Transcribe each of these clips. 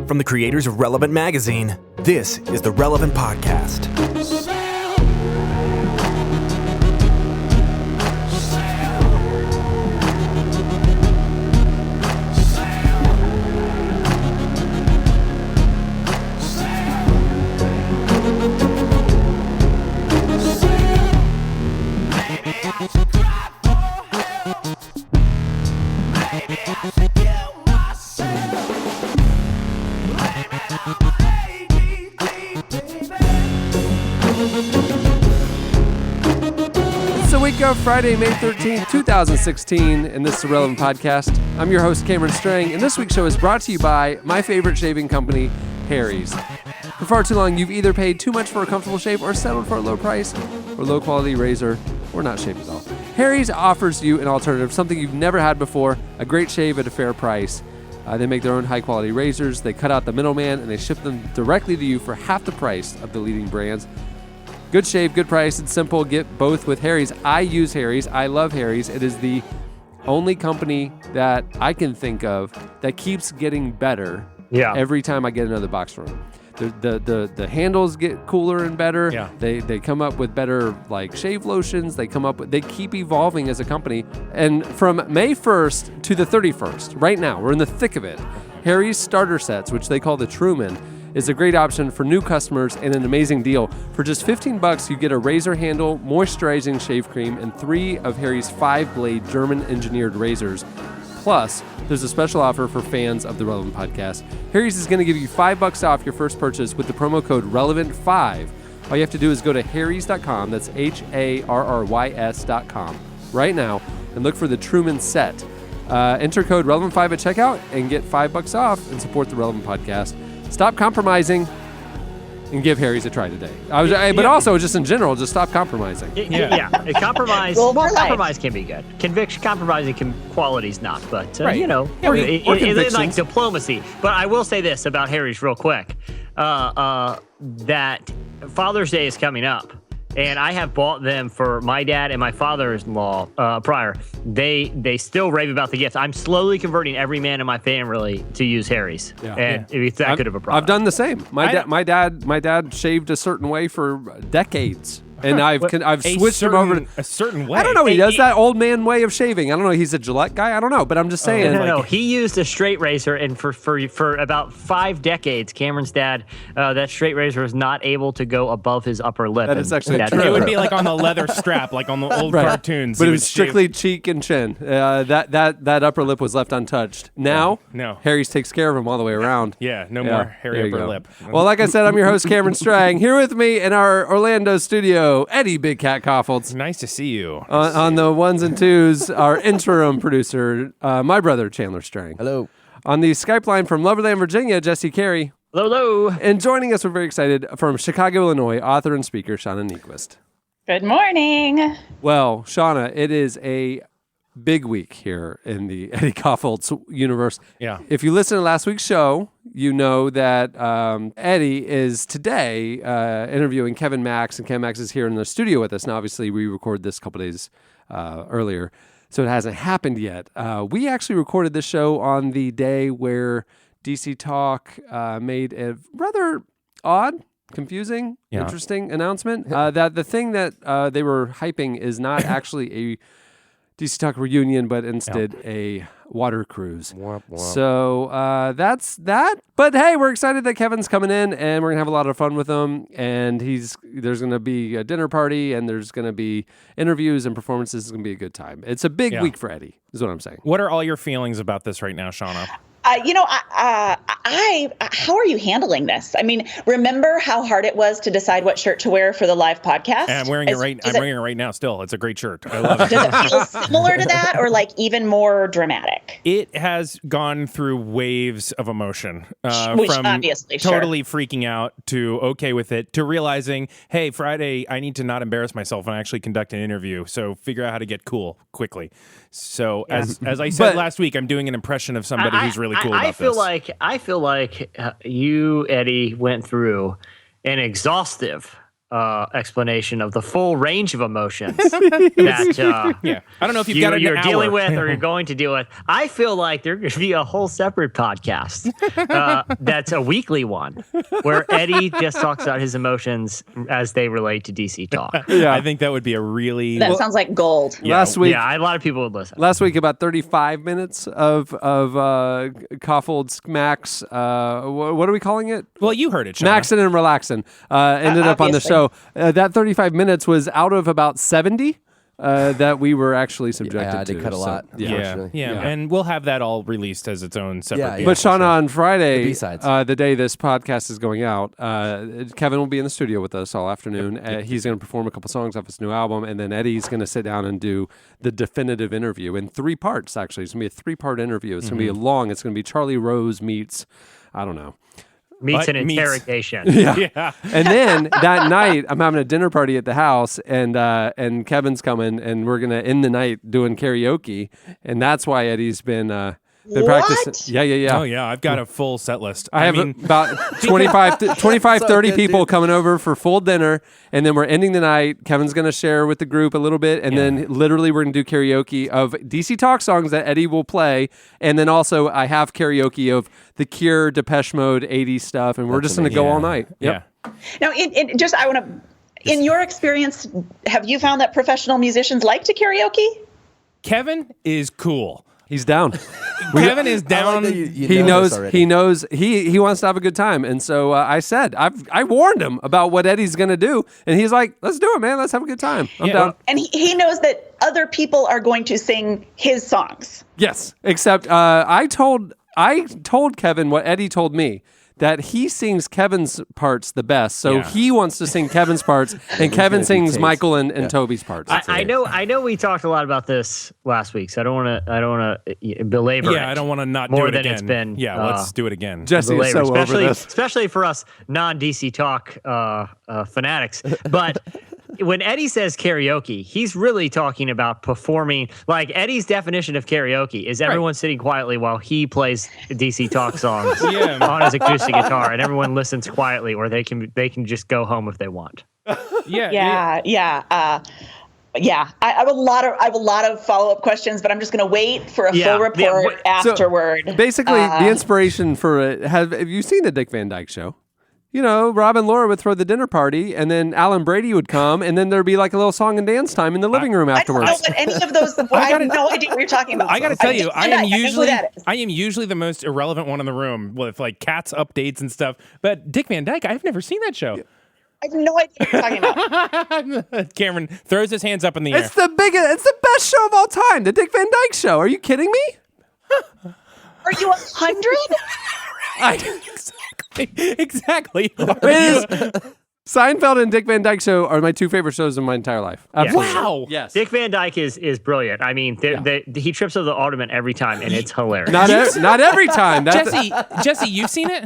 From the creators of Relevant Magazine, this is the Relevant Podcast. Friday, May 13th, 2016, and this is the Relevant Podcast. I'm your host, Cameron Strang, and this week's show is brought to you by my favorite shaving company, Harry's. For far too long, you've either paid too much for a comfortable shave or settled for a low price or low-quality razor or not shaved at all. Harry's offers you an alternative, something you've never had before, a great shave at a fair price. They make their own high-quality razors, they cut out the middleman, and they ship them directly to you for half the price of the leading brands. Good shave, good price, it's simple. Get both with Harry's. I use Harry's. I love Harry's. It is the only company that I can think of that keeps getting better every time I get another box from them. The handles get cooler and better. Yeah. They come up with better like shave lotions. They keep evolving as a company. And from May 1st to the 31st, right now, we're in the thick of it. Harry's starter sets, which they call the Truman, is a great option for new customers and an amazing deal. For just $15, you get a razor handle, moisturizing shave cream, and 3 of Harry's 5-blade German-engineered razors. Plus, there's a special offer for fans of the Relevant Podcast. Harry's is going to give you $5 off your first purchase with the promo code RELEVANT5. All you have to do is go to harrys.com, that's HARRYS.com, right now, and look for the Truman set. Enter code RELEVANT5 at checkout and get $5 off and support the Relevant Podcast. Stop compromising and give Harry's a try today. But also, just in general, just stop compromising. Compromise can be good. Compromising quality's not, but it's like diplomacy. But I will say this about Harry's real quick: that Father's Day is coming up. And I have bought them for my dad and my father-in-law prior. They still rave about the gift. I'm slowly converting every man in my family to use Harry's, it's that good of a product. I've done the same. My dad shaved a certain way for decades. And I've switched him over to a certain way. I don't know. He does that old man way of shaving. I don't know. He's a Gillette guy. I don't know. But I'm just saying. No. He used a straight razor, and for about 5 decades, Cameron's dad, that straight razor was not able to go above his upper lip. That is actually true. It would be like on the leather strap, like on the old cartoons. But it was strictly cheek and chin. That upper lip was left untouched. Now, Harry's takes care of him all the way around. No more hairy upper lip. Well, like I said, I'm your host, Cameron Strang. Here with me in our Orlando studio, Eddie Big Cat Koffolds. Nice to see you. On the ones and twos, our interim producer, my brother, Chandler Strang. Hello. On the Skype line from Loverland, Virginia, Jesse Carey. Hello. And joining us, we're very excited, from Chicago, Illinois, author and speaker, Shauna Nyquist. Good morning. Well, Shauna, it is a big week here in the Eddie Koffolds universe. Yeah. If you listen to last week's show, you know that Eddie is today interviewing Kevin Max, and Kevin Max is here in the studio with us. Now, obviously, we recorded this a couple days earlier, so it hasn't happened yet. We actually recorded this show on the day where DC Talk made a rather odd, confusing, interesting announcement that the thing that they were hyping is not actually a DC Talk reunion, but instead a water cruise. So that's that. But hey, we're excited that Kevin's coming in, and we're going to have a lot of fun with him. And there's going to be a dinner party, and there's going to be interviews and performances. It's going to be a good time. It's a big week for Eddie, is what I'm saying. What are all your feelings about this right now, Shauna? How are you handling this? I mean, remember how hard it was to decide what shirt to wear for the live podcast? And I'm wearing it right now still. It's a great shirt. I love it. Does it feel similar to that, or like even more dramatic? It has gone through waves of emotion. Which from obviously, totally freaking out to okay with it to realizing, hey, Friday, I need to not embarrass myself and actually conduct an interview. So figure out how to get cool quickly. So as I said last week, I'm doing an impression of somebody who's really cool about this. I feel like you, Eddie, went through an exhaustive explanation of the full range of emotions that Yeah, I don't know if you've got you're dealing with or you're going to deal with. I feel like there could be a whole separate podcast that's a weekly one where Eddie just talks about his emotions as they relate to DC Talk. I think that would be a really That sounds like gold. Last week, Yeah, a lot of people would listen. Last week, about 35 minutes of Koffold Smacks. What are we calling it? well. You heard it, Shauna. Maxing and relaxing. Ended up on the Obviously. show. That 35 minutes was out of about 70 that we were actually subjected I had to cut a lot. Yeah, Unfortunately. yeah, and we'll have that all released as its own separate. Yeah, deal. But Shauna, on The Friday, B-sides. the day this podcast is going out, Kevin will be in the studio with us all afternoon. He's going to perform a couple songs off his new album, and then Eddie's going to sit down and do the definitive interview in 3 parts, actually. It's going to be a 3-part interview. It's going to be long. It's going to be Charlie Rose meets, I don't know. Meets an Meets- interrogation. yeah. And then that night, I'm having a dinner party at the house, and Kevin's coming, and we're gonna end the night doing karaoke, and that's why Eddie's been practicing. Yeah. Oh yeah, I've got a full set list. I have mean, about 25, 30 good, people dude. coming over for full dinner, and then we're ending the night. Kevin's going to share with the group a little bit, and then literally we're going to do karaoke of DC Talk songs that Eddie will play, and then also I have karaoke of The Cure, Depeche Mode, 80s stuff, and we're just going to go all night. Yep. Yeah. Now, I want to. In your experience, have you found that professional musicians like to karaoke? Kevin is cool. He's down. Kevin is I like down. that you He know knows. this already. He knows. He wants to have a good time, and so I said I warned him about what Eddie's going to do, and he's like, "Let's do it, man. Let's have a good time. I'm Yeah. down." And he knows that other people are going to sing his songs. Yes, except I told Kevin what Eddie told me, that he sings Kevin's parts the best. So Yeah. he wants to sing Kevin's parts, and Kevin sings Taste. Michael and Toby's parts. I know we talked a lot about this last week, so I don't want to belabor it. Yeah, I don't want to not more do it than again. it's been. Yeah, let's do it again. Jesse is belabor, so over especially this. especially for us non-DC Talk fanatics. But when Eddie says karaoke, he's really talking about performing. Like Eddie's definition of karaoke is everyone sitting quietly while he plays DC Talk songs on his acoustic guitar, and everyone listens quietly, or they can just go home if they want. Yeah. I have a lot of follow-up questions, but I'm just going to wait for a full report afterward. So basically, the inspiration for it. Have you seen the Dick Van Dyke Show? You know, Rob and Laura would throw the dinner party, and then Alan Brady would come, and then there'd be like a little song and dance time in the living room I don't know afterwards. what any of those. I have no idea what you're talking about. I got to tell you, I am I usually the most irrelevant one in the room with like Cats updates and stuff. But Dick Van Dyke, I've never seen that show. have no idea what you're talking about. Cameron throws his hands up in the air. It's the best show of all time, the Dick Van Dyke Show. Are you kidding me? Are you 100? Exactly. Seinfeld and Dick Van Dyke Show are my 2 favorite shows of my entire life. Absolutely. Wow. Yes. Dick Van Dyke is brilliant. I mean, he trips over the ottoman every time, and it's hilarious. Not every time. Jesse, you've seen it?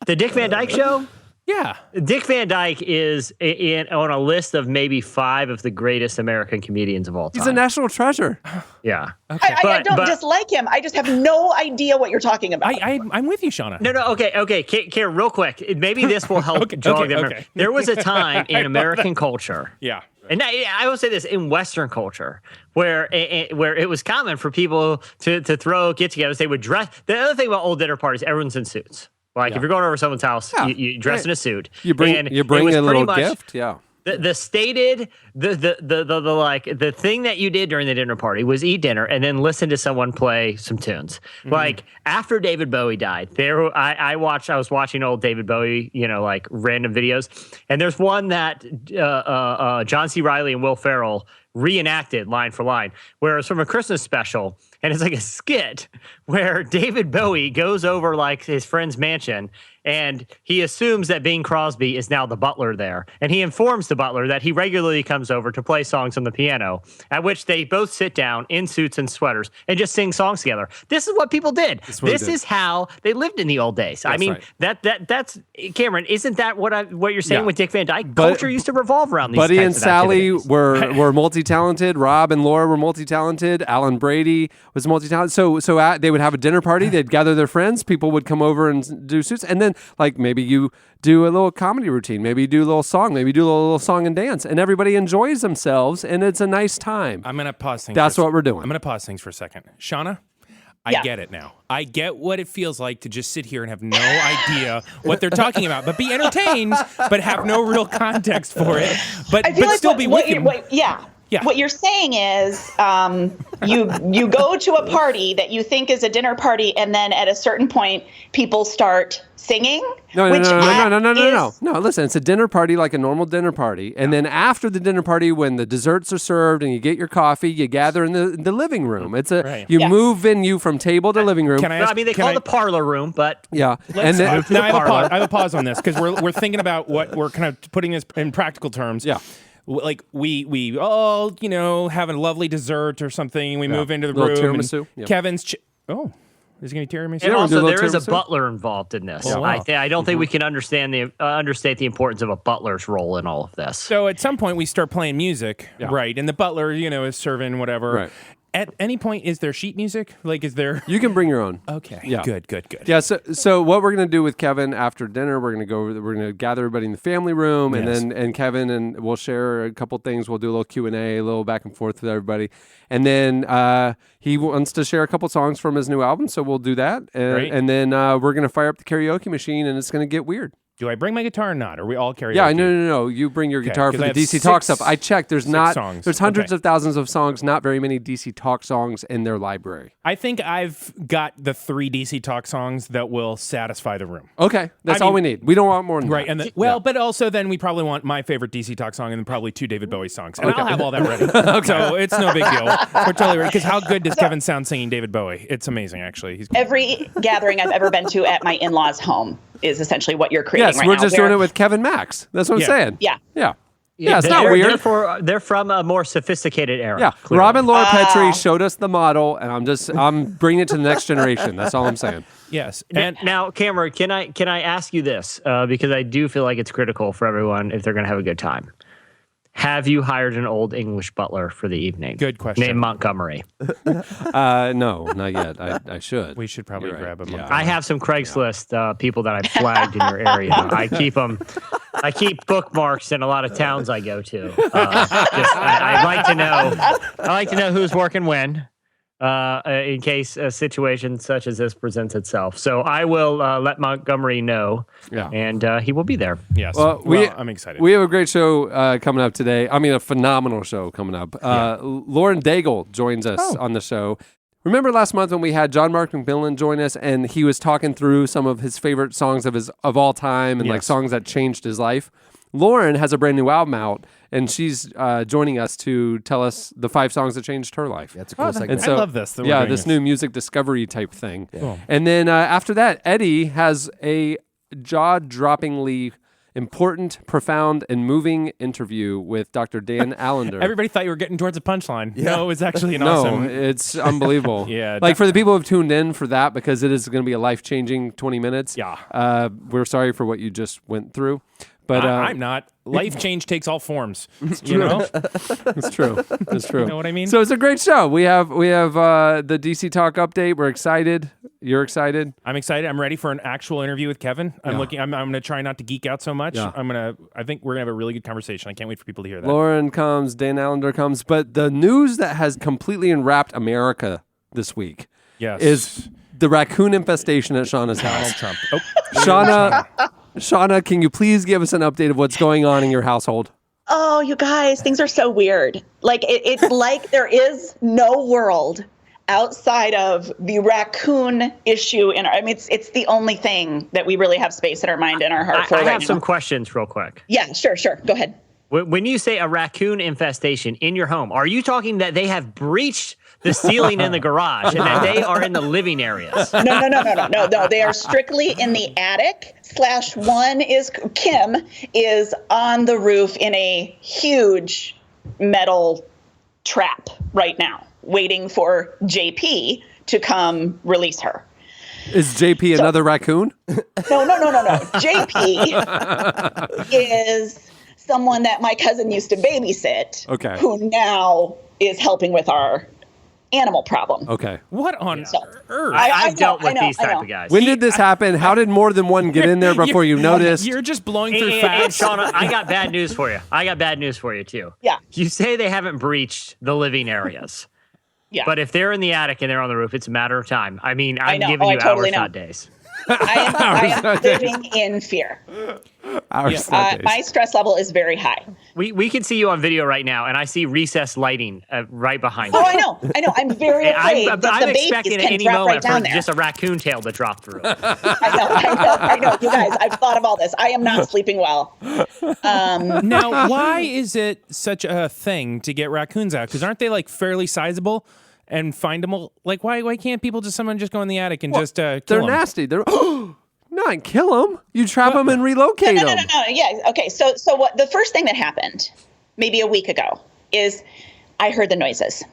The Dick Van Dyke Show? Yeah. Dick Van Dyke is on a list of maybe 5 of the greatest American comedians of all time. He's a national treasure. Yeah. I don't dislike him. I just have no idea what you're talking about. I'm with you, Shauna. No, okay. Karen, real quick. Maybe this will help jog them. okay. There was a time in American culture. Yeah. And I will say this, in Western culture, where it was common for people to throw get-togethers, they would dress. The other thing about old dinner parties, everyone's in suits. Like if you're going over someone's house, you dress in a suit. You bring and a it was little pretty much gift. Yeah. The stated the thing that you did during the dinner party was eat dinner and then listen to someone play some tunes. Like after David Bowie died, I was watching old David Bowie, like random videos, and there's one that John C. Reilly and Will Ferrell reenacted line for line, where it's from a Christmas special, and it's like a skit where David Bowie goes over like his friend's mansion, and he assumes that Bing Crosby is now the butler there, and he informs the butler that he regularly comes over to play songs on the piano, at which they both sit down in suits and sweaters and just sing songs together. This is what people did. This is how they lived in the the old days. I mean, right. that's Cameron. Isn't that what you're saying with Dick Van Dyke? But- Culture used to revolve around these. Buddy types and of Sally activities. were multi-talented. Rob and Laura were multi-talented. Alan Brady was multi-talented. So they would have a dinner party. They'd gather their friends. People would come over and do suits. And then like maybe you do a little comedy routine, maybe you do a little song, maybe you do a little song and dance, and everybody enjoys themselves, and it's a nice time. I'm going to pause things. That's what we're doing. I'm going to pause things for a second. Shauna? I get it now. I get what it feels like to just sit here and have no idea what they're talking about, but be entertained, but have no real context for it, but still be with them. Yeah. What you're saying is you go to a party that you think is a dinner party, and then at a certain point, people start singing. No. Listen, it's a dinner party like a normal dinner party. And then after the dinner party, when the desserts are served and you get your coffee, you gather in the living room. It's you move venue from table to living room. They call it the parlor room, but yeah. And then I have a pause on this because we're thinking about what we're kind of putting this in practical terms. Yeah. Like we all, have a lovely dessert or something. We move into the room. Tiramisu. And Kevin's. Is it going to be tiramisu? And also, there is a butler involved in this. Oh, wow. I don't think we can understate the importance of a butler's role in all of this. So at some point, we start playing music, right? And the butler, is serving whatever. Right. At any point, is there sheet music? Like, is there? You can bring your own. Okay. Yeah. Good. Yeah. So what we're gonna do with Kevin after dinner, we're gonna gather everybody in the family room, and Kevin and we'll share a couple things. We'll do a little Q&A, a little back and forth with everybody, and then he wants to share a couple songs from his new album, so we'll do that, and then we're gonna fire up the karaoke machine, and it's gonna get weird. Do I bring my guitar or not? Or we all karaoke? Yeah, no. You bring your guitar for the DC Talk stuff. I checked. There's hundreds of thousands of songs, not very many DC Talk songs in their library. I think I've got the 3 DC Talk songs that will satisfy the room. Okay, that's all we need. We don't want more than that. And but also then we probably want my favorite DC Talk song and then probably 2 David Bowie songs. And I'll have all that ready. So it's no big deal. We're totally ready. Because how good does Kevin sound singing David Bowie? It's amazing, actually. Every gathering I've ever been to at my in-laws' home is essentially what you're creating right now. Yes, we're just doing it with Kevin Max. That's what I'm saying. Yeah. Yeah, it's not weird. They're from a more sophisticated era. Yeah, clearly. Rob and Laura Petrie showed us the model, and I'm bringing it to the next generation. That's all I'm saying. Yes. And now, Cameron, can I ask you this because I do feel like it's critical for everyone if they're going to have a good time. Have you hired an old English butler for the evening? Good question. Named Montgomery. No, not yet. I should. We should probably grab him. I have some Craigslist people that I flagged in your area. I keep bookmarks in a lot of towns I go to. I'd like to know who's working when. In case a situation such as this presents itself. So I will let Montgomery know, and he will be there. Yes. Well, I'm excited. We have a great show coming up today. I mean, a phenomenal show coming up. Lauren Daigle joins us on the show. Remember last month when we had John Mark McMillan join us, and he was talking through some of his favorite songs of all time and like songs that changed his life? Lauren has a brand new album out, and she's joining us to tell us the 5 songs that changed her life. That's a cool segment. So, I love this. This new music discovery type thing. Yeah. And then after that, Eddie has a jaw-droppingly important, profound, and moving interview with Dr. Dan Allender. Everybody thought you were getting towards a punchline. Yeah. No, it's actually awesome. No, it's unbelievable. Like for the people who've tuned in for that, because it is going to be a life-changing 20 minutes. Yeah. We're sorry for what you just went through. But I'm not. Life change takes all forms. It's true. It's true. It's true. You know what I mean? So it's a great show. We have the DC Talk update. We're excited. You're excited. I'm excited. I'm ready for an actual interview with Kevin. I'm going to try not to geek out so much. Yeah. I think we're going to have a really good conversation. I can't wait for people to hear that. Lauren comes. Dan Allender comes. But the news that has completely enwrapped America this week is the raccoon infestation at Shauna's house. Donald Trump. Shauna, can you please give us an update of what's going on in your household? Oh, you guys, things are so weird. Like it's like there is no world outside of the raccoon issue it's the only thing that we really have space in our mind and our heart for right now. I have some questions real quick. Yeah, sure. Go ahead. When you say a raccoon infestation in your home, are you talking that they have breached the ceiling in the garage and that they are in the living areas? No. They are strictly in the attic. Kim is on the roof in a huge metal trap right now, waiting for JP to come release her. Is JP another raccoon? No. JP is someone that my cousin used to babysit, who now is helping with our animal problem. Okay. What on earth? I've dealt with I know, these I type know. of guys. When did this happen? How did more than one get in there before you noticed? You're just blowing And, through and facts. Shauna, I got bad news for you. I got bad news for you too. Yeah. You say they haven't breached the living areas. Yeah. But if they're in the attic and they're on the roof, it's a matter of time. I mean, I'm know. giving Oh, you I totally hours, know. not days. I am living in fear. My stress level is very high. We can see you on video right now, and I see recessed lighting right behind you. Oh, I know. I'm very afraid I'm that the expecting babies at can any drop moment right down for there. just a raccoon tail to drop through. I know. You guys, I've thought of all this. I am not sleeping well. Now, why is it such a thing to get raccoons out? Because aren't they like fairly sizable and findable? Like, why can't people someone just go in the attic and just kill They're them? nasty. They're not kill them. You trap them and relocate them. No. Yeah. Okay. So what? The first thing that happened, maybe a week ago, is I heard the noises,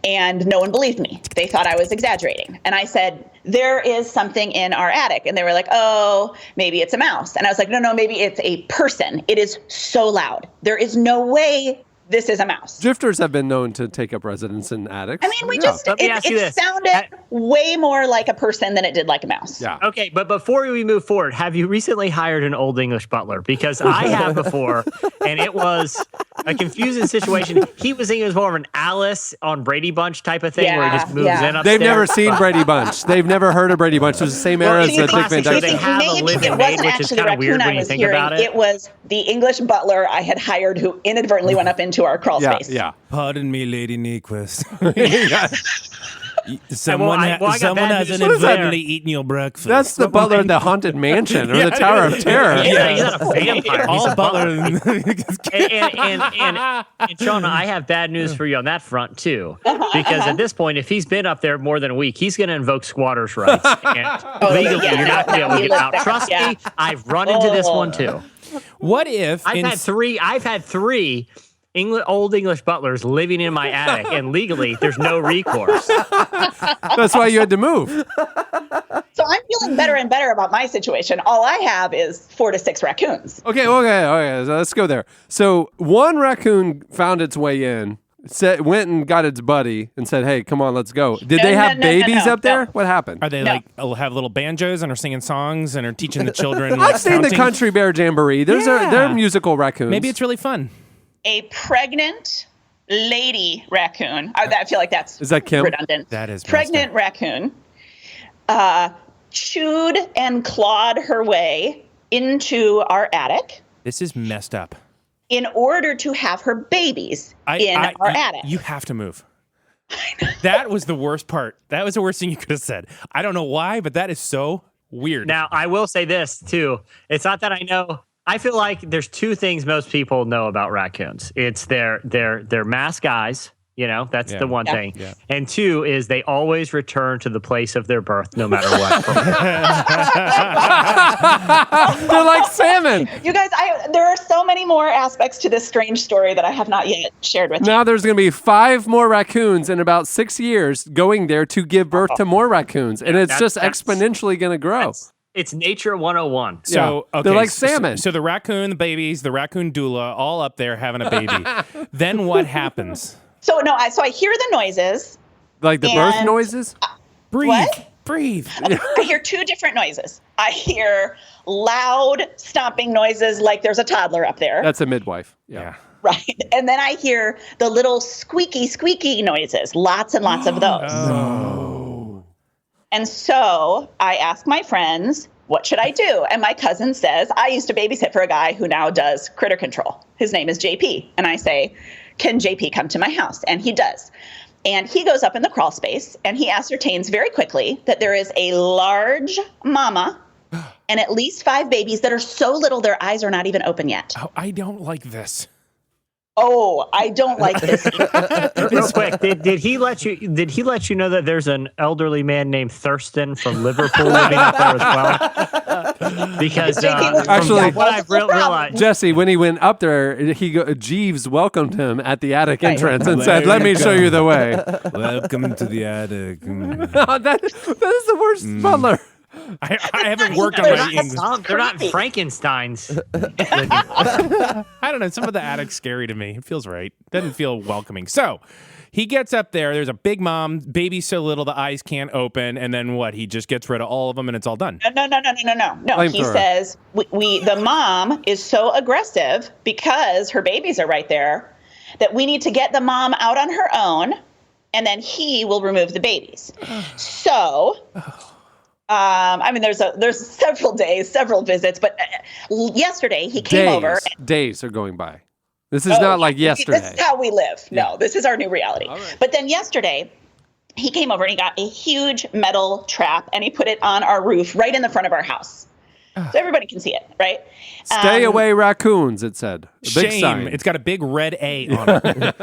and no one believed me. They thought I was exaggerating, and I said there is something in our attic, and they were like, "Oh, maybe it's a mouse," and I was like, "No, maybe it's a person. It is so loud. There is no way this is a mouse." Drifters have been known to take up residence in attics. I mean, Let me ask you it this. sounded way more like a person than it did like a mouse. Yeah. Okay, but before we move forward, have you recently hired an Old English butler? Because I have before, and it was a confusing situation. He was thinking it was more of an Alice on Brady Bunch type of thing, where he just moves in upstairs. They've never seen Brady Bunch. They've never heard of Brady Bunch. It was the same era as the Dick Van so Dyke they Show. have a Maybe live-in it maid, wasn't which is actually kind the of weird raccoon when I you was think hearing. about it. It was the English butler I had hired who inadvertently went up into our crawl space. Yeah. Pardon me, Lady Nyquist. Yeah. Someone, I got someone bad has news. What is that? inadvertently eaten your breakfast. That's the butler in the Haunted Mansion or the Tower of Terror. Yeah, he's not a vampire. He's all a butler. butler. And Shauna, I have bad news for you on that front too, because at this point, if he's been up there more than a week, he's going to invoke squatters' rights. And legally, yeah, you're not going to be able to he get lived out. there. Trust Yeah. me, I've run into this one too. What if I've had three Old English butlers living in my attic, and legally, there's no recourse. That's why you had to move. So I'm feeling better and better about my situation. All I have is 4 to 6 raccoons. Okay. So let's go there. So one raccoon found its way in, went and got its buddy and said, "Hey, come on, let's go." Did they have babies up there? no. What happened? Are they have little banjos and are singing songs and are teaching the children? I've seen the counting? Country Bear Jamboree. They're musical raccoons. Maybe it's really fun. A pregnant lady raccoon. I feel like that's Is that Kim? redundant. That is messed pregnant up. raccoon. Chewed and clawed her way into our attic This is messed up. in order to have her babies in our attic. You have to move. That was the worst part. That was the worst thing you could have said. I don't know why, but that is so weird. Now, I will say this too. It's not that I know. I feel like there's two things most people know about raccoons. It's their mask eyes. You know, that's the one thing. Yeah. And two is they always return to the place of their birth, no matter what. They're like salmon. You guys, there are so many more aspects to this strange story that I have not yet shared with you. Now there's going to be 5 more raccoons in about 6 years going there to give birth to more raccoons. And it's just exponentially going to grow. It's nature 101. So Yeah. okay, They're like salmon. So the raccoon, the babies, the raccoon doula, all up there having a baby. Then what happens? So I hear the noises. Like the birth And- noises? Breathe. What? Breathe. I hear 2 different noises. I hear loud stomping noises like there's a toddler up there. That's a midwife. Yeah. Right. And then I hear the little squeaky noises, lots and lots of those. Oh. And so I ask my friends, what should I do? And my cousin says, I used to babysit for a guy who now does critter control. His name is JP. And I say, can JP come to my house? And he does. And he goes up in the crawl space and he ascertains very quickly that there is a large mama and at least 5 babies that are so little their eyes are not even open yet. Oh, I don't like this. Oh, I don't like this either. Real quick, did he let you know that there's an elderly man named Thurston from Liverpool living up there as well? Because Actually, from what I've realized, Jesse, when he went up there, Jeeves welcomed him at the attic entrance and said, "Let me show you the way." Welcome to the attic. that is the worst butler. I haven't worked on my English. they're not Frankensteins. I don't know. Some of the attic's scary to me. It feels right. Doesn't feel welcoming. So He gets up there. There's a big mom. Baby's so little the eyes can't open. And then what? He just gets rid of all of them and it's all done. No. He says the mom is so aggressive because her babies are right there that we need to get the mom out on her own, and then he will remove the babies. So, there's several visits, but yesterday he came over. Days are going by. This is not like yesterday. This is how we live. No, this is our new reality. Right. But then yesterday, he came over and he got a huge metal trap and he put it on our roof right in the front of our house. So everybody can see it, right? Stay away, raccoons, it said. A big Shame. sign. It's got a big red A on it.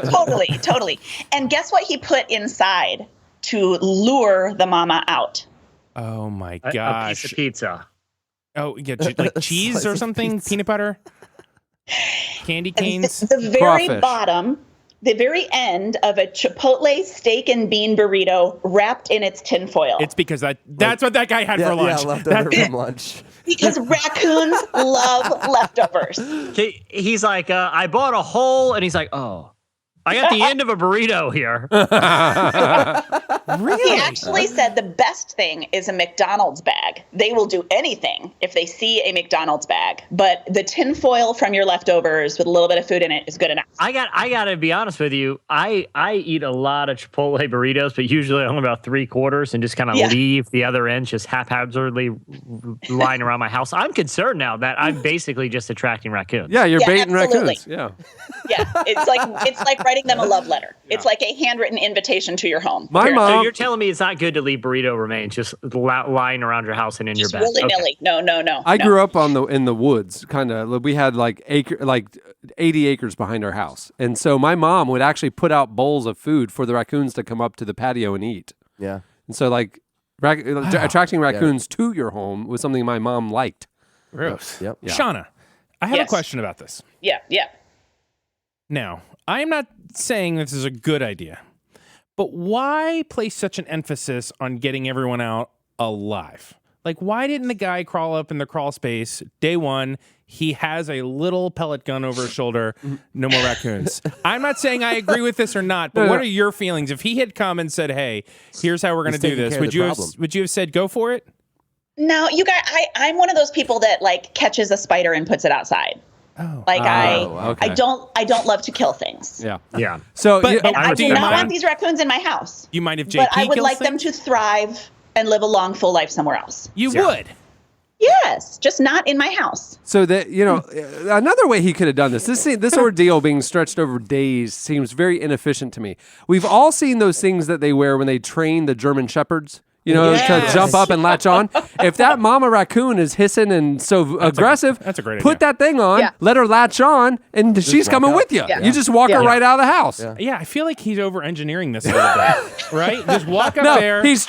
Totally. And guess what he put inside to lure the mama out? Oh, my A gosh. piece of pizza. Oh, yeah, like cheese or something? Peanut butter? Candy canes? The very Crawfish. bottom, the very end of a Chipotle steak and bean burrito wrapped in its tinfoil. It's because that's what that guy had for lunch. Yeah, leftover from lunch. Because raccoons love leftovers. He's like, I bought a whole, and he's like, oh, I got the end of a burrito here. He actually said the best thing is a McDonald's bag. They will do anything if they see a McDonald's bag, but the tinfoil from your leftovers with a little bit of food in it is good enough. I got to be honest with you. I eat a lot of Chipotle burritos, but usually only about 3/4 and just kind of leave the other end just haphazardly lying around my house. I'm concerned now that I'm basically just attracting raccoons. Yeah, you're baiting absolutely. raccoons. Yeah. Yeah, it's like writing them a love letter. It's like a handwritten invitation to your home. My mom. So you're telling me it's not good to leave burrito remains just lying around your house and in your bed? Willy-nilly. Okay. No. I grew up in the woods, kind of. We had like 80 acres behind our house, and so my mom would actually put out bowls of food for the raccoons to come up to the patio and eat. Yeah. And so like attracting raccoons to your home was something my mom liked. Gross. Yep. Yeah. Shauna, I have a Yes. question about this. Yeah. Now, I'm not saying this is a good idea, but why place such an emphasis on getting everyone out alive? Like, why didn't the guy crawl up in the crawl space day one? He has a little pellet gun over his shoulder. No more raccoons. I'm not saying I agree with this or not, but what are your feelings? If he had come and said, hey, here's how we're going to do this, would you have said, go for it? No, you guys, I'm one of those people that like catches a spider and puts it outside. Okay. I don't love to kill things. Yeah. So, And I do do you not mind? want these raccoons in my house. You mind if JP But I would kills like them things? to thrive and live a long, full life somewhere else. You would. Yes, just not in my house. So that another way he could have done this ordeal being stretched over days seems very inefficient to me. We've all seen those things that they wear when they train the German shepherds. To jump up and latch on. If that mama raccoon is hissing and so aggressive, that's a great put idea. that thing on, let her latch on, and she's coming out. with you. Yeah. You just walk her right out of the house. Yeah, I feel like he's over-engineering this a little bit, right? Just walk up there. He's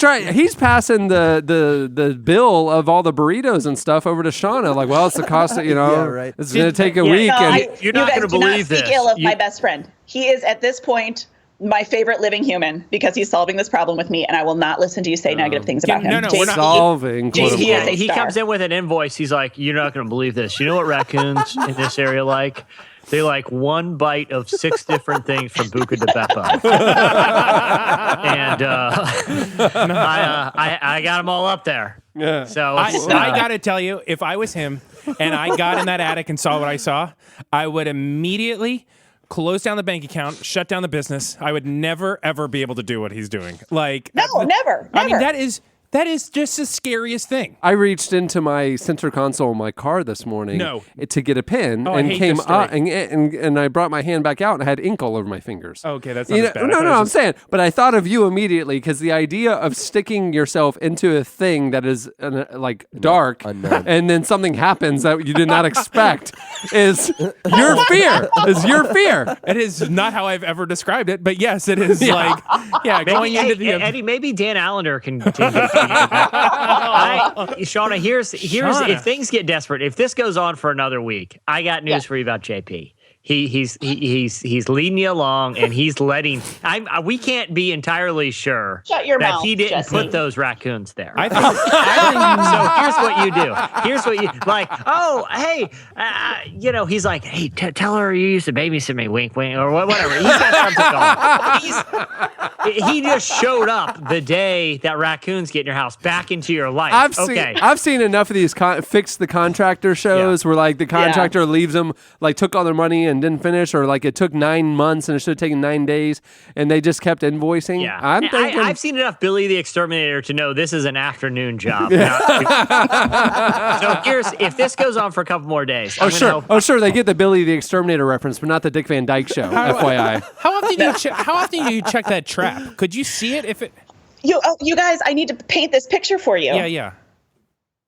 passing the bill of all the burritos and stuff over to Shauna. Like, well, it's the cost of, Yeah, right. it's going to take a week. You're not guys gonna do not believe speak this. ill of my best friend. He is at this point my favorite living human because he's solving this problem with me, and I will not listen to you say negative things about him. No, we're not Solving. quote, JC unquote. is a He star. comes in with an invoice. He's like, you're not going to believe this. You know what raccoons in this area like? They like one bite of 6 different things from Buca de Beppo. And I got them all up there. Yeah. So I it's, got to tell you, if I was him and I got in that attic and saw what I saw, I would immediately close down the bank account, shut down the business. I would never, ever be able to do what he's doing. Like, No, never. I mean, that is just the scariest thing. I reached into my center console in my car this morning to get a pen I and hate came this story. up and I brought my hand back out and I had ink all over my fingers. Okay, that's not as bad. I No, thought it I'm was saying, but I thought of you immediately because the idea of sticking yourself into a thing that is like dark Unknown. and then something happens that you did not expect is your fear. It is not how I've ever described it, but yes, it is like, going into the... Eddie, maybe Dan Allender can Shauna, here's Shauna. if things get desperate, if this goes on for another week, I got news for you about JP. he's leading you along, and he's letting. We can't be entirely sure Shut your that mouth, he didn't Jesse. put those raccoons there. I think So here's what you do. Here's what you like. Oh, hey, he's like, hey, tell her you used to babysit me, wink, wink, or whatever. He's got something going. He just showed up the day that raccoons get in your house, back into your life. I've seen enough of these fix the contractor shows where like the contractor leaves them, like took all their money and didn't finish, or like it took 9 months and it should have taken 9 days, and they just kept invoicing. Yeah, I'm thinking, I've seen enough Billy the Exterminator to know this is an afternoon job. So if this goes on for a couple more days. Oh sure, they get the Billy the Exterminator reference, but not the Dick Van Dyke Show. FYI. How often do you check that trap? Could you see it if it? You guys, I need to paint this picture for you. Yeah.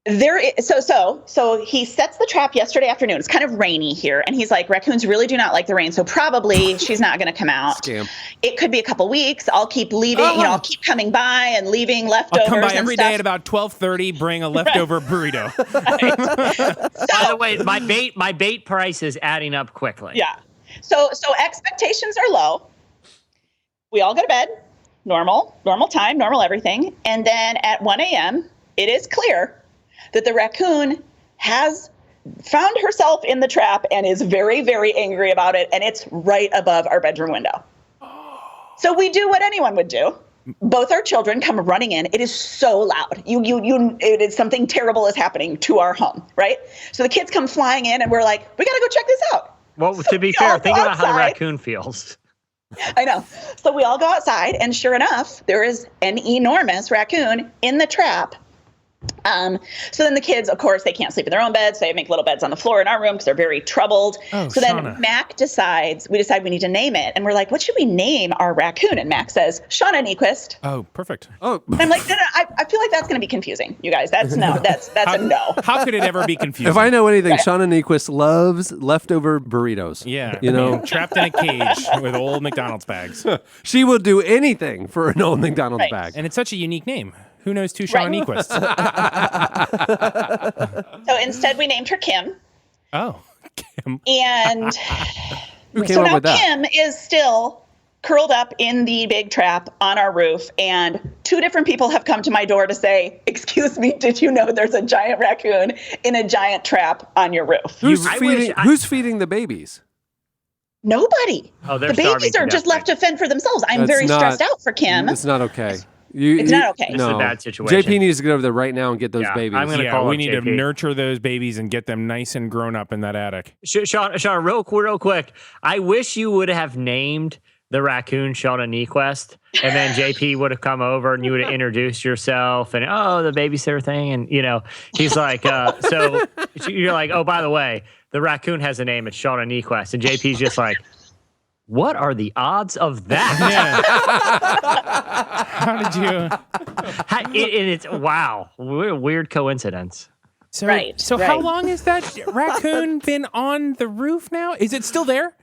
So he sets the trap yesterday afternoon. It's kind of rainy here, and he's like, raccoons really do not like the rain, so probably she's not going to come out. Scam. It could be a couple weeks. I'll keep leaving. I'll keep coming by and leaving leftovers. I'll come by and every stuff. day at about 12:30. Bring a leftover burrito. By the way, my bait price is adding up quickly. Yeah. So expectations are low. We all go to bed, normal time, normal everything, and then at 1 a.m. it is clear that the raccoon has found herself in the trap and is very, very angry about it, and it's right above our bedroom window. So we do what anyone would do. Both our children come running in. It is so loud. It is something terrible is happening to our home, right? So the kids come flying in, and we're like, we got to go check this out. Well, So to be we fair, all think go about how the outside. raccoon feels. I know. So we all go outside, and sure enough, there is an enormous raccoon in the trap. So then the kids, of course, they can't sleep in their own beds. So they make little beds on the floor in our room because they're very troubled. Oh, so then Shauna. Mac decides we need to name it. And we're like, what should we name our raccoon? And Mac says, Shauna Nyquist. Oh, perfect. Oh, And I'm like, no, I feel like that's going to be confusing, you guys. That's a no. How could it ever be confusing? if I know anything, Shauna Nyquist loves leftover burritos. Yeah, you know, trapped in a cage with old McDonald's bags, she will do anything for an old McDonald's Right. bag. and it's such a unique name. Who knows two Shauna Nyquists? So instead, we named her Kim. Oh, Kim. And Who came so up now with that? Kim is still curled up in the big trap on our roof, and 2 different people have come to my door to say, excuse me, did you know there's a giant raccoon in a giant trap on your roof? Who's feeding the babies? Nobody. Oh, they're the babies starving are to just death, left to fend for themselves. I'm That's very not- stressed out for Kim. It's not okay. It's not okay. It's a bad situation. JP needs to get over there right now and get those Yeah, babies. I'm gonna Yeah, call we up need to JP. nurture those babies and get them nice and grown up in that attic. Shauna, real quick, I wish you would have named the raccoon Shauna Nyquist, and then JP would have come over and you would have introduced yourself and, the babysitter thing. And, he's like, so you're like, oh, by the way, the raccoon has a name. It's Shauna Nyquist. And JP's just like, what are the odds of that? Yeah. How did you? It's wow, weird coincidence. So, Right, So right. how long has that raccoon been on the roof now? Is it still there?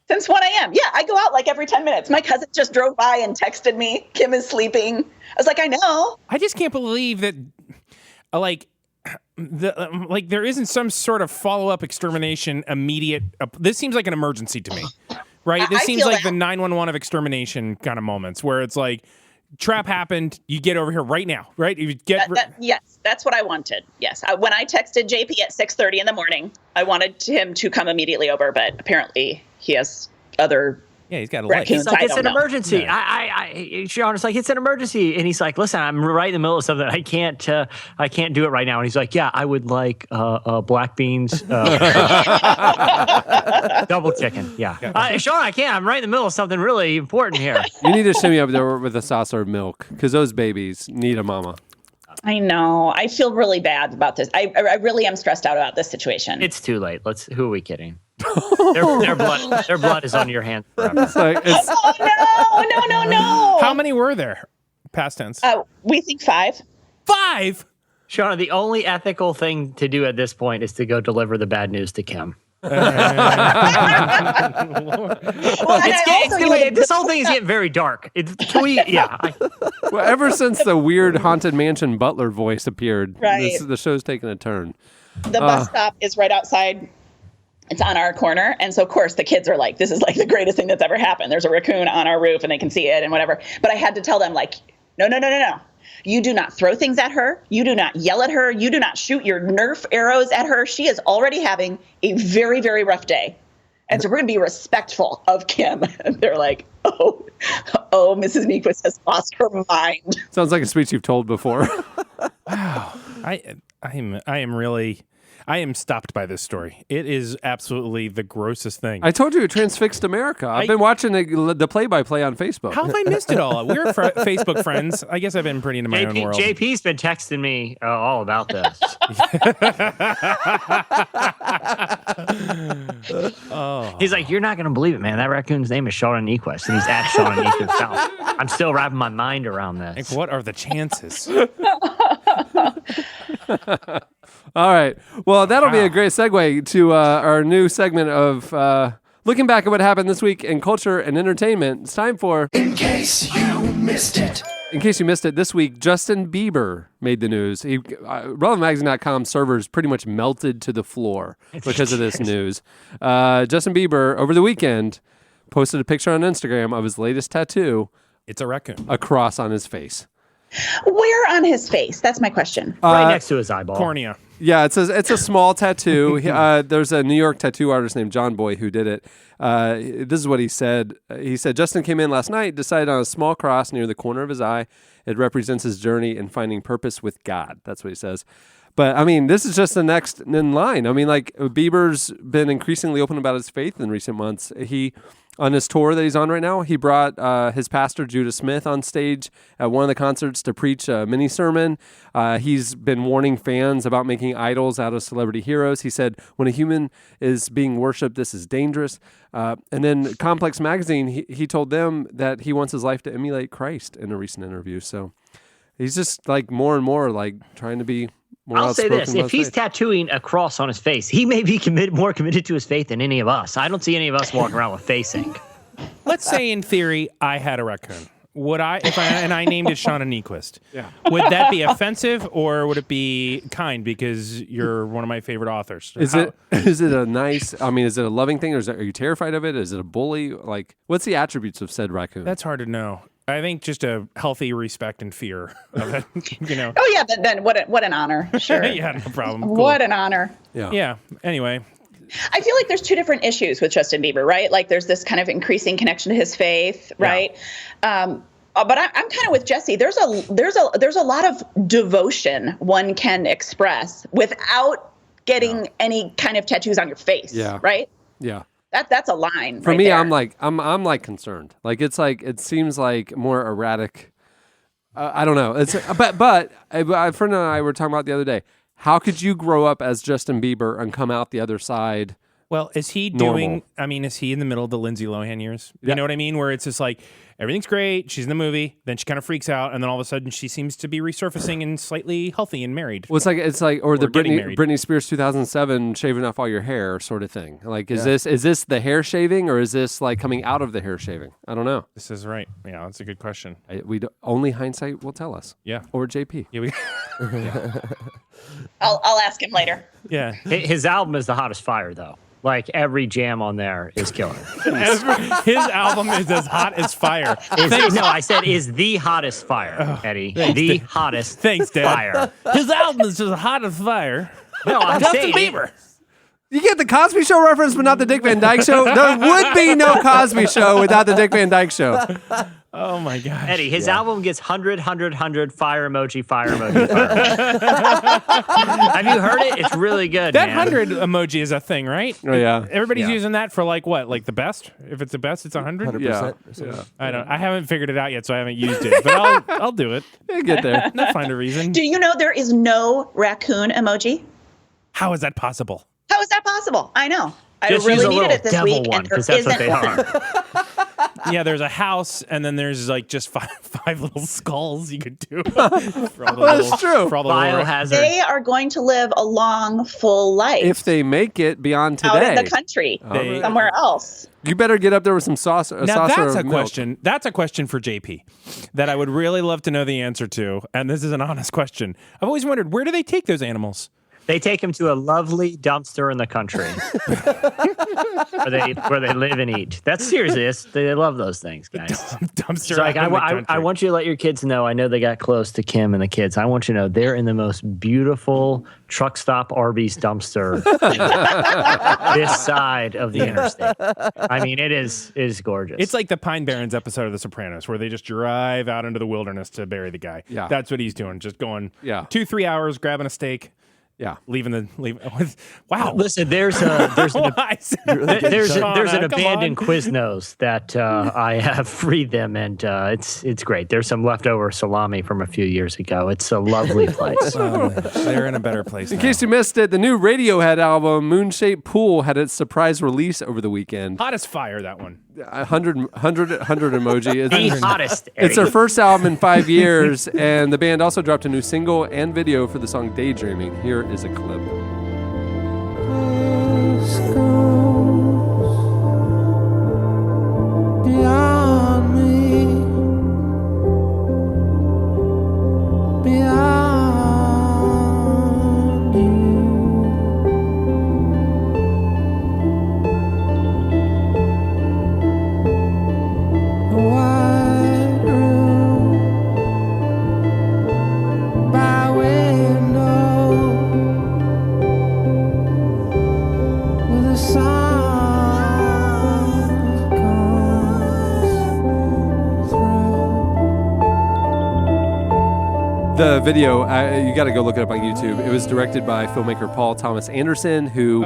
Since 1 a.m. Yeah, I go out like every 10 minutes. My cousin just drove by and texted me, Kim is sleeping. I was like, I know. I just can't believe that, there isn't some sort of follow-up extermination immediate. This seems like an emergency to me, right? This I seems feel like that. the 911 of extermination kind of moments where it's like, trap happened, you get over here right now, right? You get Yes, that's what I wanted. Yes. When I texted JP at 6:30 in the morning, I wanted him to come immediately over, but apparently he has other yeah, he's got a light. raccoons. He's like, I it's don't an know. emergency. Yeah. Sean's like, it's an emergency. And he's like, listen, I'm right in the middle of something. I can't do it right now. And he's like, yeah, I would like black beans, double chicken. Yeah. Sean, I can't. I'm right in the middle of something really important here. You need to send me up there with a saucer of milk because those babies need a mama. I know. I feel really bad about this. I really am stressed out about this situation. It's too late. Who are we kidding? Their blood is on your hands forever. Oh, no. How many were there? Past tense. We think 5. 5? Shauna, the only ethical thing to do at this point is to go deliver the bad news to Kim. Well, and I also, This whole thing is getting very dark. Well, ever since the weird haunted mansion butler voice appeared, Right. the show's taken a turn. the bus stop is right outside It's on our corner. And so, of course, the kids are like, this is like the greatest thing that's ever happened. There's a raccoon on our roof and they can see it and whatever. But I had to tell them, like, no. You do not throw things at her. You do not yell at her. You do not shoot your Nerf arrows at her. She is already having a very, very rough day. And so we're going to be respectful of Kim. And they're like, oh, Mrs. Nyquist has lost her mind. Sounds like a speech you've told before. Wow. I am stopped by this story. It is absolutely the grossest thing. I told you it transfixed America. I've been watching the play-by-play on Facebook. How have I missed it all? We're Facebook friends. I guess I've been pretty into my own world. JP's been texting me all about this. He's like, you're not going to believe it, man. That raccoon's name is Shauna Nyquist, and he's at Shauna Nyquist South. I'm still wrapping my mind around this. Like, what are the chances? All right. Well, that'll be a great segue to our new segment of looking back at what happened this week in culture and entertainment. It's time for In Case You Missed It. In case you missed it, this week, Justin Bieber made the news. RelevantMagazine.com servers pretty much melted to the floor because of this news. Justin Bieber, over the weekend, posted a picture on Instagram of his latest tattoo. It's a raccoon. A cross on his face. Where on his face? That's my question. Right next to his eyeball. Cornea. Yeah, it's a small tattoo. There's a New York tattoo artist named John Boy who did it. This is what he said. He said, Justin came in last night, decided on a small cross near the corner of his eye. It represents his journey in finding purpose with God. That's what he says. But, I mean, this is just the next in line. I mean, like, Bieber's been increasingly open about his faith in recent months. On his tour that he's on right now, he brought his pastor, Judah Smith, on stage at one of the concerts to preach a mini sermon. He's been warning fans about making idols out of celebrity heroes. He said, when a human is being worshipped, this is dangerous. And then Complex Magazine, he told them that he wants his life to emulate Christ in a recent interview. So he's just like more and more like trying to be more I'll say this. If he's faith. tattooing a cross on his face, he may be more committed to his faith than any of us. I don't see any of us walking around with face ink. Let's say in theory I had a raccoon. Would I named it Shauna Nyquist? Yeah. Would that be offensive or would it be kind because you're one of my favorite authors? Is it a nice, I mean, is it a loving thing or are you terrified of it? Is it a bully? Like, what's the attributes of said raccoon? That's hard to know. I think just a healthy respect and fear of it, you know. Oh, yeah, then what an honor. Sure. Yeah, no problem. Cool. What an honor. Yeah. Anyway. I feel like there's two different issues with Justin Bieber, right? Like there's this kind of increasing connection to his faith, right? Yeah. But I'm kind of with Jesse. There's a lot of devotion one can express without getting any kind of tattoos on your face, right? Yeah. That's a line. For right me, there. I'm like concerned. Like it seems like more erratic. I don't know. It's but a friend and I were talking about the other day. How could you grow up as Justin Bieber and come out the other side? Well, is he normal? is he in the middle of the Lindsay Lohan years? You know what I mean? Where it's just like, everything's great, she's in the movie, then she kind of freaks out, and then all of a sudden she seems to be resurfacing and slightly healthy and married. Well, it's like the married. Britney Spears 2007 shaving off all your hair sort of thing. Like, is this the hair shaving or is this like coming out of the hair shaving? I don't know. This is right. Yeah, that's a good question. Only hindsight will tell us. Yeah. Or JP. Yeah, I'll ask him later. Yeah. His album is the hottest fire, though. Like every jam on there is killer. His album is as hot as fire. No, I said is the hottest fire, Eddie. The hottest fire. His album is just hot as fire. No, I'm Justin saying Bieber. You get the Cosby Show reference, but not the Dick Van Dyke Show? There would be no Cosby Show without the Dick Van Dyke Show. Oh, my gosh. Eddie, his album gets 100, 100, fire emoji, fire emoji, fire emoji. Have you heard it? It's really good, That man. 100 emoji is a thing, right? Oh, yeah. Everybody's using that for like what? Like the best? If it's the best, it's 100? 100%. Yeah. I haven't figured it out yet, so I haven't used it. But I'll do it. You get there. I'll find a reason. Do you know there is no raccoon emoji? How is that possible? How is that possible? I know. Just I really use a needed little it this devil week, one, and there because that's what isn't they one. are. Yeah, there's a house, and then there's like just five little skulls you could do. That's true. For all the lore. Biohazard. They are going to live a long, full life If they make it beyond out today, in the country, They- somewhere else. you better get up there with some sauce. Now that's a milk. question. That's a question for JP that I would really love to know the answer to. And this is an honest question. I've always wondered, where do they take those animals? They take him to a lovely dumpster in the country where they live and eat. That's serious. They love those things, guys. Dumpster. So, like, I want you to let your kids know. I know they got close to Kim and the kids. I want you to know they're in the most beautiful truck stop Arby's dumpster this side of the interstate. I mean, it is gorgeous. It's like the Pine Barrens episode of The Sopranos, where they just drive out into the wilderness to bury the guy. Yeah. That's what he's doing. Just going 2-3 hours, grabbing a steak. Yeah, leaving. Wow. Listen, there's an abandoned Quiznos that I have freed them, and it's great. There's some leftover salami from a few years ago. It's a lovely place. They're in a better place. In case you missed it, the new Radiohead album Moonshaped Pool had its surprise release over the weekend. Hot as fire, that one. 100 emoji. The hottest. It's their first album in 5 years, and the band also dropped a new single and video for the song Daydreaming. Here is a clip. Beyond me, beyond you. A white room by window with a sound comes through. The video, you got to go look it up on YouTube. It was directed by filmmaker Paul Thomas Anderson, who,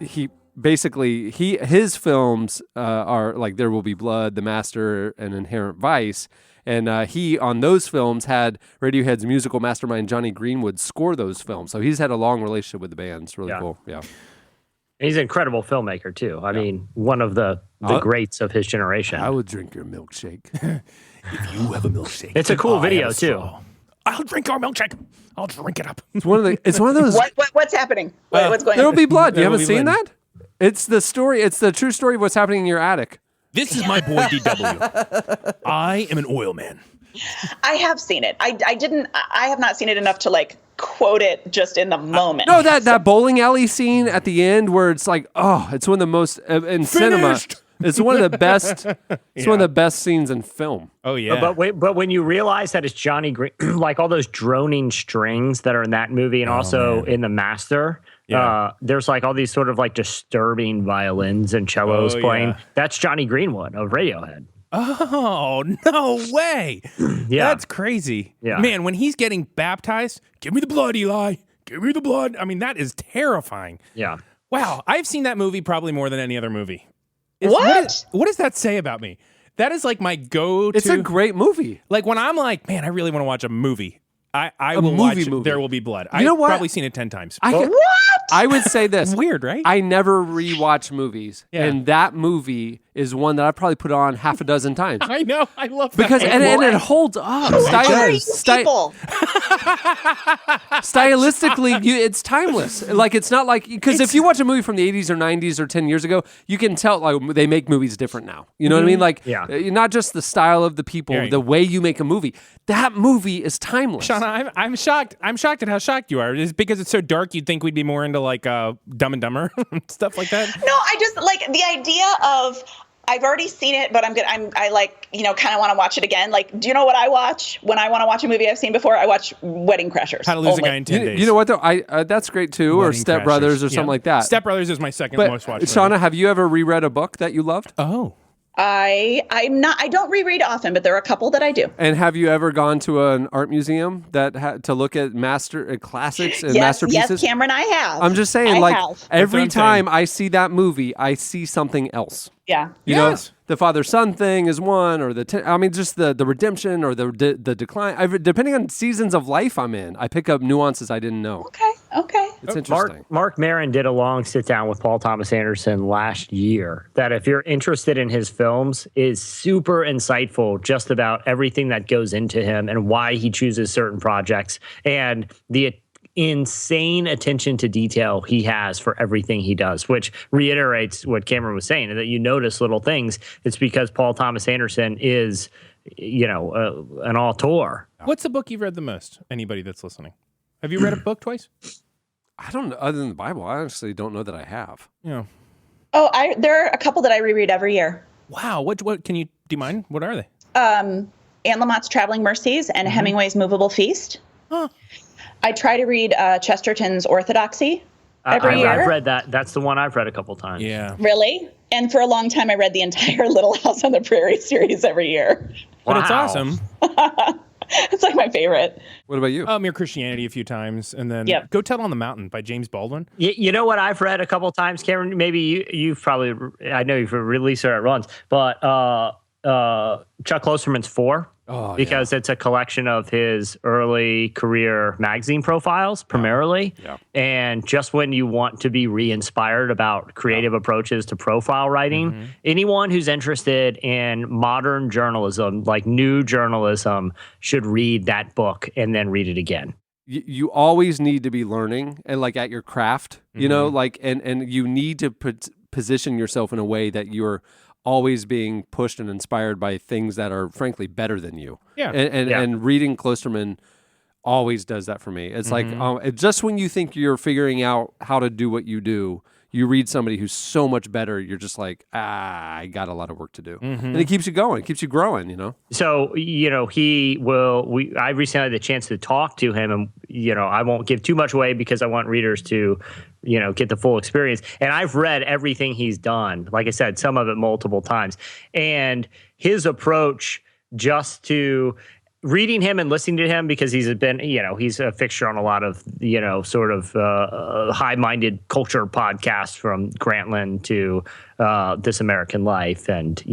his films are like There Will Be Blood, The Master, and Inherent Vice. And he, on those films, had Radiohead's musical mastermind Johnny Greenwood score those films. So he's had a long relationship with the band. It's really cool. Yeah. He's an incredible filmmaker, too. I mean, one of the greats of his generation. I would drink your milkshake. If you have a milkshake, it's a cool video, too. I'll drink our milkshake. I'll drink it up. It's one of those. What's happening? What's going on? There Will Be Blood. You There Will haven't Be seen Blood. that? It's the story. It's the true story of what's happening in your attic. This is my boy DW. I am an oil man. I have seen it. I have not seen it enough to like quote it just in the moment. No, that bowling alley scene at the end where it's like, it's one of the most in cinema. It's one of the best. It's one of the best scenes in film. Oh yeah. But when you realize that it's Johnny Green, like all those droning strings that are in that movie and also in The Master. Yeah. There's like all these sort of like disturbing violins and cellos playing. Yeah. That's Johnny Greenwood of Radiohead. Oh, no way. Yeah. That's crazy. Yeah. Man, when he's getting baptized, give me the blood, Eli. Give me the blood. I mean, that is terrifying. Yeah. Wow. I've seen that movie probably more than any other movie. What? What does that say about me? That is like my go-to. It's a great movie. Like when I'm like, man, I really want to watch a movie. I will movie. watch There Will Be Blood. You know I've what? probably seen it 10 times. I would say this. Weird, right? I never rewatch movies, Yeah. and that movie is one that I've probably put on half a dozen times. I know. I love that. Because and it holds up. Who are you people? Stylistically, it's timeless. Like it's not like because if you watch a movie from the 80s or 90s or 10 years ago, you can tell like they make movies different now. You know what I mean? Like not just the style of the people, the way you make a movie. That movie is timeless. Shauna, I'm shocked. I'm shocked at how shocked you are. Is it because it's so dark? You'd think we'd be more into like Dumb and Dumber stuff like that. No, I just like the idea of I've already seen it, but I like, kind of want to watch it again. Like, do you know what I watch when I want to watch a movie I've seen before? I watch Wedding Crashers. How to Lose a Guy in 10 Days. You know what though? That's great too. Wedding or Step Brothers or something like that. Step Brothers is my second But most watched. Shauna, have you ever reread a book that you loved? Oh. I don't reread often, but there are a couple that I do. And have you ever gone to an art museum that to look at classics and masterpieces? Yes, Cameron, I have. I'm just saying, every I'm time I see that movie, I see something else. Yeah. You know, the father-son thing is one, or just the redemption or the decline. Depending on seasons of life I'm in, I pick up nuances I didn't know. Okay. It's interesting. Mark Maron did a long sit down with Paul Thomas Anderson last year that if you're interested in his films is super insightful just about everything that goes into him and why he chooses certain projects and the insane attention to detail he has for everything he does, which reiterates what Cameron was saying, that you notice little things. It's because Paul Thomas Anderson is, an auteur. What's the book you've read the most? Anybody that's listening? Have you read a book twice? I don't know. Other than the Bible, I honestly don't know that I have. Yeah. Oh, there are a couple that I reread every year. Wow. What do you mind? What are they? Anne Lamott's Traveling Mercies and Hemingway's Movable Feast. Huh. I try to read Chesterton's Orthodoxy every year. I've read that. That's the one I've read a couple times. Yeah. Really? And for a long time, I read the entire Little House on the Prairie series every year. But it's Wow. awesome. It's like my favorite. What about you? Mere Christianity a few times, and then Yep. Go Tell on the Mountain by James Baldwin. You know what I've read a couple times, Cameron? Maybe you've probably, I know you've released it at runs, but Chuck Klosterman's 4. Oh, because it's a collection of his early career magazine profiles primarily. Yeah. And just when you want to be re-inspired about creative approaches to profile writing, anyone who's interested in modern journalism, like new journalism, should read that book and then read it again. You always need to be learning and like at your craft, you know, like, and you need to position yourself in a way that you're always being pushed and inspired by things that are frankly better than you. Yeah. And reading Klosterman always does that for me. It's like just when you think you're figuring out how to do what you do, you read somebody who's so much better, you're just like, I got a lot of work to do. And it keeps you going, it keeps you growing, you know? So, I recently had the chance to talk to him, and, I won't give too much away because I want readers to, get the full experience. And I've read everything he's done, like I said, some of it multiple times. And his approach just to reading him and listening to him, because he's been, he's a fixture on a lot of, sort of high-minded culture podcasts, from Grantland to This American Life and,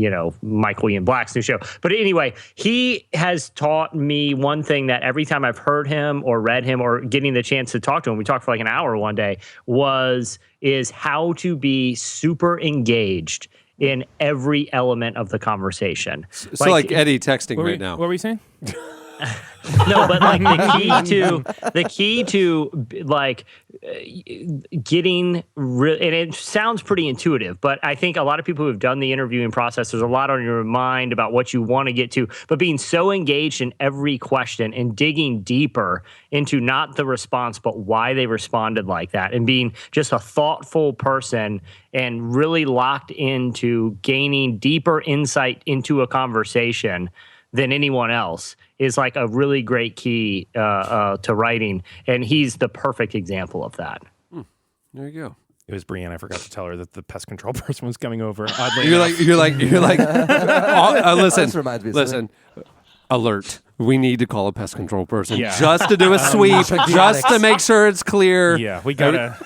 Mike William Black's new show. But anyway, he has taught me one thing that every time I've heard him or read him or getting the chance to talk to him, we talked for like an hour one day, is how to be super engaged in every element of the conversation. So like Eddie texting right now. What were you saying? No, but like the key to like getting and it sounds pretty intuitive, but I think a lot of people who've done the interviewing process, there's a lot on your mind about what you want to get to, but being so engaged in every question and digging deeper into not the response, but why they responded like that, and being just a thoughtful person and really locked into gaining deeper insight into a conversation than anyone else is like a really great key to writing. And he's the perfect example of that. There you go. It was Brienne. I forgot to tell her that the pest control person was coming over. Oddly You're enough. like, listen, This reminds me of listen, alert. We need to call a pest control person Yeah. just to do a sweep, just to make sure it's clear. Yeah, we gotta.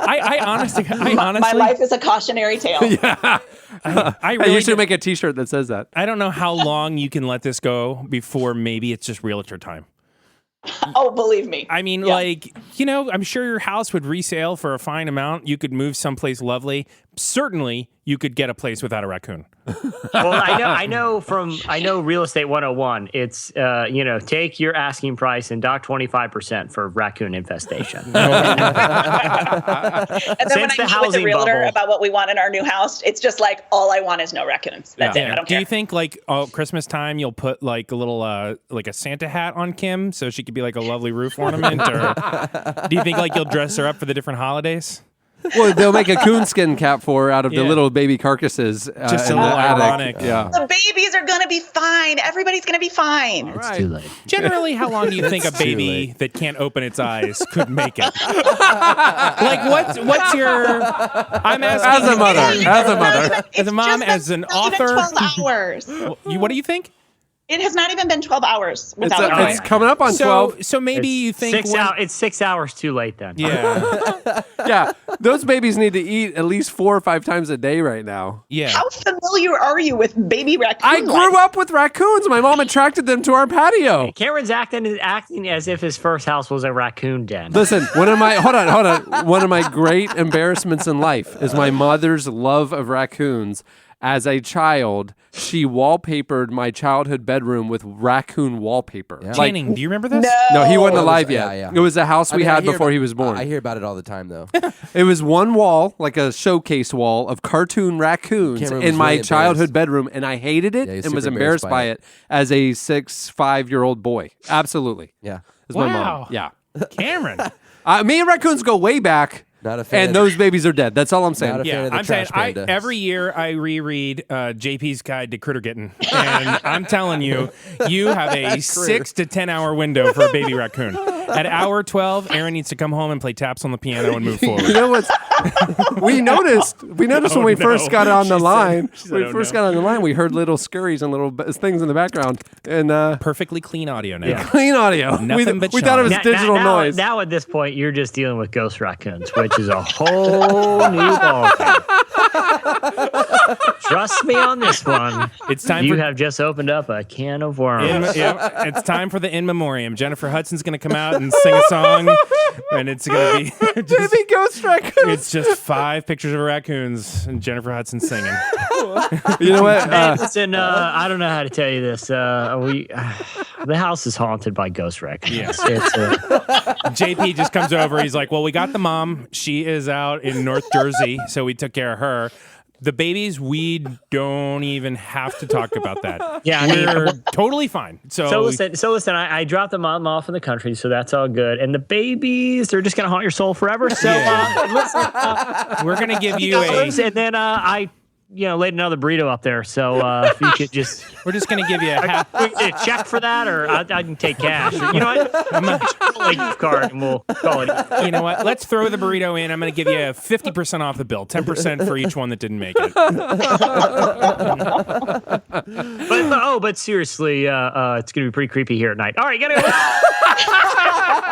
I honestly, My life is a cautionary tale. I You really should make a T-shirt that says that. I don't know how long you can let this go before maybe it's just realtor time. Oh, believe me. I mean, I'm sure your house would resale for a fine amount. You could move someplace lovely. Certainly, you could get a place without a raccoon. Well, I know Real Estate 101. It's take your asking price and dock 25% for raccoon infestation. And then when Since I the meet with the housing realtor bubble. about what we want in our new house, it's just like, all I want is no raccoons. That's it. I don't Do care. you think Christmas time you'll put like a little like a Santa hat on Kim so she could be like a lovely roof ornament, or do you think like you'll dress her up for the different holidays? Well, they'll make a coonskin cap for her out of the Yeah. little baby carcasses. Just a in the little attic. ironic. Yeah. The babies are going to be fine. Everybody's going to be fine. It's too late. Generally, how long do you think a baby that can't open its eyes could make it? Like, what's your? I'm asking As a mother, It's as a mom, just as an not even author. 12 hours. What do you think? It has not even been 12 hours without It's coming up on 12. So maybe you think It's 6 hours too late then. Yeah, Yeah, those babies need to eat at least 4 or 5 times a day right now. yeah. How familiar are you with baby raccoon I grew life? up with raccoons. My mom attracted them to our patio. Cameron's acting as if his first house was a raccoon den. Listen, one of my One of my great embarrassments in life is my mother's love of raccoons. As a child, she wallpapered my childhood bedroom with raccoon wallpaper. Yeah. Like, Channing, do you remember this? no, he wasn't Oh, alive yeah, yet. yeah. It was a house we I had hear before about- he was born. I hear about it all the time, though. It was one wall, like a showcase wall of cartoon raccoons Cameron in was my really childhood embarrassed. bedroom, and I hated it Yeah, he was and was super embarrassed by it as a 5-year-old boy. Absolutely. Yeah. It was my Wow. mom. Yeah. Cameron. Me and raccoons go way back. Not a fan. And those babies are dead. That's all I'm saying. Not a fan Yeah, of the I'm saying trash panda. every year I reread JP's Guide to Crittergetting, and I'm telling you, you have a 6 to 10 hour window for a baby raccoon. At hour 12, Aaron needs to come home and play taps on the piano and move forward. You know what? we noticed when we first got on the line. We heard little scurries and little things in the background, and Perfectly clean audio now. clean audio. Nothing but we thought it was Now- digital now, noise. Now at this point, you're just dealing with ghost raccoons, which is a whole new ballgame. Trust me on this one. It's time You for have just opened up a can of worms. it's time for the in memoriam. Jennifer Hudson's going to come out and sing a song, and it's going to be just, Baby ghost raccoons. it's just 5 pictures of raccoons and Jennifer Hudson singing. You know what? Hey, listen, I don't know how to tell you this. The house is haunted by ghost raccoons. Yes. It's JP just comes over. He's like, well, we got the mom. She is out in North Jersey, so we took care of her. The babies, we don't even have to talk about that. Yeah, I mean, we're totally fine. So listen. I dropped the mom off in the country, so that's all good. And the babies, they're just gonna haunt your soul forever. So listen, we're gonna give you and then I laid another burrito up there. So if you could just, we're just gonna give you a half. a check for that, or I can take cash. You know what? I'm gonna a gift card, and we'll call it. You know what? Let's throw the burrito in. I'm going to give you 50% off the bill, 10% for each one that didn't make it. But seriously, it's gonna be pretty creepy here at night. All right, gotta go.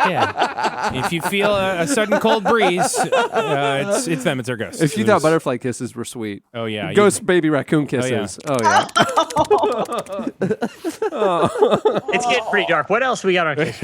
Yeah. If you feel a sudden cold breeze, it's them. It's their ghosts. If you thought butterfly kisses were sweet, Oh yeah, ghost baby raccoon kisses. Oh yeah. It's getting pretty dark. What else we got on case?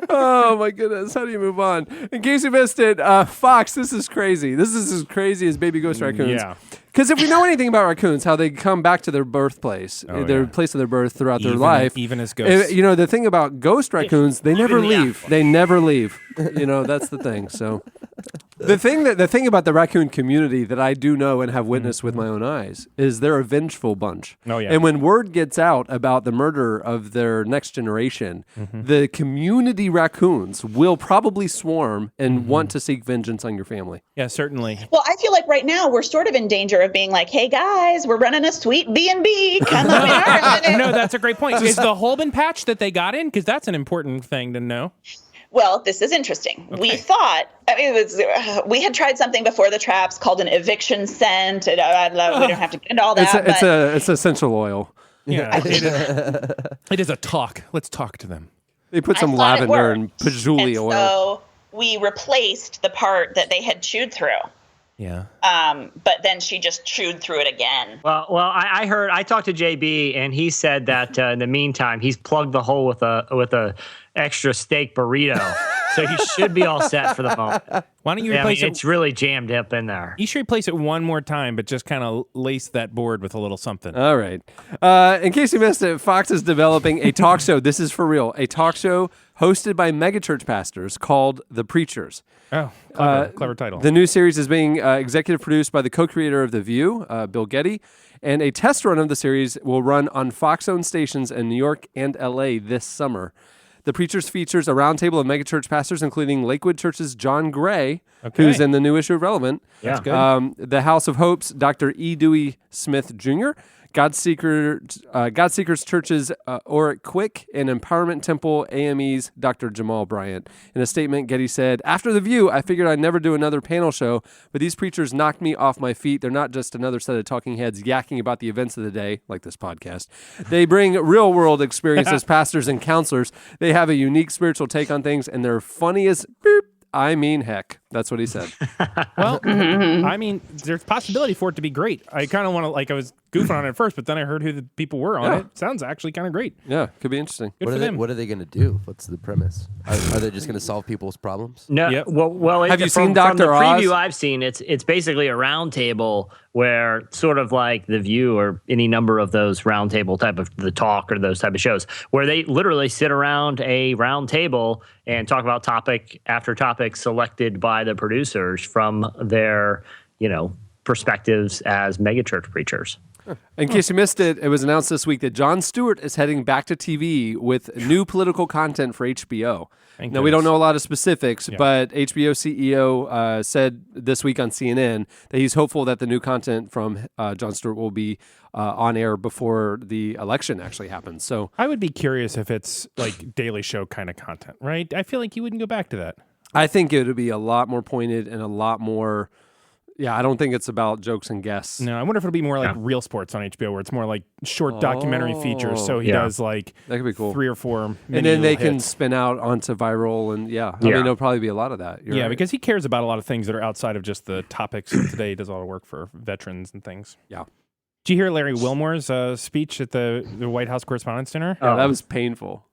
Oh my goodness, how do you move on? In case you missed it, Fox, this is crazy. This is as crazy as baby ghost raccoons. Yeah. Because if we know anything about raccoons, how they come back to their birthplace, their yeah. place of their birth throughout their life. even as ghosts. The thing about ghost raccoons, they never in the leave. They never leave. That's the thing. So the thing about the raccoon community that I do know and have witnessed with my own eyes is they're a vengeful bunch. Oh, yeah. And when word gets out about the murder of their next generation, the community raccoons will probably swarm and want to seek vengeance on your family. Yeah, certainly. Well, I feel like right now we're sort of in danger of being like, hey guys, we're running a sweet B&B. Come on in. No, that's a great point. Is the hole been patched that they got in? Because that's an important thing to know. Well, this is interesting. Okay. We thought, we had tried something before the traps called an eviction scent. We don't have to get into all that. It's essential oil. Yeah, it is a talk. Let's talk to them. They put some lavender and patchouli oil. So we replaced the part that they had chewed through. Yeah. But then she just chewed through it again. Well, I talked to JB, and he said that in the meantime he's plugged the hole with a extra steak burrito, so he should be all set for the moment. Why don't you replace it? It's really jammed up in there. You should replace it one more time, but just kind of lace that board with a little something. All right. In case you missed it, Fox is developing a talk show. This is for real. A talk show hosted by megachurch pastors called The Preachers. Oh, clever title. The new series is being executive produced by the co-creator of The View, Bill Getty, and a test run of the series will run on Fox-owned stations in New York and L.A. this summer. The Preachers features a roundtable of megachurch pastors, including Lakewood Church's John Gray, who's in the new issue of Relevant. Yeah. That's good. The House of Hope's Dr. E. Dewey Smith Jr., Godseekers Church's Oric Quick, and Empowerment Temple AME's Dr. Jamal Bryant. In a statement, Getty said, "After The View, I figured I'd never do another panel show, but these preachers knocked me off my feet. They're not just another set of talking heads yakking about the events of the day, like this podcast. They bring real-world experience as pastors and counselors. They have a unique spiritual take on things, and they're funny as beep. I mean, heck." That's what he said. Well, I mean, there's possibility for it to be great. I kind of want to, I was goofing on it at first, but then I heard who the people were on it. Sounds actually kind of great. Yeah, could be interesting. Good for them. What are they going to do? What's the premise? Are they just going to solve people's problems? No. Yep. Well. Have you from seen the Dr. Oz? preview I've seen, it's basically a round table where sort of like The View or any number of those round table type of The Talk or those type of shows where they literally sit around a round table and talk about topic after topic selected by the producers from their, perspectives as megachurch preachers. In case you missed it, it was announced this week that Jon Stewart is heading back to TV with new political content for HBO. Now, we don't know a lot of specifics, but HBO CEO said this week on CNN that he's hopeful that the new content from Jon Stewart will be on air before the election actually happens. So I would be curious if it's like Daily Show kind of content, right? I feel like you wouldn't go back to that. I think it would be a lot more pointed and a lot more... Yeah, I don't think it's about jokes and guests. No, I wonder if it'll be more like Real Sports on HBO, where it's more like short documentary features. So he does like that could be cool. 3 or 4 and then they can hits. spin out onto viral, and I mean, there'll probably be a lot of that. You're right. Because he cares about a lot of things that are outside of just the topics of today. He does a lot of work for veterans and things. Yeah. Did you hear Larry Wilmore's speech at the White House Correspondents' Dinner? Yeah, that was painful.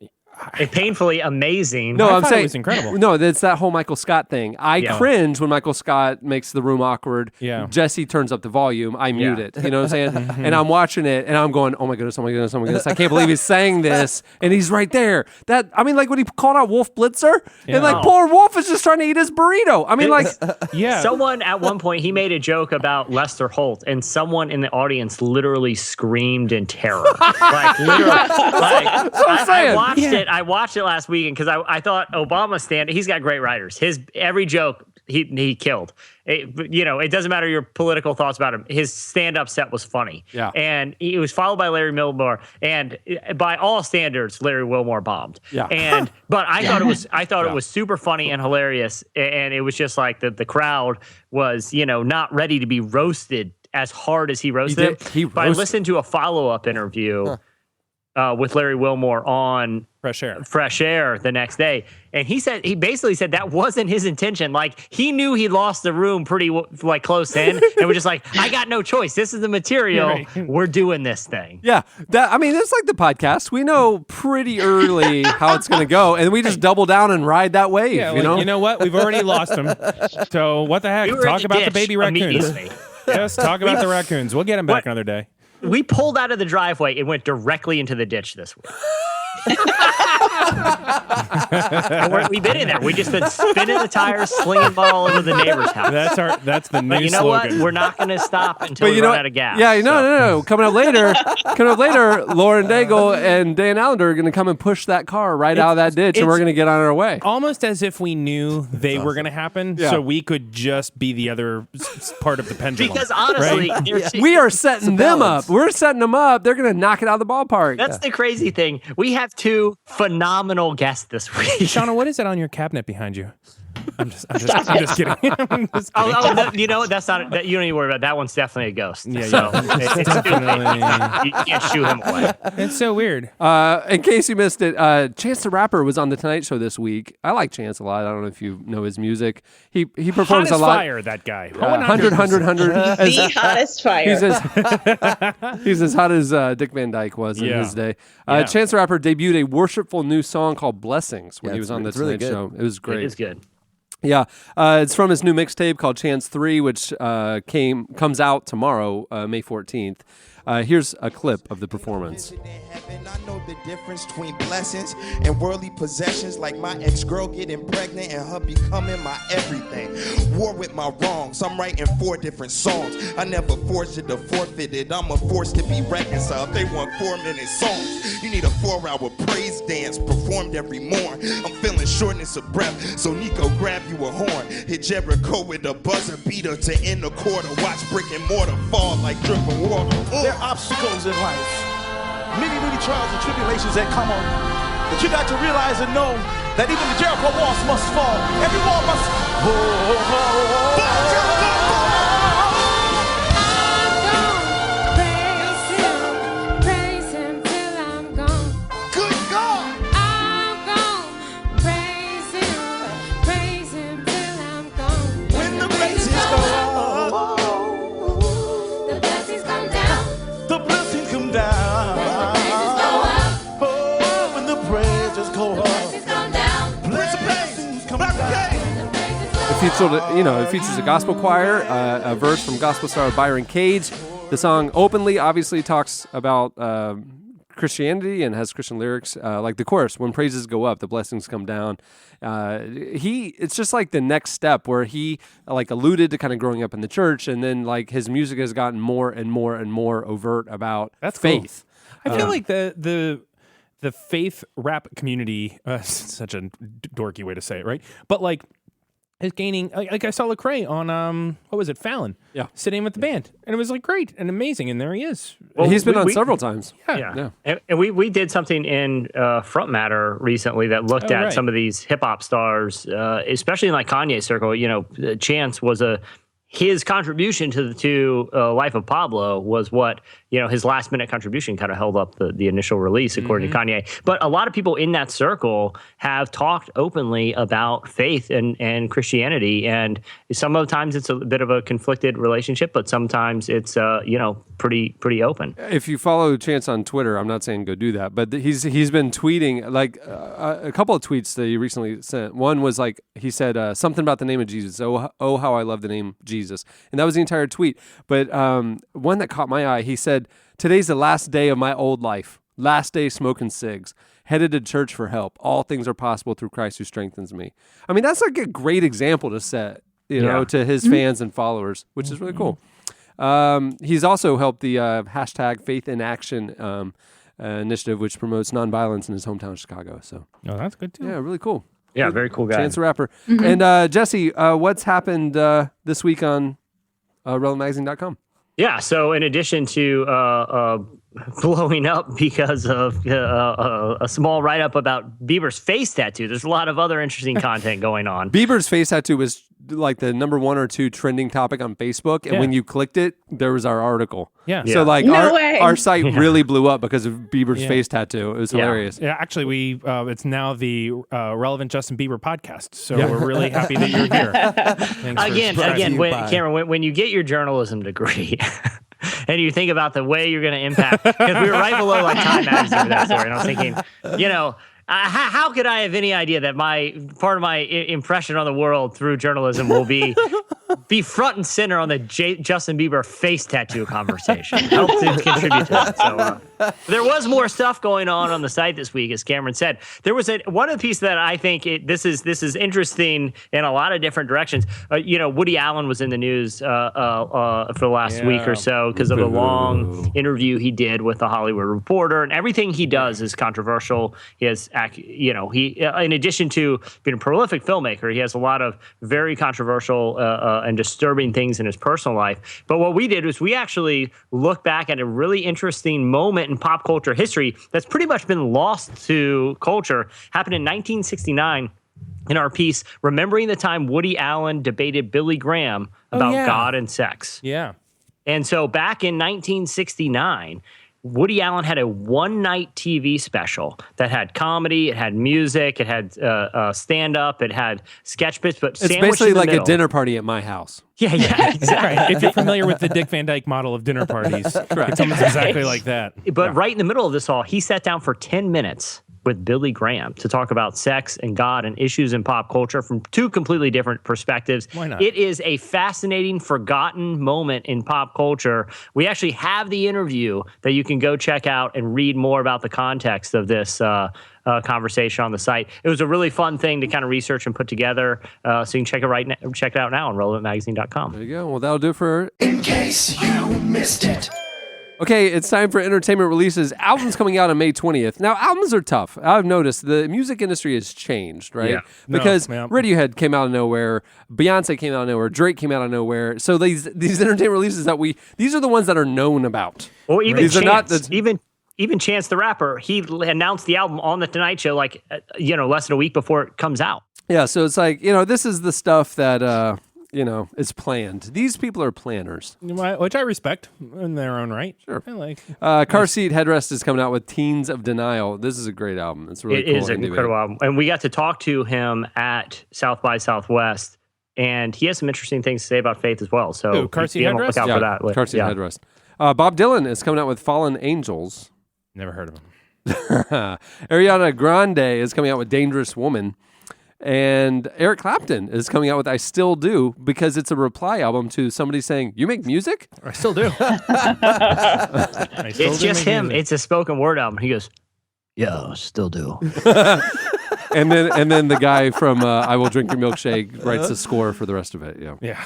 Painfully amazing. No, I'm thought saying it was incredible. No, that's that whole Michael Scott thing. I cringe when Michael Scott makes the room awkward. Yeah. Jesse turns up the volume. I mute it. You know what I'm saying? And I'm watching it, and I'm going, "Oh my goodness, oh my goodness, oh my goodness! I can't believe he's saying this." And he's right there. That I mean, like when he called out Wolf Blitzer, and like poor Wolf is just trying to eat his burrito. I mean, like, someone at one point he made a joke about Lester Holt, and someone in the audience literally screamed in terror. Like literally, like I watched it. I watched it last weekend because I thought Obama he's got great writers. His every joke he killed. It doesn't matter your political thoughts about him. His stand-up set was funny. Yeah. And he was followed by Larry Wilmore. And by all standards, Larry Wilmore bombed. Yeah. But I thought it was super funny and hilarious. And it was just like the crowd was, not ready to be roasted as hard as he roasted him. But I listened to a follow-up interview with Larry Wilmore on Fresh Air the next day, and he basically said that wasn't his intention. Like he knew he lost the room pretty like close in, and we're just like, I got no choice. This is the material. Right. We're doing this thing. Yeah, I mean, it's like the podcast. We know pretty early how it's going to go, and we just double down and ride that wave. Yeah, you know what? We've already lost them. So what the heck? Talk about the baby raccoons. Yes, talk about the raccoons. We'll get them back another day. We pulled out of the driveway and went directly into the ditch this week. We've been in there. We've just been spinning the tires, slinging ball all over the neighbor's house. That's the new slogan. You know slogan. what? We're not going to stop until we run out of gas. Yeah, no. Coming up later, Lauren Daigle and Dan Allender are going to come and push that car right out of that ditch, and we're going to get on our way. Almost as if we knew they were going to happen, so we could just be the other part of the pendulum. Because honestly, we are setting them up. We're setting them up. They're going to knock it out of the ballpark. That's the crazy thing. We have 2 phenomenal guests this week. Shauna, what is it on your cabinet behind you? I'm just kidding. No, you know what? That's not. You don't need to worry about it. That one's definitely a ghost. Yeah, so it's definitely. You can't shoo him away. It's so weird. In case you missed it, Chance the Rapper was on the Tonight Show this week. I like Chance a lot. I don't know if you know his music. He performs Hottest a lot. Fire, that guy. 100. The hottest fire. He's as hot as Dick Van Dyke was in his day. Chance the Rapper debuted a worshipful new song called Blessings when he was on the Tonight Show. It was great. It is good. Yeah, it's from his new mixtape called Chance 3, which comes out tomorrow, May 14th. Here's a clip of the performance. I know the difference between blessings and worldly possessions, like my ex-girl getting pregnant and her becoming my everything. War with my wrongs, I'm writing 4 different songs. I never forced it to forfeit it, I'm a force to be reconciled. They want 4-minute songs. You need a 4-hour praise dance performed every morn. I'm feeling shortness of breath, so Nico grab you a horn. Hit Jericho with a buzzer beater to end the quarter. Watch brick and mortar fall like dripping water. There are obstacles in life, many trials and tribulations that come on. But you got to realize and know that even the Jericho walls must fall. Every wall must Praise him till I'm gone. Good God! I'm gone. Praise him till I'm gone. When the praises go up, The blessings come down. the blessings come down. Praises go up. Oh, when the praises go up. Blessings come down. Blessings come down. It features a gospel choir, a verse from gospel star Byron Cage. The song openly, obviously, talks about Christianity and has Christian lyrics. Like the chorus, when praises go up, the blessings come down. It's just like the next step where he like alluded to kind of growing up in the church, and then like his music has gotten more and more and more overt about faith. Cool. I feel like the faith rap community, such a dorky way to say it, right? But like, is gaining. Like I saw Lecrae on what was it, Fallon? Yeah, sitting with the band, and it was like great and amazing. And there he is. Well, he's been on several times. Yeah. And we did something in Front Matter recently that looked at some of these hip hop stars, especially in like Kanye's circle. You know, Chance was his contribution to Life of Pablo was what, you know, his last minute contribution kind of held up the initial release, according to Kanye. But a lot of people in that circle have talked openly about faith and Christianity. And sometimes it's a bit of a conflicted relationship, but sometimes it's, pretty open. If you follow Chance on Twitter, I'm not saying go do that, but he's been tweeting like a couple of tweets that he recently sent. One was like, he said something about the name of Jesus. Oh, how I love the name Jesus. And that was the entire tweet. But one that caught my eye, he said, today's the last day of my old life. Last day smoking cigs. Headed to church for help. All things are possible through Christ who strengthens me. I mean, that's like a great example to set, to his fans and followers, which is really cool. He's also helped the hashtag Faith in Action initiative, which promotes nonviolence in his hometown of Chicago. So, that's good too. Yeah, really cool. Yeah, very cool guy. Chance the Rapper. And Jesse, what's happened this week on RelevantMagazine.com? Yeah, so in addition to blowing up because of a small write-up about Bieber's face tattoo, there's a lot of other interesting content going on. Bieber's face tattoo was like the number 1 or 2 trending topic on Facebook, and when you clicked it, there was our article. Yeah. So like our site really blew up because of Bieber's face tattoo. It was hilarious. Yeah, actually, it's now the Relevant Justin Bieber podcast, so we're really happy that you're here. Cameron, when you get your journalism degree. And you think about the way you're going to impact, because we were right below like Time Magazine with that story, and I was thinking, how could I have any idea that part of my impression on the world through journalism will be front and center on the Justin Bieber face tattoo conversation? Help to contribute to that. So there was more stuff going on the site this week, as Cameron said. There was one of the pieces that I think this is interesting in a lot of different directions. Woody Allen was in the news for the last week or so because of a long interview he did with the Hollywood Reporter, and everything he does is controversial. He has, in addition to being a prolific filmmaker, he has a lot of very controversial and disturbing things in his personal life. But what we did was we actually looked back at a really interesting moment in pop culture history that's pretty much been lost to culture. Happened in 1969 in our piece, remembering the time Woody Allen debated Billy Graham about God and sex. Yeah. And so back in 1969, Woody Allen had a one-night TV special that had comedy, it had music, it had stand-up, it had sketch bits, but it's basically like a dinner party at my house. Yeah, exactly. Right. If you're familiar with the Dick Van Dyke model of dinner parties, it's almost exactly like that. But right in the middle of this all, he sat down for 10 minutes with Billy Graham to talk about sex and God and issues in pop culture from 2 completely different perspectives. Why not? It is a fascinating, forgotten moment in pop culture. We actually have the interview that you can go check out and read more about the context of this conversation on the site. It was a really fun thing to kind of research and put together. So you can check it out now on relevantmagazine.com. There you go. Well, that'll do for In case you missed it. Okay, it's time for entertainment releases. Albums coming out on May 20th. Now, albums are tough. I've noticed the music industry has changed, right? Yeah. Because Radiohead came out of nowhere, Beyonce came out of nowhere, Drake came out of nowhere. So these entertainment releases these are the ones that are known about. Well, even these Chance, are not even Chance the Rapper, he announced the album on the Tonight Show less than a week before it comes out. Yeah, so it's like, this is the stuff that is planned. These people are planners. Which I respect in their own right. Sure. I like. Car Seat Headrest is coming out with Teens of Denial. This is a great album. It's really cool. It is an incredible album. And we got to talk to him at South by Southwest, and he has some interesting things to say about faith as well. So Car Seat look Headrest? out for that. Car Seat Headrest. Bob Dylan is coming out with Fallen Angels. Never heard of him. Ariana Grande is coming out with Dangerous Woman. And Eric Clapton is coming out with I Still Do because it's a reply album to somebody saying, "You make music?" I still do. It's just him. It's a spoken word album. He goes, "Yeah, still do." and then the guy from I Will Drink Your Milkshake writes the score for the rest of it. Yeah.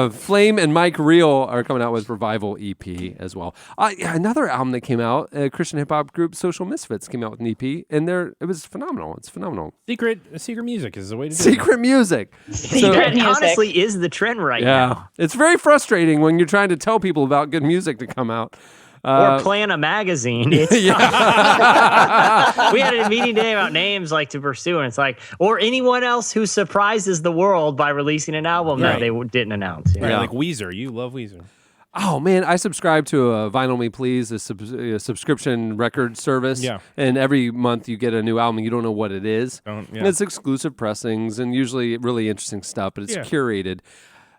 Flame and Mike Reel are coming out with Revival EP as well. Another album that came out, Christian hip hop group Social Misfits came out with an EP, and it was phenomenal. It's phenomenal. Secret music is the way to do it. Secret music. Secret honestly is the trend right now. It's very frustrating when you're trying to tell people about good music to come out. Or plan a magazine. We had a meeting today about names to pursue, and it's or anyone else who surprises the world by releasing an album that they didn't announce. Right, like Weezer. You love Weezer. Oh, man, I subscribe to a Vinyl Me Please, a subscription record service. Yeah. And every month you get a new album. You don't know what it is. Yeah. It's exclusive pressings and usually really interesting stuff, but it's curated.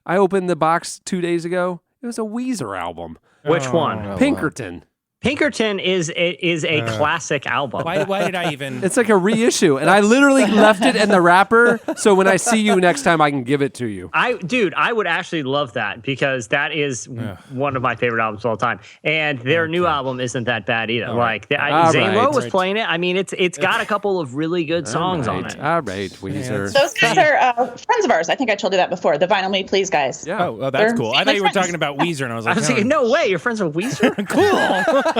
I opened the box 2 days ago. It was a Weezer album. Which one? Pinkerton. Pinkerton is a classic album. Why did I even? It's like a reissue, and I literally left it in the wrapper, so when I see you next time, I can give it to you. I would actually love that because that is one of my favorite albums of all time, and their new album isn't that bad either. Zane Lowe was playing it. I mean, it's got a couple of really good songs on it. All right, Weezer. Those guys are friends of ours. I think I told you that before. The Vinyl Me Please guys. Yeah. Oh, that's cool. I thought you were talking about Weezer, and I was like, thinking, no way, you're friends with Weezer? Cool.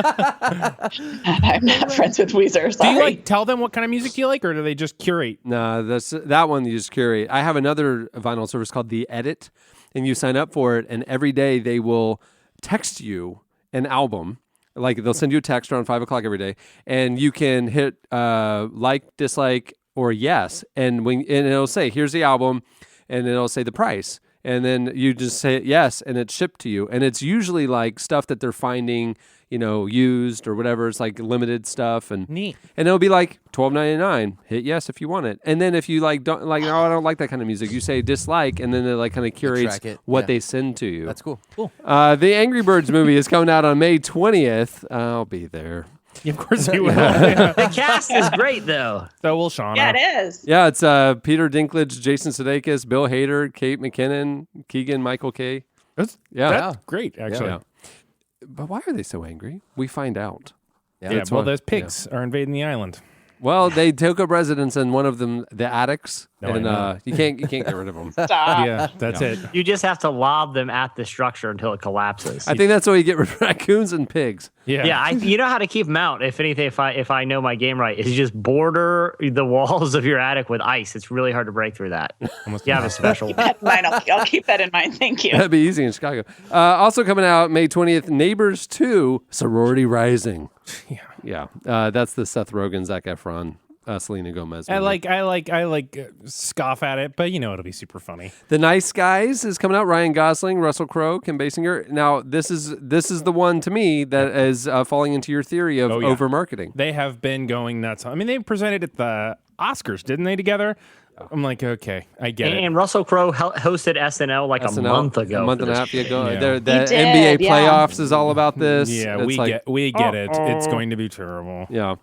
I'm not friends with Weezer. Sorry. Do you tell them what kind of music you like, or do they just curate? No, that one you just curate. I have another vinyl service called The Edit, and you sign up for it, and every day they will text you an album. They'll send you a text around 5 o'clock every day, and you can hit like, dislike, or yes, and it'll say, "Here's the album," and it'll say the price. And then you just say yes, and it's shipped to you. And it's usually stuff that they're finding, used or whatever. It's limited stuff, and neat. And it'll be $12.99. Hit yes if you want it. And then if you don't no, I don't like that kind of music, you say dislike, and then it kind of curates what they send to you. That's cool. Cool. The Angry Birds movie is coming out on May 20th. I'll be there. Yeah, of course you will. The cast is great, thow. So will Shauna. Yeah, it is. Yeah, it's Peter Dinklage, Jason Sudeikis, Bill Hader, Kate McKinnon, Keegan Michael Kay. That's great, actually. Yeah. But why are they so angry? We find out. Yeah, those pigs are invading the island. Well, they took up residence in one of them, the attics, and you can't get rid of them. Stop. Yeah, that's it. You just have to lob them at the structure until it collapses. I think that's why you get rid of raccoons and pigs. Yeah. You know how to keep them out. If anything, if I know my game right, is just border the walls of your attic with ice. It's really hard to break through that. You have a special. I'll keep that in mind. Thank you. That'd be easy in Chicago. Also coming out May 20th, Neighbors 2, Sorority Rising. Yeah. That's the Seth Rogen, Zac Efron, Selena Gomez movie. I like scoff at it, but it'll be super funny. The Nice Guys is coming out. Ryan Gosling, Russell Crowe, Kim Basinger. Now this is the one to me that is falling into your theory of over marketing. They have been going nuts. I mean, they presented at the Oscars, didn't they? Together. I'm like, okay, I get it. And Russell Crowe hosted SNL a month ago. A month and a half ago. Yeah. The NBA playoffs is all about this. Yeah, we get it. It's going to be terrible. Yeah.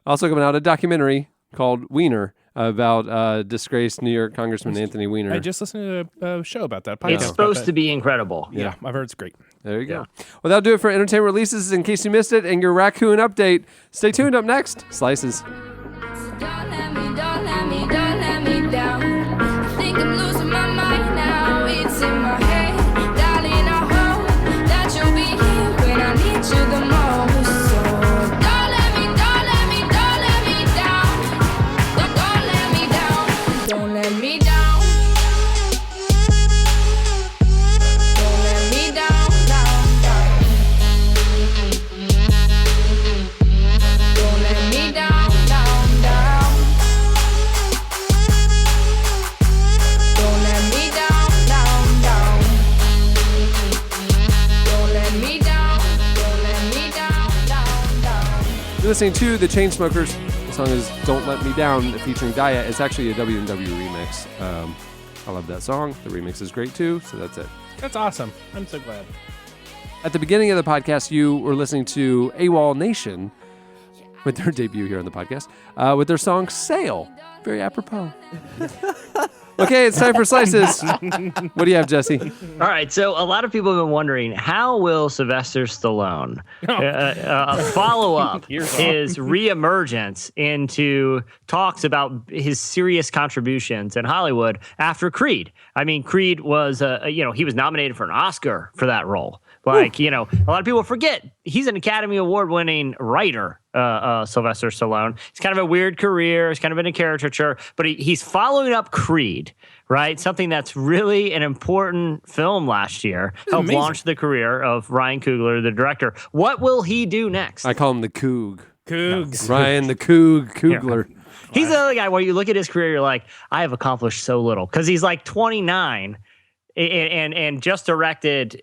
Also coming out a documentary called Wiener about disgraced New York Congressman Anthony Weiner. I just listened to a show about that podcast. It's supposed to be incredible. Yeah, I've heard it's great. There you go. Well, that'll do it for entertainment releases. In case you missed it and your raccoon update, stay tuned. Up next, Slices. Don't let me down. I think I'm losing my mind now. It's in my head, darling. I hope that you'll be here when I need you the most. So don't let me down. Don't let me down. Don't let me down. Don't let me down. Don't let me down. You're listening to The Chainsmokers. The song is Don't Let Me Down, featuring Daya. It's actually a WW remix. I love that song. The remix is great too, so that's it. That's awesome. I'm so glad. At the beginning of the podcast, you were listening to AWOL Nation. with their debut here on the podcast, with their song Sail. Very apropos. Okay, it's time for Slices. What do you have, Jesse? All right, so a lot of people have been wondering, how will Sylvester Stallone follow up his reemergence into talks about his serious contributions in Hollywood after Creed? I mean, Creed was, he was nominated for an Oscar for that role. Like, a lot of people forget he's an Academy Award-winning writer, Sylvester Stallone. He's kind of a weird career. He's kind of been a caricature, but he's following up Creed, right? Something that's really an important film last year. Helped launch the career of Ryan Coogler, the director. What will he do next? I call him the Coog. Cougs. Ryan the Coogler. Yeah. He's the other guy where you look at his career, you're like, I have accomplished so little. Because he's like 29. And just directed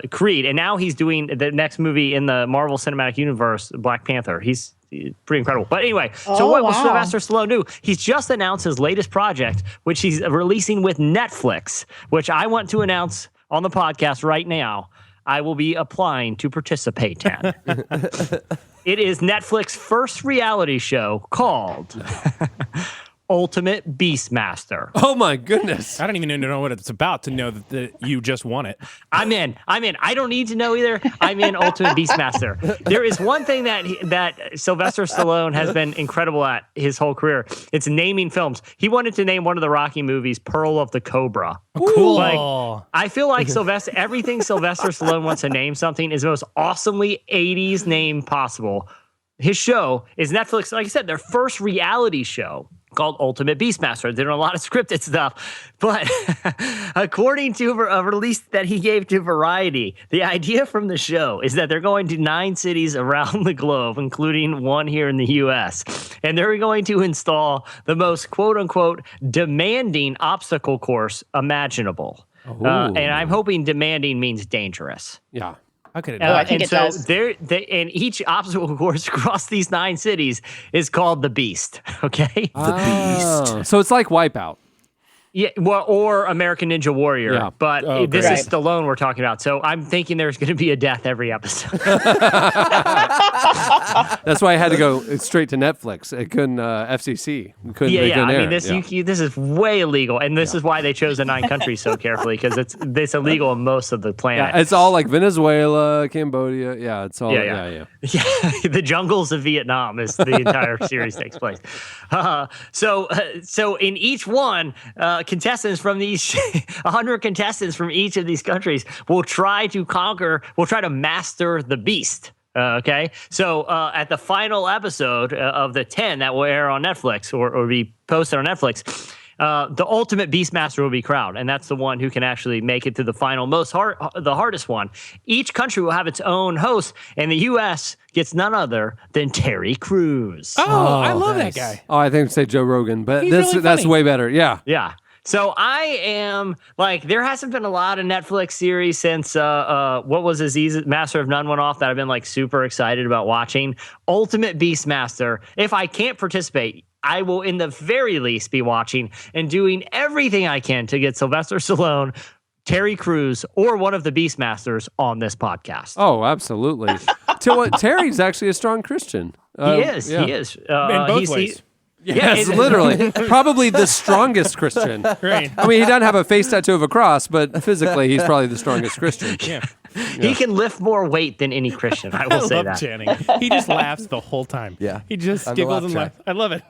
Creed, and now he's doing the next movie in the Marvel Cinematic Universe, Black Panther. He's pretty incredible. But anyway, so what will Sylvester Stallone do? He's just announced his latest project, which he's releasing with Netflix, which I want to announce on the podcast right now. I will be applying to participate in. It is Netflix's first reality show called Ultimate Beastmaster. Oh my goodness. I don't even know what it's about to know that you just won it. I'm in. I don't need to know either. I'm in Ultimate Beastmaster. There is one thing that Sylvester Stallone has been incredible at his whole career. It's naming films. He wanted to name one of the Rocky movies Pearl of the Cobra. Cool. Like, I feel like everything Sylvester Stallone wants to name something is the most awesomely 80s name possible. His show is Netflix, like I said, their first reality show called Ultimate Beastmaster. They're doing a lot of scripted stuff, but according to a release that he gave to Variety, the idea from the show is that they're going to 9 cities around the globe, including one here in the U.S., and they're going to install the most quote-unquote demanding obstacle course imaginable. And I'm hoping demanding means dangerous. Yeah. How could it I think it does. And each obstacle course across these 9 cities is called the Beast. Okay, The Beast. So it's like Wipeout. Yeah, well, or American Ninja Warrior, Yeah. but this is Stallone we're talking about. So I'm thinking there's going to be a death every episode. That's why I had to go straight to Netflix. It couldn't FCC. Couldn't, Yeah. I air. mean, this is way illegal, and this is why they chose the 9 countries so carefully, because it's illegal in most of the planet. Yeah, it's all like Venezuela, Cambodia. Yeah, it's all. Yeah. Yeah, the jungles of Vietnam is the entire series takes place. So in each one, contestants from these 100 contestants from each of these countries will try to master the Beast. Okay, so at the final episode of the 10 that will air on Netflix or be posted on Netflix, the Ultimate Beastmaster will be crowned, and that's the one who can actually make it to the final, the hardest one. Each country will have its own host, and the U.S. gets none other than Terry Crews. Oh, I love that guy. Oh, I think I'd say Joe Rogan, but He's really that's funny. way better. Yeah. Yeah. So I am like, there hasn't been a lot of Netflix series since what was Aziz Master of None went off that I've been like super excited about watching. Ultimate Beastmaster. If I can't participate, I will in the very least be watching and doing everything I can to get Sylvester Stallone, Terry Crews, or one of the Beastmasters on this podcast. Oh, absolutely. Terry's actually a strong Christian. He is. Yeah. He is. In both ways. Yes, literally. Probably the strongest Christian. Right. I mean, he doesn't have a face tattoo of a cross, but physically, he's probably the strongest Christian. Yeah. He can lift more weight than any Christian. I will say love that. Channing. He just laughs the whole time. Yeah. He just On the giggles laugh and track. laughs. I love it.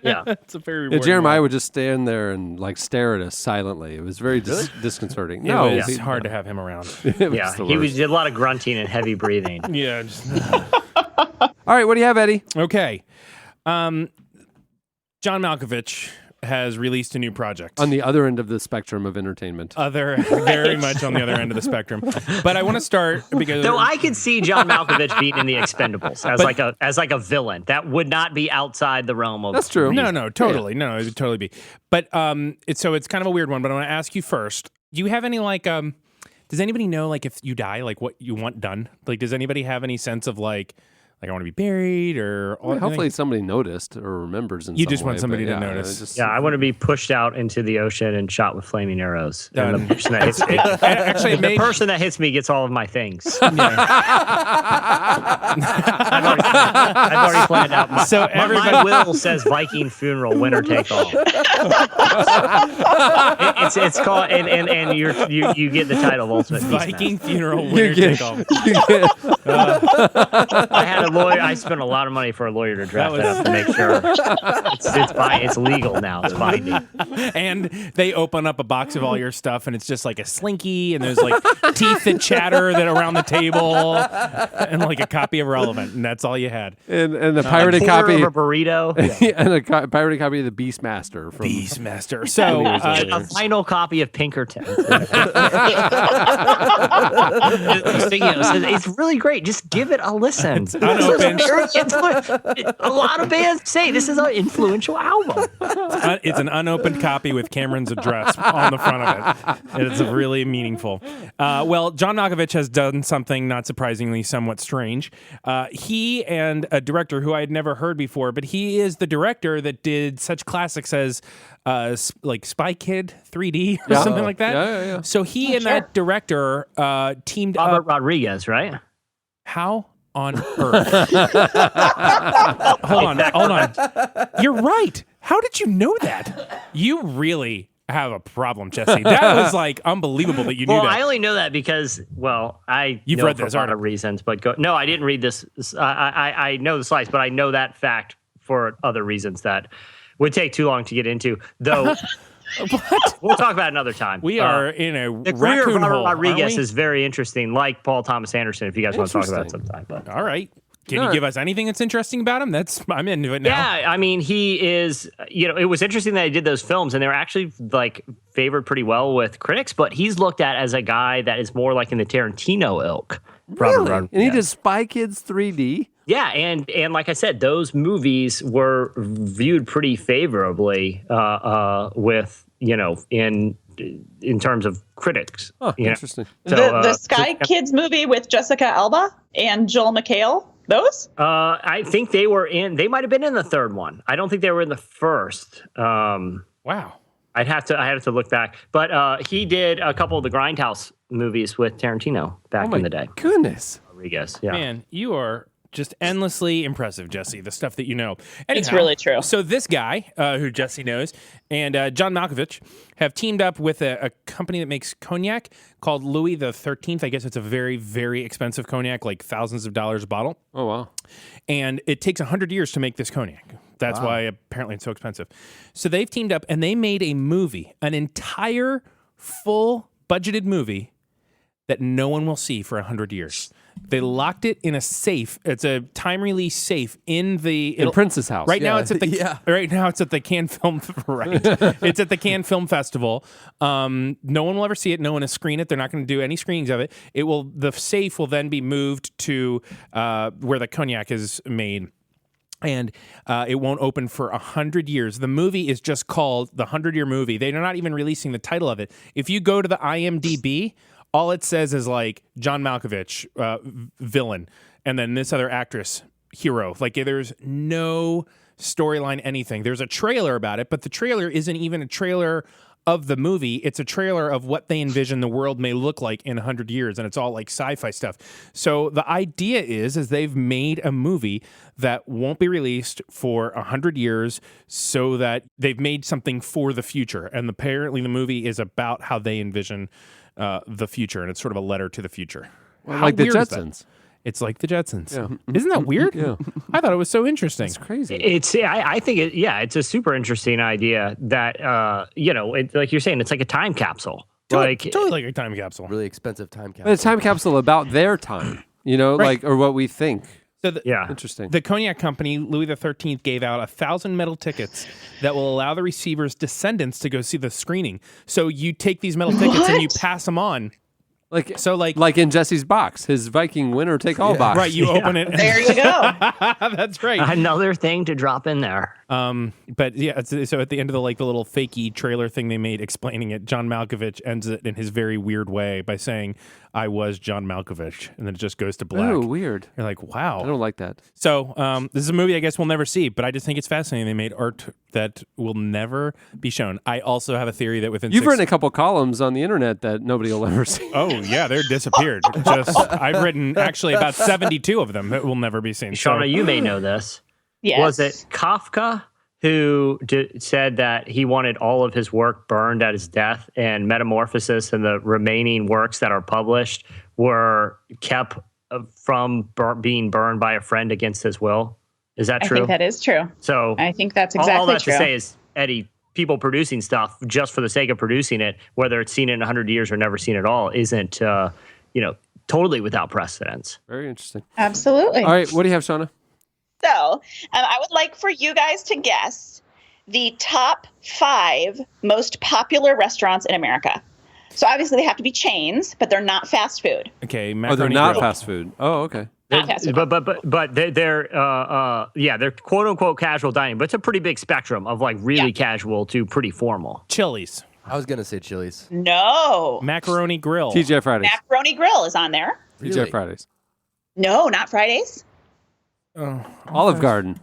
Yeah. It's a very Yeah, rewarding Jeremiah laugh. would just stand there and like stare at us silently. It was very disconcerting. It No, was hard to have him around. it was Yeah, the he worst. did a lot of grunting and heavy breathing. Yeah. Just, All right, what do you have, Eddie? okay. John Malkovich has released a new project. On the other end of the spectrum of entertainment. Very much on the other end of the spectrum. But I want to start because Though I could see John Malkovich being in The Expendables as like a villain. That would not be outside the realm of. That's true. No, totally. No, it would totally be. But it's kind of a weird one, but I want to ask you first. Do you have any does anybody know like if you die, like what you want done? Like does anybody have any sense of like I want to be buried or Hopefully somebody noticed or remembers in You some just want way, somebody but to yeah, notice. just- Yeah, I want to be pushed out into the ocean and shot with flaming arrows. And Done. the person that hits me, Actually, it the may- person that hits me gets all of my things. I've already planned out. My will says Viking funeral, winner take all. It's called, and you get the title of Ultimate Viking funeral, winner take all. I had a lawyer. I spent a lot of money for a lawyer to draft that up to make sure it's legal now. It's binding. And they open up a box of all your stuff, and it's just like a slinky, and there's like teeth that chatter that are around the table, and like a copy of Relevant, and that's all you had. And the pirated copy of a burrito, and a pirated copy of the Beastmaster. Beastmaster. So a final copy of Pinkerton. It's really great. Just give it a listen. It's unopened. A lot of bands say this is an influential album. It's an unopened copy with Cameron's address on the front of it. It's really meaningful. Well, John Malkovich has done something not surprisingly somewhat strange. He and a director who I had never heard before, but he is the director that did such classics as like Spy Kid 3D or something like that. Yeah. So he and that director teamed Robert up. Rodriguez, right? How on earth? Hold on. You're right. How did you know that? You really have a problem, Jesse. That was like unbelievable that you knew that. Well, I only know that because, you've read for this a lot of reasons, but no, I didn't read this. I know the slice, but I know that fact for other reasons that would take too long to get into, though. What? We'll talk about it another time. We are in a the career of raccoon Robert hole, Rodriguez is very interesting, like Paul Thomas Anderson, if you guys want to talk about it sometime. But. All right. Can you give us anything that's interesting about him? I'm into it now. Yeah, I mean, he is, it was interesting that he did those films, and they were actually like favored pretty well with critics, but he's looked at as a guy that is more like in the Tarantino ilk. Really? And he did Spy Kids 3D? Yeah, and like I said, those movies were viewed pretty favorably with, in terms of critics. Oh, interesting. So, the Sky Kids movie with Jessica Alba and Joel McHale, those? I think they might have been in the third one. I don't think they were in the first. Wow. I'd have to look back. But he did a couple of the Grindhouse movies with Tarantino back in the day. Goodness. Rodriguez, yeah. Man, you are just endlessly impressive, Jesse, the stuff that you know. Anyhow, it's really true. So this guy, who Jesse knows, and John Malkovich have teamed up with a company that makes cognac called Louis the 13th. I guess it's a very, very expensive cognac, like thousands of dollars a bottle. Oh, wow. And it takes 100 years to make this cognac. That's why apparently it's so expensive. So they've teamed up and they made a movie, an entire full budgeted movie that no one will see for 100 years. They locked it in a safe. It's a time release safe in Prince's house. Right now, it's at the Right now, it's at the Cannes Film. Right, it's at the Cannes Film Festival. No one will ever see it. No one will screen it. They're not going to do any screenings of it. The safe will then be moved to where the cognac is made. And it won't open for 100 years. The movie is just called the 100-Year Movie. They're not even releasing the title of it. If you go to the IMDb, all it says is like John Malkovich, villain, and then this other actress, hero. Like there's no storyline, anything. There's a trailer about it, but the trailer isn't even a trailer of the movie. It's a trailer of what they envision the world may look like in 100 years, and it's all like sci-fi stuff. So the idea is they've made a movie that won't be released for 100 years so that they've made something for the future. And apparently the movie is about how they envision the future, and it's sort of a letter to the future. Well, like the Jetsons. It's like the Jetsons. Yeah. Isn't that weird? Yeah. I thought it was so interesting. It's crazy. I think it's a super interesting idea that, like you're saying, it's like a time capsule. Totally like a time capsule. Really expensive time capsule. But a time capsule about their time, Right. or what we think. So interesting. The cognac company, Louis the 13th, gave out 1,000 metal tickets that will allow the receiver's descendants to go see the screening. So you take these metal tickets and you pass them on. Like in Jesse's box, his Viking winner take all box. Right, you open it. There you go. That's right. Another thing to drop in there. But yeah, so at the end of the little fakey trailer thing they made explaining it, John Malkovich ends it in his very weird way by saying, "I was John Malkovich," and then it just goes to black. Oh, weird. You're like, wow. I don't like that. So this is a movie I guess we'll never see, but I just think it's fascinating. They made art that will never be shown. I also have a theory that within You've written a couple columns on the internet that nobody will ever see. Oh yeah, they're disappeared. I've written actually about 72 of them that will never be seen. Shauna, you may know this. Yes. Was it Kafka who said that he wanted all of his work burned at his death, and Metamorphosis and the remaining works that are published were kept from being burned by a friend against his will? Is that true? I think that is true. So I think that's exactly all that true. to say is, Eddie, people producing stuff just for the sake of producing it, whether it's seen in 100 years or never seen at all, isn't totally without precedence. Very interesting. Absolutely. All right, what do you have, Shauna? So, I would like for you guys to guess the top 5 most popular restaurants in America. So obviously they have to be chains, but they're not fast food. Okay, Oh, Macaroni they're not Grill. fast food. Oh, okay. Not fast food. But they're quote unquote casual dining, but it's a pretty big spectrum of really casual to pretty formal. Chili's. I was gonna say Chili's. No. Macaroni Grill. TGI Fridays. Macaroni Grill is on there. TGI Really? Fridays. No, not Fridays. Olive Garden.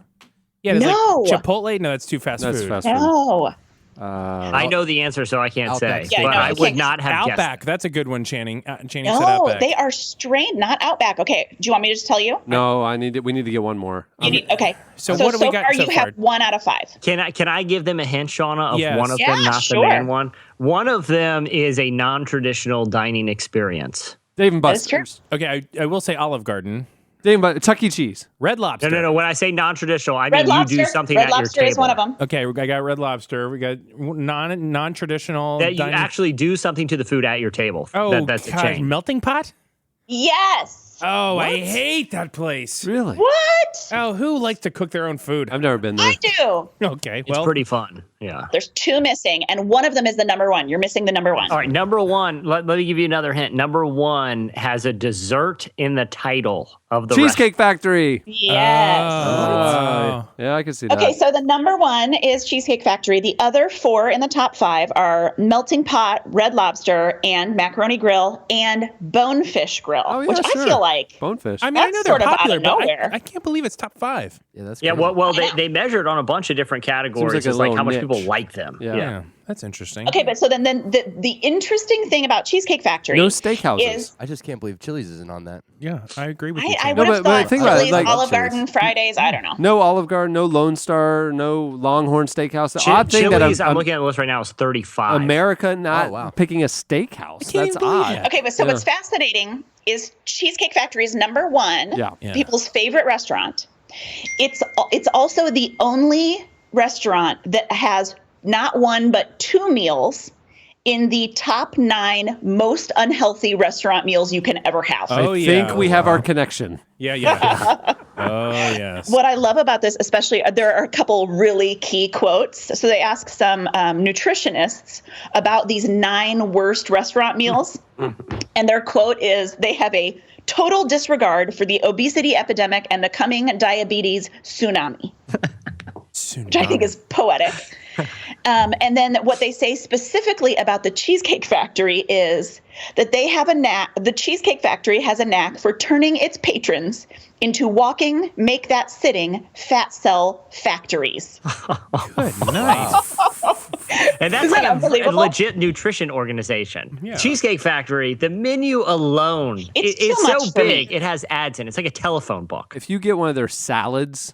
Yeah, there's No. Chipotle. No, that's too fast That's food. fast food. No. I know the answer, so I can't Outback. say. Yeah, but no, I you would can't- not have guessed. Outback. That's a good one, Channing. Channing said No, Outback. they are strained, not Outback. Okay, do you want me to just tell you? No, we need to get one more. Okay. So what do we got far? so You far? have 1 out of 5. Can I give them a hint, Shauna, of Yes. one of Yeah, them, not sure. the main one? One of them is a non-traditional dining experience. Dave and That's true. Buster's. Okay, I will say Olive Garden. Dave and Buster's. Chuck E. Cheese. Red Lobster. No. When I say non-traditional, I Red mean Lobster. you do something Red at Lobster your is table. one of them. Okay, I got Red Lobster. We got non-traditional. That you dining. actually do something to the food at your table. Oh, That's a God, chain. Melting Pot? Yes. Oh, I hate that place. Really? What? Oh, who likes to cook their own food? I've never been there. I do. Okay, It's well, pretty fun. Yeah. There's 2 missing, and one of them is the number 1. You're missing the number 1. All right, number 1, let me give you another hint. Number 1 has a dessert in the title of the Cheesecake Factory. Yes. Oh. Yeah, I can see that. Okay, so the number 1 is Cheesecake Factory. The other 4 in the top 5 are Melting Pot, Red Lobster, and Macaroni Grill, and Bonefish Grill, Oh, yeah, which sure. I feel like. Bonefish. I mean, I That's know they're sort of out of popular, but nowhere. I can't believe it's top 5. Yeah, that's Yeah, crazy. well, they measured on a bunch of different categories. like a It's like little how much niche. people like them. Yeah. That's interesting. Okay, but so then the interesting thing about Cheesecake Factory No steakhouses. is I just can't believe Chili's isn't on that. Yeah, I agree with you. I Channing. would No, have but thought think about it, Chili's, like- Olive Chili's. Garden, Fridays, I don't know. No Olive Garden, no Lone Star, no Longhorn Steakhouse. The odd thing Chili's, that I'm looking at the list right now, is 35. America not Oh, wow. picking a steakhouse. can't That's even believe odd. it. Okay, but so Yeah. what's fascinating is Cheesecake Factory's number 1, Yeah. Yeah. people's favorite restaurant. It's also the only restaurant that has not 1 but 2 meals in the top 9 most unhealthy restaurant meals you can ever have. Oh, I yeah. think we have our connection. Yeah. Oh, yes. What I love about this, especially, there are a couple really key quotes. So they ask some nutritionists about these 9 worst restaurant meals. And their quote is, they have a total disregard for the obesity epidemic and the coming diabetes tsunami, which I think is poetic. And then what they say specifically about the Cheesecake Factory is that they have a knack, the Cheesecake Factory has a knack for turning its patrons into walking, make that sitting, fat cell factories. Good, nice. And that's Isn't like that a unbelievable? legit nutrition organization. Yeah. Cheesecake Factory, the menu alone, It's it's too much so for big, me. it has ads in it. It's like a telephone book. If you get one of their salads,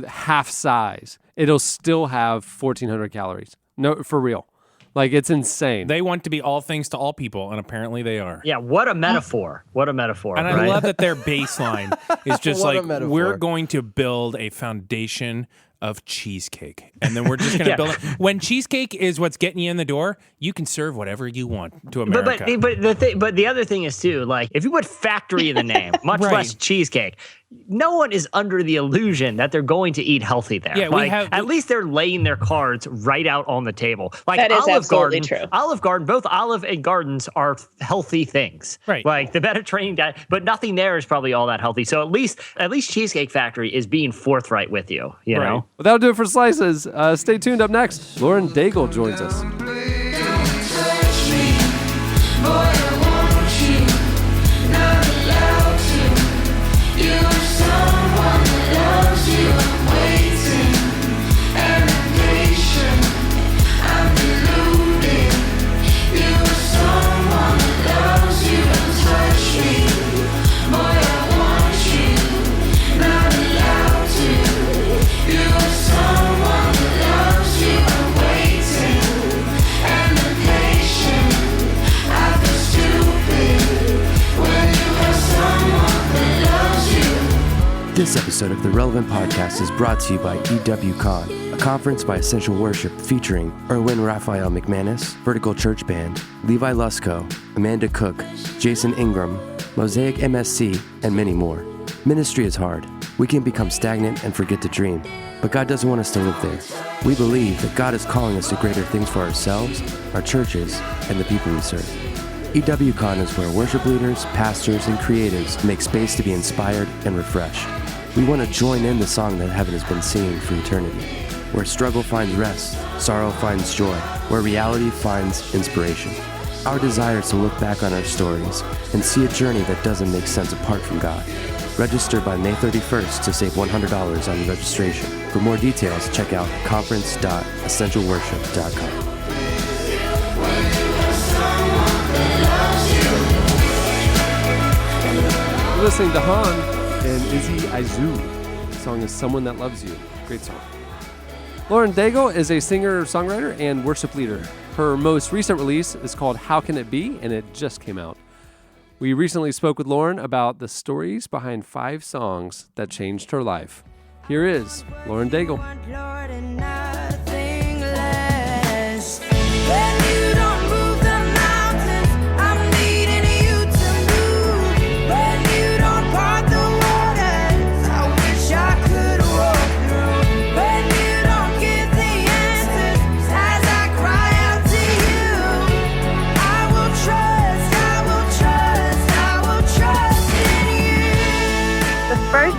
half size, it'll still have 1,400 calories. No, for real. Like, it's insane. They want to be all things to all people, and apparently they are. Yeah, what a metaphor. What a metaphor. And I right? love that their baseline is just What a like, metaphor. we're going to build a foundation of cheesecake. And then we're just going to Yeah. build it. When cheesecake is what's getting you in the door, you can serve whatever you want to But America. but the other thing is too, like if you put factory in the name, much Right. less cheesecake, no one is under the illusion that they're going to eat healthy there. Yeah, at least they're laying their cards right out on the table. Like that is Olive absolutely Garden, true. Olive Garden, both Olive and Gardens are healthy things. Right. Like the Mediterranean diet, but nothing there is probably all that healthy. So at least Cheesecake Factory is being forthright with you, you know? Well, that'll do it for Slices. Stay tuned. Up next, Lauren Daigle joins us. This episode of the Relevant Podcast is brought to you by EWCon, a conference by Essential Worship featuring Erwin Raphael McManus, Vertical Church Band, Levi Lusko, Amanda Cook, Jason Ingram, Mosaic MSC, and many more. Ministry is hard. We can become stagnant and forget to dream, but God doesn't want us to live there. We believe that God is calling us to greater things for ourselves, our churches, and the people we serve. EWCon is where worship leaders, pastors, and creatives make space to be inspired and refreshed. We want to join in the song that heaven has been singing for eternity, where struggle finds rest, sorrow finds joy, where reality finds inspiration. Our desire is to look back on our stories and see a journey that doesn't make sense apart from God. Register by May 31st to save $100 on registration. For more details, check out conference.essentialworship.com. You're listening to Han and Izzy Aizu. The song is Someone That Loves You. Great song. Lauren Daigle is a singer, songwriter, and worship leader. Her most recent release is called How Can It Be, and it just came out. We recently spoke with Lauren about the stories behind 5 songs that changed her life. Here is Lauren Daigle.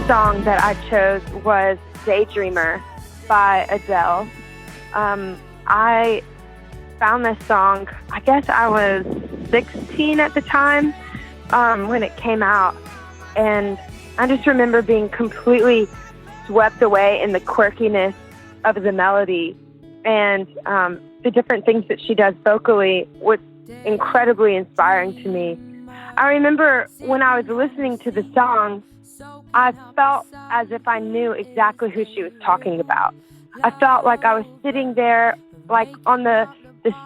Song that I chose was Daydreamer by Adele. I found this song, I guess I was 16 at the time when it came out, and I just remember being completely swept away in the quirkiness of the melody, and the different things that she does vocally was incredibly inspiring to me. I remember when I was listening to the song, I felt as if I knew exactly who she was talking about. I felt like I was sitting there, like on the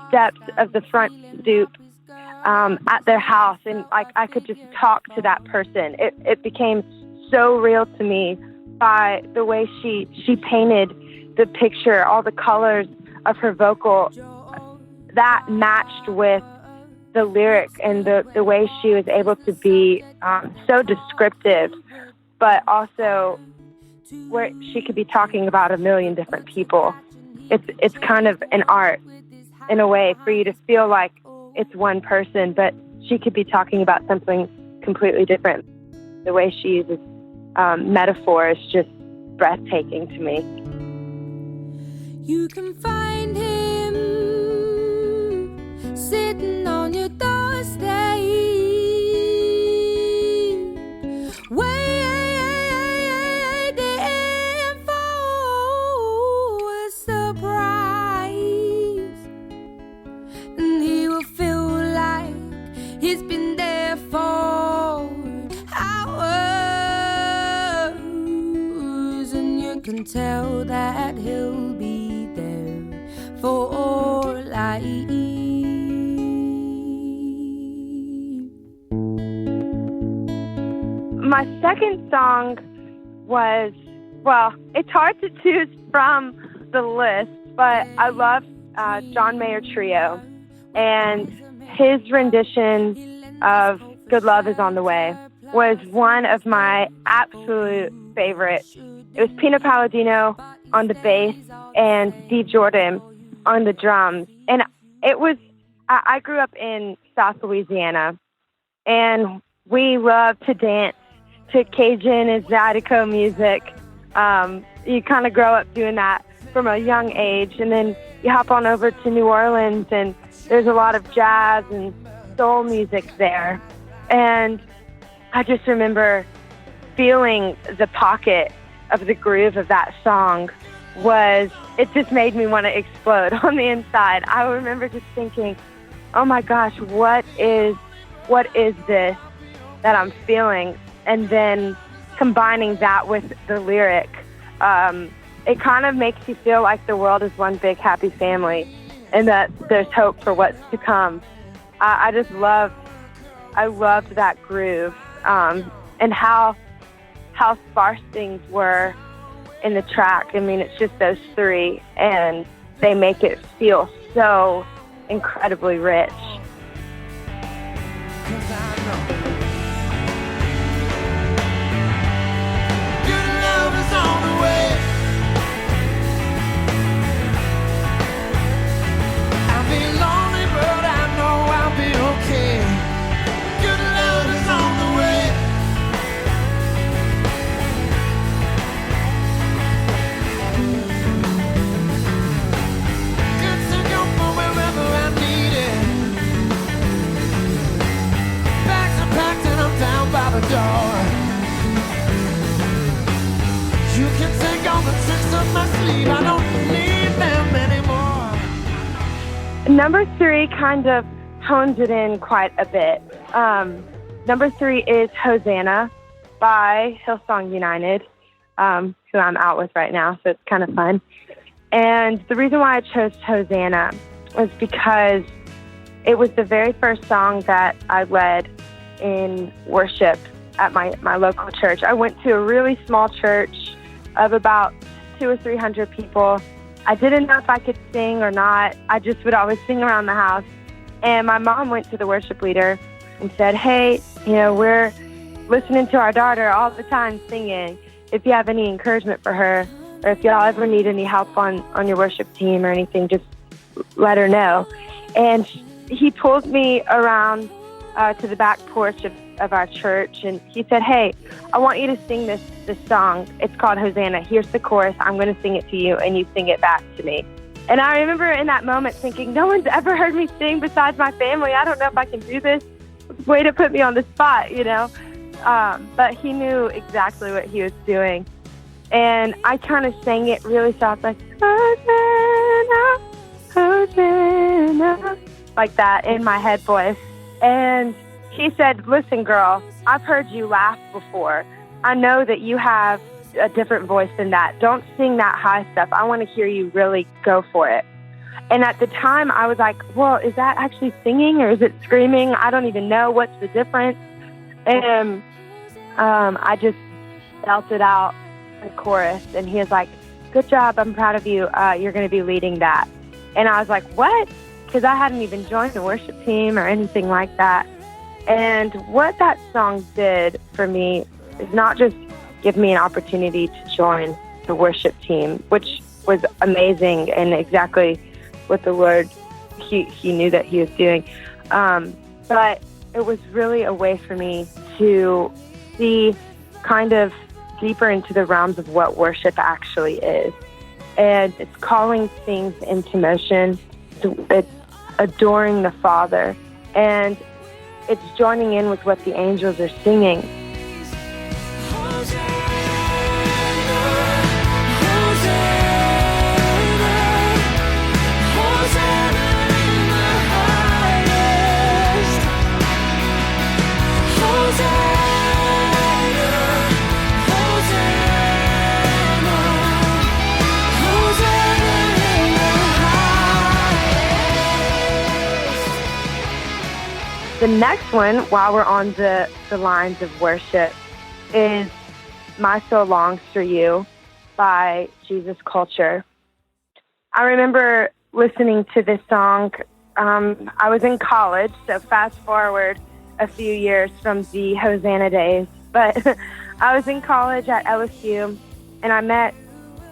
steps of the front stoop at their house, and like I could just talk to that person. It became so real to me by the way she painted the picture, all the colors of her vocal that matched with the lyric and the way she was able to be so descriptive, but also where she could be talking about a million different people. It's kind of an art in a way for you to feel like it's one person, but she could be talking about something completely different. The way she uses metaphor is just breathtaking to me. You can find him sitting on your doorstep, waiting for a surprise, and he will feel like he's been there for hours, and you can tell that he'll be there for life. My second song was, well, it's hard to choose from the list, but I love John Mayer Trio and his rendition of Good Love Is on the Way. was one of my absolute favorites. It was Pino Palladino on the bass and Steve Jordan on the drums. And it was, I grew up in South Louisiana, and we love to dance to Cajun and Zydeco music. You kind of grow up doing that from a young age, and then you hop on over to New Orleans, and there's a lot of jazz and soul music there. And I just remember feeling the pocket of the groove of that song it just made me want to explode on the inside. I remember just thinking, oh my gosh, what is this that I'm feeling? And then combining that with the lyric, it kind of makes you feel like the world is one big happy family and that there's hope for what's to come. I loved that groove, and how sparse things were in the track. I mean, it's just those three, and they make it feel so incredibly rich. Number 3 kind of tones it in quite a bit. Number 3 is Hosanna by Hillsong United, who I'm out with right now, so it's kind of fun. And the reason why I chose Hosanna was because it was the very first song that I led in worship at my local church. I went to a really small church of about 200 or 300 people. I didn't know if I could sing or not. I just would always sing around the house. And my mom went to the worship leader and said, hey, we're listening to our daughter all the time singing. If you have any encouragement for her, or if y'all ever need any help on your worship team or anything, just let her know. And he pulled me around to the back porch of our church, and he said, hey, I want you to sing this song. It's called Hosanna. Here's the chorus. I'm going to sing it to you, and you sing it back to me. And I remember in that moment thinking, no one's ever heard me sing besides my family. I don't know if I can do this. Way to put me on the spot, But he knew exactly what he was doing. And I kind of sang it really soft, like, Hosanna, Hosanna, like that in my head voice. And he said, listen, girl, I've heard you laugh before. I know that you have a different voice than that. Don't sing that high stuff. I want to hear you really go for it. And at the time, I was like, well, is that actually singing or is it screaming? I don't even know. What's the difference? And I just belted out the chorus. And he was like, good job. I'm proud of you. You're going to be leading that. And I was like, what? Because I hadn't even joined the worship team or anything like that. And what that song did for me is not just give me an opportunity to join the worship team, which was amazing and exactly what the Lord, he knew that he was doing. But it was really a way for me to see kind of deeper into the realms of what worship actually is. And it's calling things into motion. It's adoring the Father. And it's joining in with what the angels are singing. The next one, while we're on the lines of worship, is My Soul Longs for You by Jesus Culture. I remember listening to this song. I was in college, so fast forward a few years from the Hosanna days, but I was in college at LSU, and I met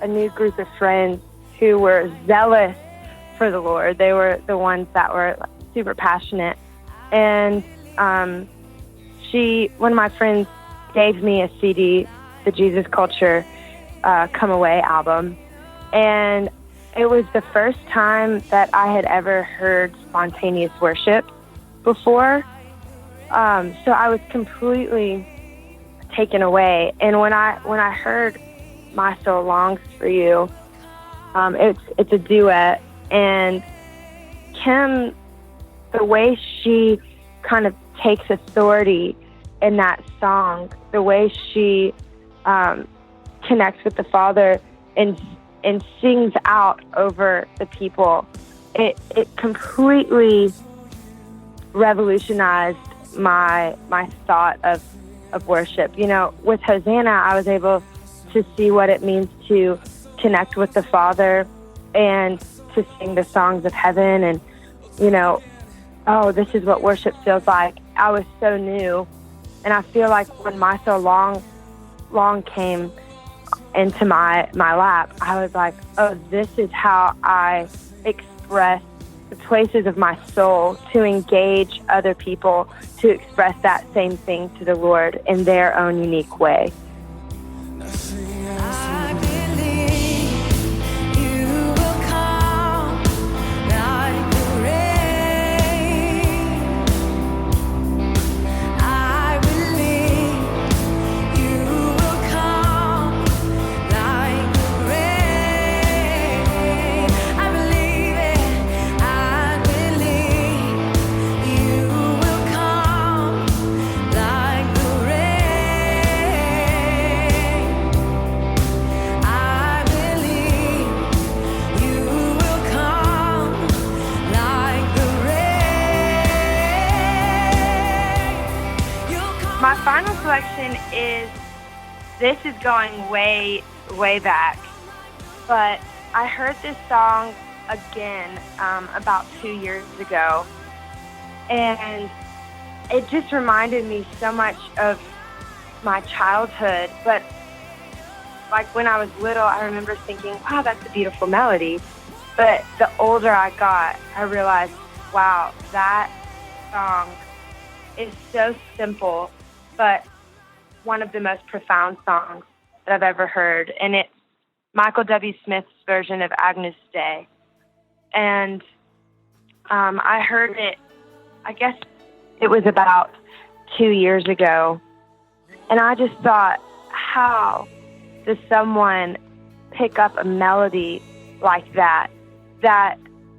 a new group of friends who were zealous for the Lord. They were the ones that were super passionate. And one of my friends gave me a CD, the Jesus Culture Come Away album. And it was the first time that I had ever heard spontaneous worship before. So I was completely taken away. And when I heard My Soul Longs for You, it's a duet. And Kim, the way she kind of takes authority in that song, the way she connects with the Father and sings out over the people, it completely revolutionized my thought of worship. You know, with Hosanna, I was able to see what it means to connect with the Father and to sing the songs of heaven, and, you know, oh, this is what worship feels like. I was so new, and I feel like when My Soul Long came into my lap, I was like, oh, this is how I express the places of my soul, to engage other people to express that same thing to the Lord in their own unique way. My final selection is, this is going way, way back, but I heard this song again about 2 years ago, and it just reminded me so much of my childhood. But like when I was little, I remember thinking, wow, that's a beautiful melody. But the older I got, I realized, wow, that song is so simple, but one of the most profound songs that I've ever heard. And it's Michael W. Smith's version of Agnus Dei. And I heard it, I guess it was about 2 years ago. And I just thought, how does someone pick up a melody like that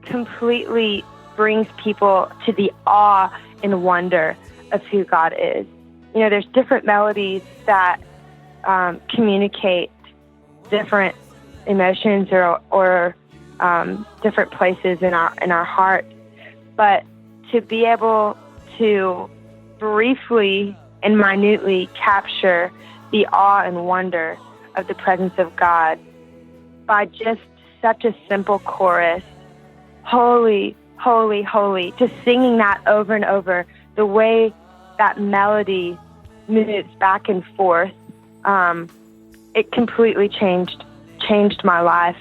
completely brings people to the awe and wonder of who God is? You know, there's different melodies that communicate different emotions or different places in our heart. But to be able to briefly and minutely capture the awe and wonder of the presence of God by just such a simple chorus, holy, holy, holy, just singing that over and over, the way that melody moves back and forth, it completely changed my life.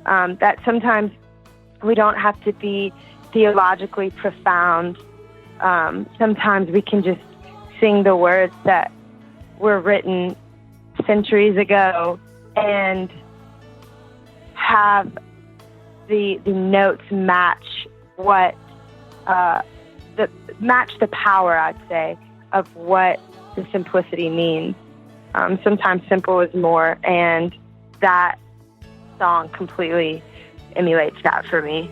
That sometimes we don't have to be theologically profound. Sometimes we can just sing the words that were written centuries ago and have the notes match what match the power, I'd say, of what the simplicity means. Sometimes simple is more, and that song completely emulates that for me.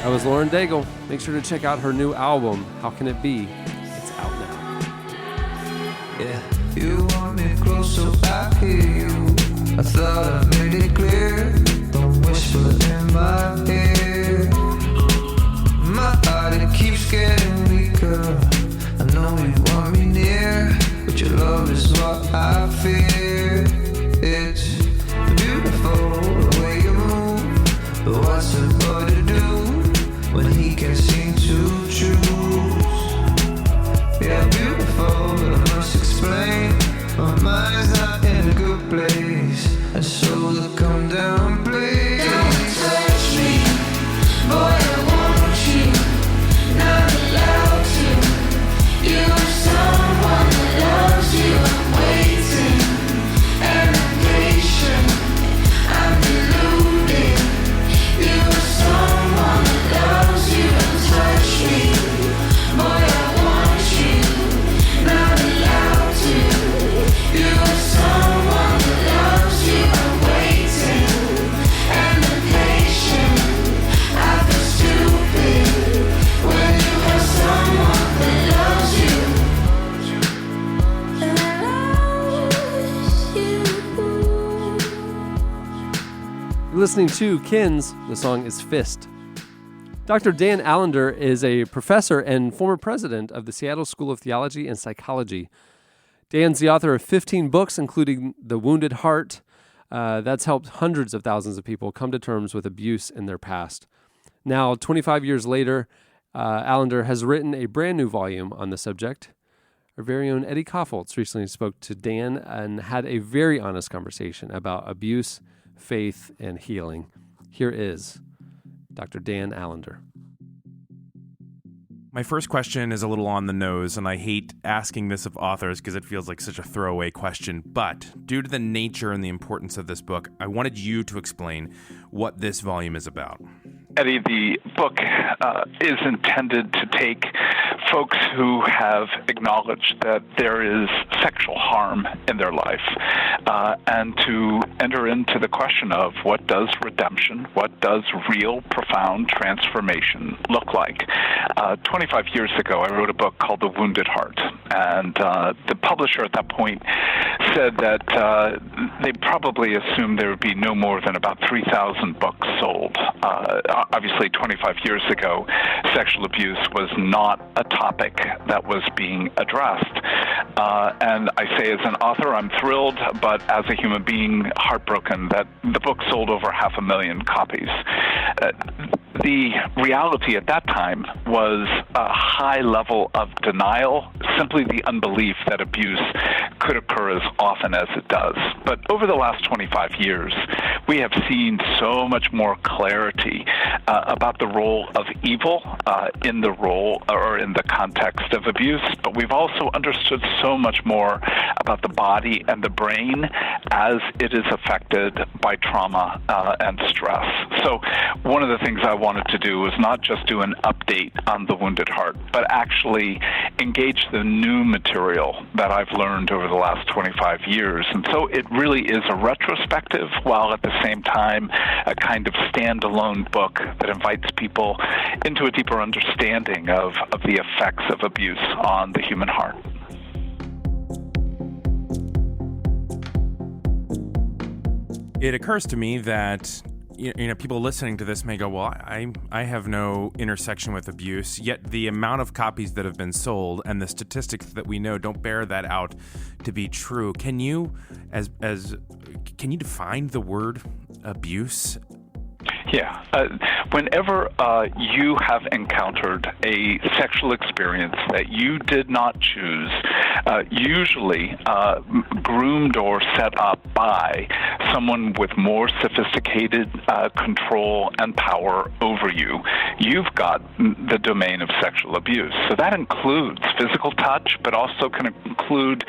That was Lauren Daigle. Make sure to check out her new album, How Can It Be? It's out now. Yeah, you want me close so I hear you. I thought I made it clear. Don't whisper in my ear. My heart, it keeps getting weaker. I know you want me near, but your love is what I fear. It's beautiful the way you move, but what's a boy to do when he can't seem to choose? Yeah, beautiful, but I must explain, my mind's not in a good place, and so look, come down, please. Don't touch me, boy, I want you, not allowed to. You're someone that loves you, I'm waiting, and I'm patient, I'm deluded. You're someone that loves you, don't touch me, boy, I want you, not allowed to. You're someone that loves you, I'm waiting, and I'm patient, I feel stupid when you have someone that loves you. You're listening to Kins. The song is Fist. Dr. Dan Allender is a professor and former president of the Seattle School of Theology and Psychology. Dan's the author of 15 books, including The Wounded Heart. That's helped hundreds of thousands of people come to terms with abuse in their past. Now, 25 years later, Allender has written a brand new volume on the subject. Our very own Eddie Koffoltz recently spoke to Dan and had a very honest conversation about abuse, faith, and healing. Here is Dr. Dan Allender. My first question is a little on the nose, and I hate asking this of authors because it feels like such a throwaway question. But due to the nature and the importance of this book, I wanted you to explain what this volume is about. Eddie, the book is intended to take folks who have acknowledged that there is sexual harm in their life and to enter into the question of what does redemption, what does real, profound transformation look like. 25 years ago, I wrote a book called The Wounded Heart, and the publisher at that point said that they probably assumed there would be no more than about 3,000 books sold. Obviously, 25 years ago, sexual abuse was not a topic that was being addressed. And I say as an author, I'm thrilled, but as a human being, heartbroken that the book sold over 500,000 copies. The reality at that time was a high level of denial, simply the unbelief that abuse could occur as often as it does. But over the last 25 years, we have seen so much more clarity about the role of evil in the role or in the context of abuse, but we've also understood so much more about the body and the brain as it is affected by trauma and stress. So one of the things I wanted to do was not just do an update on The Wounded Heart, but actually engage the new material that I've learned over the last 25 years. And so it really is a retrospective, while at the same time a kind of standalone book that invites people into a deeper understanding of the effects of abuse on the human heart. It occurs to me that people listening to this may go, well, I have no intersection with abuse, yet the amount of copies that have been sold and the statistics that we know don't bear that out to be true. Can you define the word abuse? Yeah. Whenever you have encountered a sexual experience that you did not choose, usually groomed or set up by someone with more sophisticated control and power over you, you've got the domain of sexual abuse. So that includes physical touch, but also can include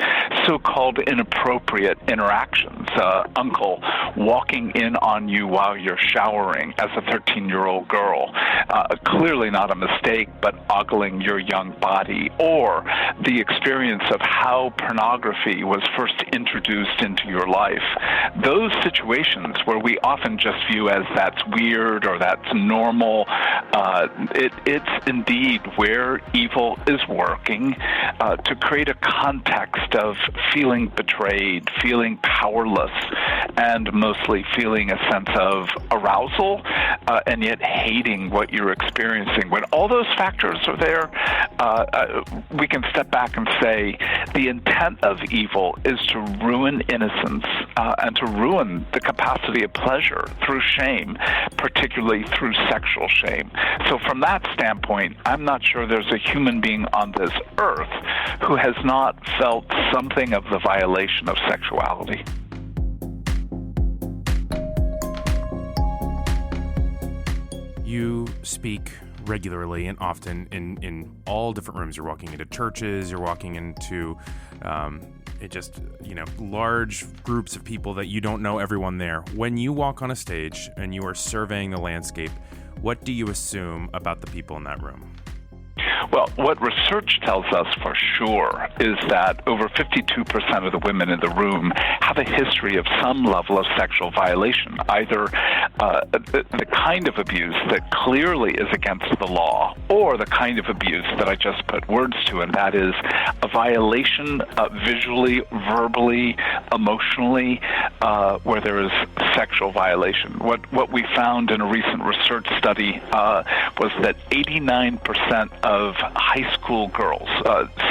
so-called inappropriate interactions. Uncle walking in on you while you're showering doing as a 13-year-old girl. Clearly not a mistake, but ogling your young body, or the experience of how pornography was first introduced into your life. Those situations where we often just view as that's weird or that's normal, it's indeed where evil is working to create a context of feeling betrayed, feeling powerless, and mostly feeling a sense of arousal, and yet hating what you're experiencing. When all those factors are there, we can step back and say the intent of evil is to ruin innocence and to ruin the capacity of pleasure through shame, particularly through sexual shame. So from that standpoint, I'm not sure there's a human being on this earth who has not felt something of the violation of sexuality. You speak regularly and often in all different rooms. You're walking into churches, you're walking into large groups of people that you don't know everyone there. When you walk on a stage and you are surveying the landscape, what do you assume about the people in that room? Well, what research tells us for sure is that over 52% of the women in the room have a history of some level of sexual violation, either the kind of abuse that clearly is against the law, or the kind of abuse that I just put words to, and that is a violation visually, verbally, emotionally, where there is sexual violation. What we found in a recent research study was that 89% of high school girls,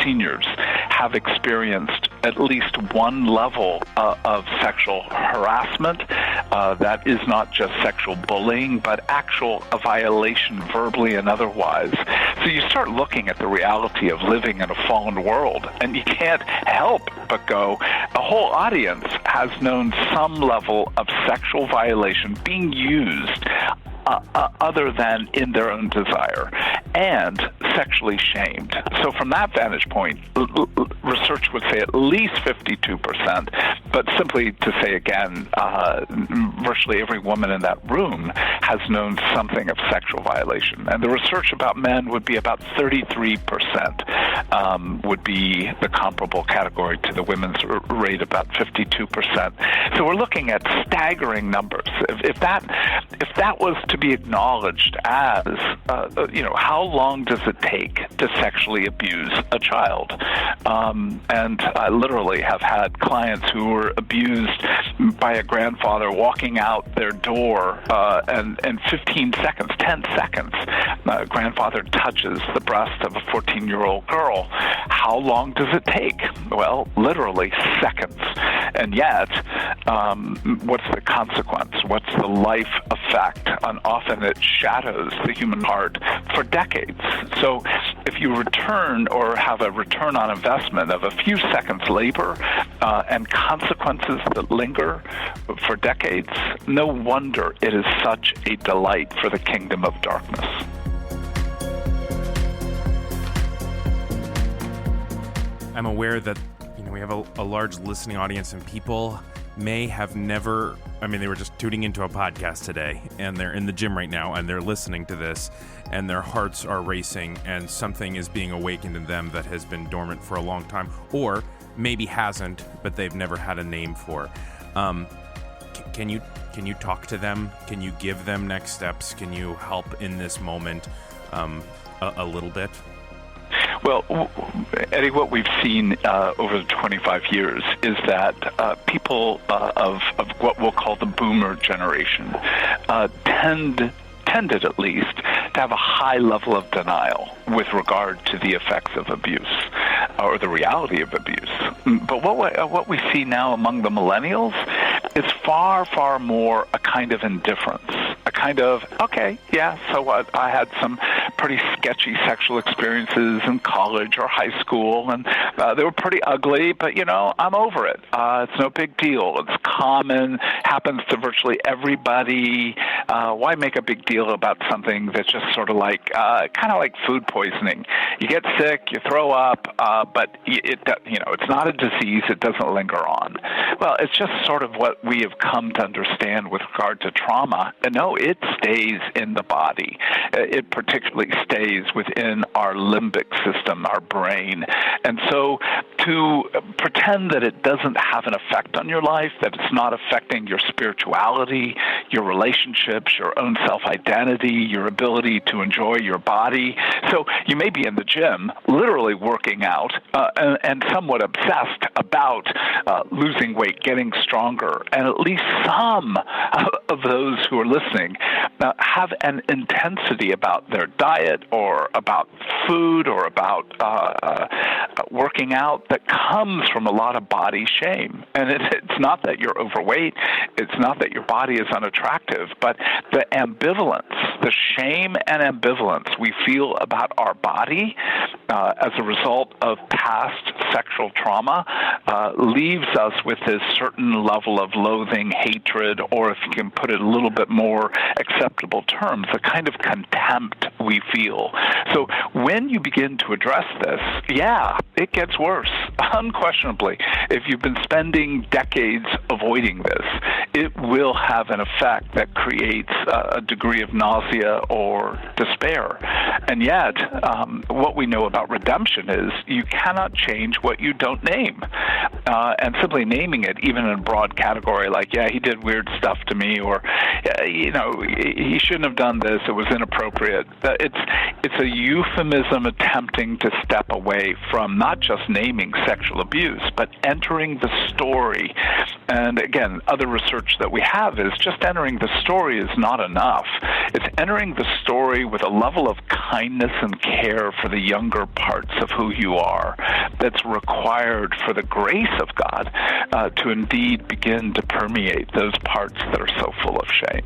seniors, have experienced at least one level of sexual harassment. That is not just sexual bullying, but actual violation verbally and otherwise. So you start looking at the reality of living in a fallen world, and you can't help but go, a whole audience has known some level of sexual violation being used other than in their own desire, and sexually shamed. So from that vantage point, research would say at least 52%, but simply to say again, virtually every woman in that room has known something of sexual violation. And the research about men would be about 33%, would be the comparable category to the women's rate, about 52%. So we're looking at staggering numbers. If that was to be acknowledged as, how long does it take to sexually abuse a child? And I literally have had clients who were abused by a grandfather walking out their door, and 15 seconds, 10 seconds, grandfather touches the breast of a 14-year-old girl. How long does it take? Well, literally seconds. And yet, what's the consequence? What's the life effect? And often it shadows the human heart for decades. So if you return or have a return on investment of a few seconds labor and consequences that linger for decades, no wonder it is such a delight for the kingdom of darkness. I'm aware that we have a large listening audience, and people may have never, they were just tuning into a podcast today, and they're in the gym right now, and they're listening to this, and their hearts are racing, and something is being awakened in them that has been dormant for a long time, or maybe hasn't, but they've never had a name for. Can you talk to them? Can you give them next steps? Can you help in this moment a little bit? Well, Eddie, what we've seen over the 25 years is that people of what we'll call the boomer generation tended at least to have a high level of denial with regard to the effects of abuse or the reality of abuse. But what we see now among the millennials is far, far more a kind of indifference, a kind of, okay, yeah, so what? I had some pretty sketchy sexual experiences in college or high school, and they were pretty ugly, but, I'm over it. It's no big deal. It's common, happens to virtually everybody. Why make a big deal about something that's just sort of kind of like food poisoning? You get sick, you throw up, but it's not a disease. It doesn't linger on. Well, it's just sort of what we have come to understand with regard to trauma. And no, it stays in the body. It particularly stays within our limbic system, our brain. And so to pretend that it doesn't have an effect on your life, that it's not affecting your spirituality, your relationships, your own self-identity, your ability to enjoy your body. So you may be in the gym, literally working out, and somewhat obsessed about losing weight, getting stronger, and at least some of those who are listening have an intensity about their diet or about food or about working out that comes from a lot of body shame. And it's not that you're overweight, it's not that your body is unattractive, but the ambivalence, the shame and ambivalence we feel about our body as a result of past sexual trauma leaves us with this certain level of loathing, hatred, or if you can put it a little bit more acceptable terms, a kind of contempt we feel. So when you begin to address this, it gets worse, unquestionably. If you've been spending decades avoiding this, it will have an effect that creates a degree of nausea or despair. And yet, what we know about redemption is you cannot change what you don't name. And simply naming it, even in a broad category like, he did weird stuff to me, or, he shouldn't have done this, it was inappropriate. It's a euphemism attempting to step away from not just naming sexual abuse, but entering the story. And again, other research that we have is just entering the story is not enough. It's entering the story with a level of kindness and care for the younger parts of who you are that's required for the grace of God to indeed begin to permeate those parts that are so full of shame.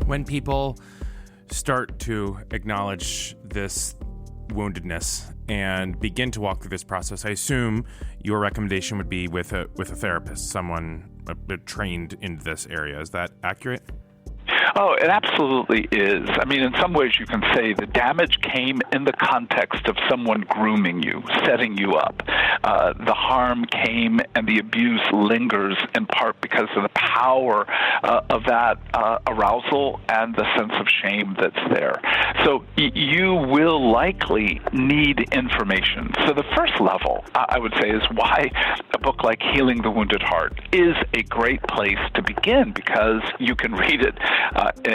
When people start to acknowledge this woundedness and begin to walk through this process, I assume your recommendation would be with a therapist, someone trained in this area. Is that accurate? Oh, it absolutely is. I mean, in some ways you can say the damage came in the context of someone grooming you, setting you up. The harm came and the abuse lingers in part because of the power of that arousal and the sense of shame that's there. So you will likely need information. So the first level, I would say, is why a book like Healing the Wounded Heart is a great place to begin, because you can read it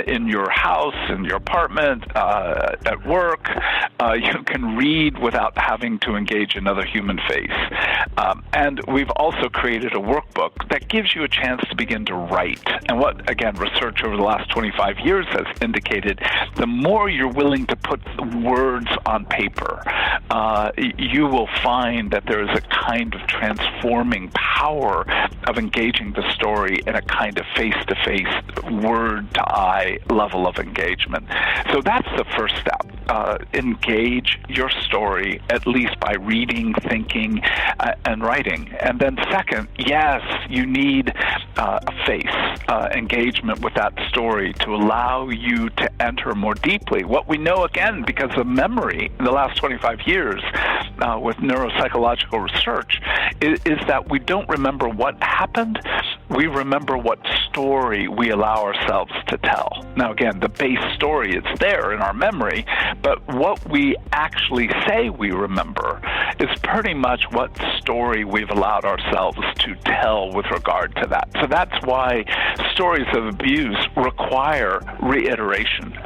in your house, in your apartment, at work. You can read without having to engage another human face. And we've also created a workbook that gives you a chance to begin to write. And what, again, research over the last 25 years has indicated, the more you're willing to put words on paper, you will find that there is a kind of transforming power of engaging the story in a kind of face-to-face, word-to-eye level of engagement. So that's the first step. Engage your story, at least by reading, thinking, and writing. And then second, yes, you need a face, engagement with that story to allow you to enter more deeply. What we know, again, because of memory in the last 25 years with neuropsychological research, is that we don't remember what happened. We remember what story we allow ourselves to tell. Now, again, the base story is there in our memory, but what we actually say we remember is pretty much what story we've allowed ourselves to tell with regard to that. So that's why stories of abuse require reiteration,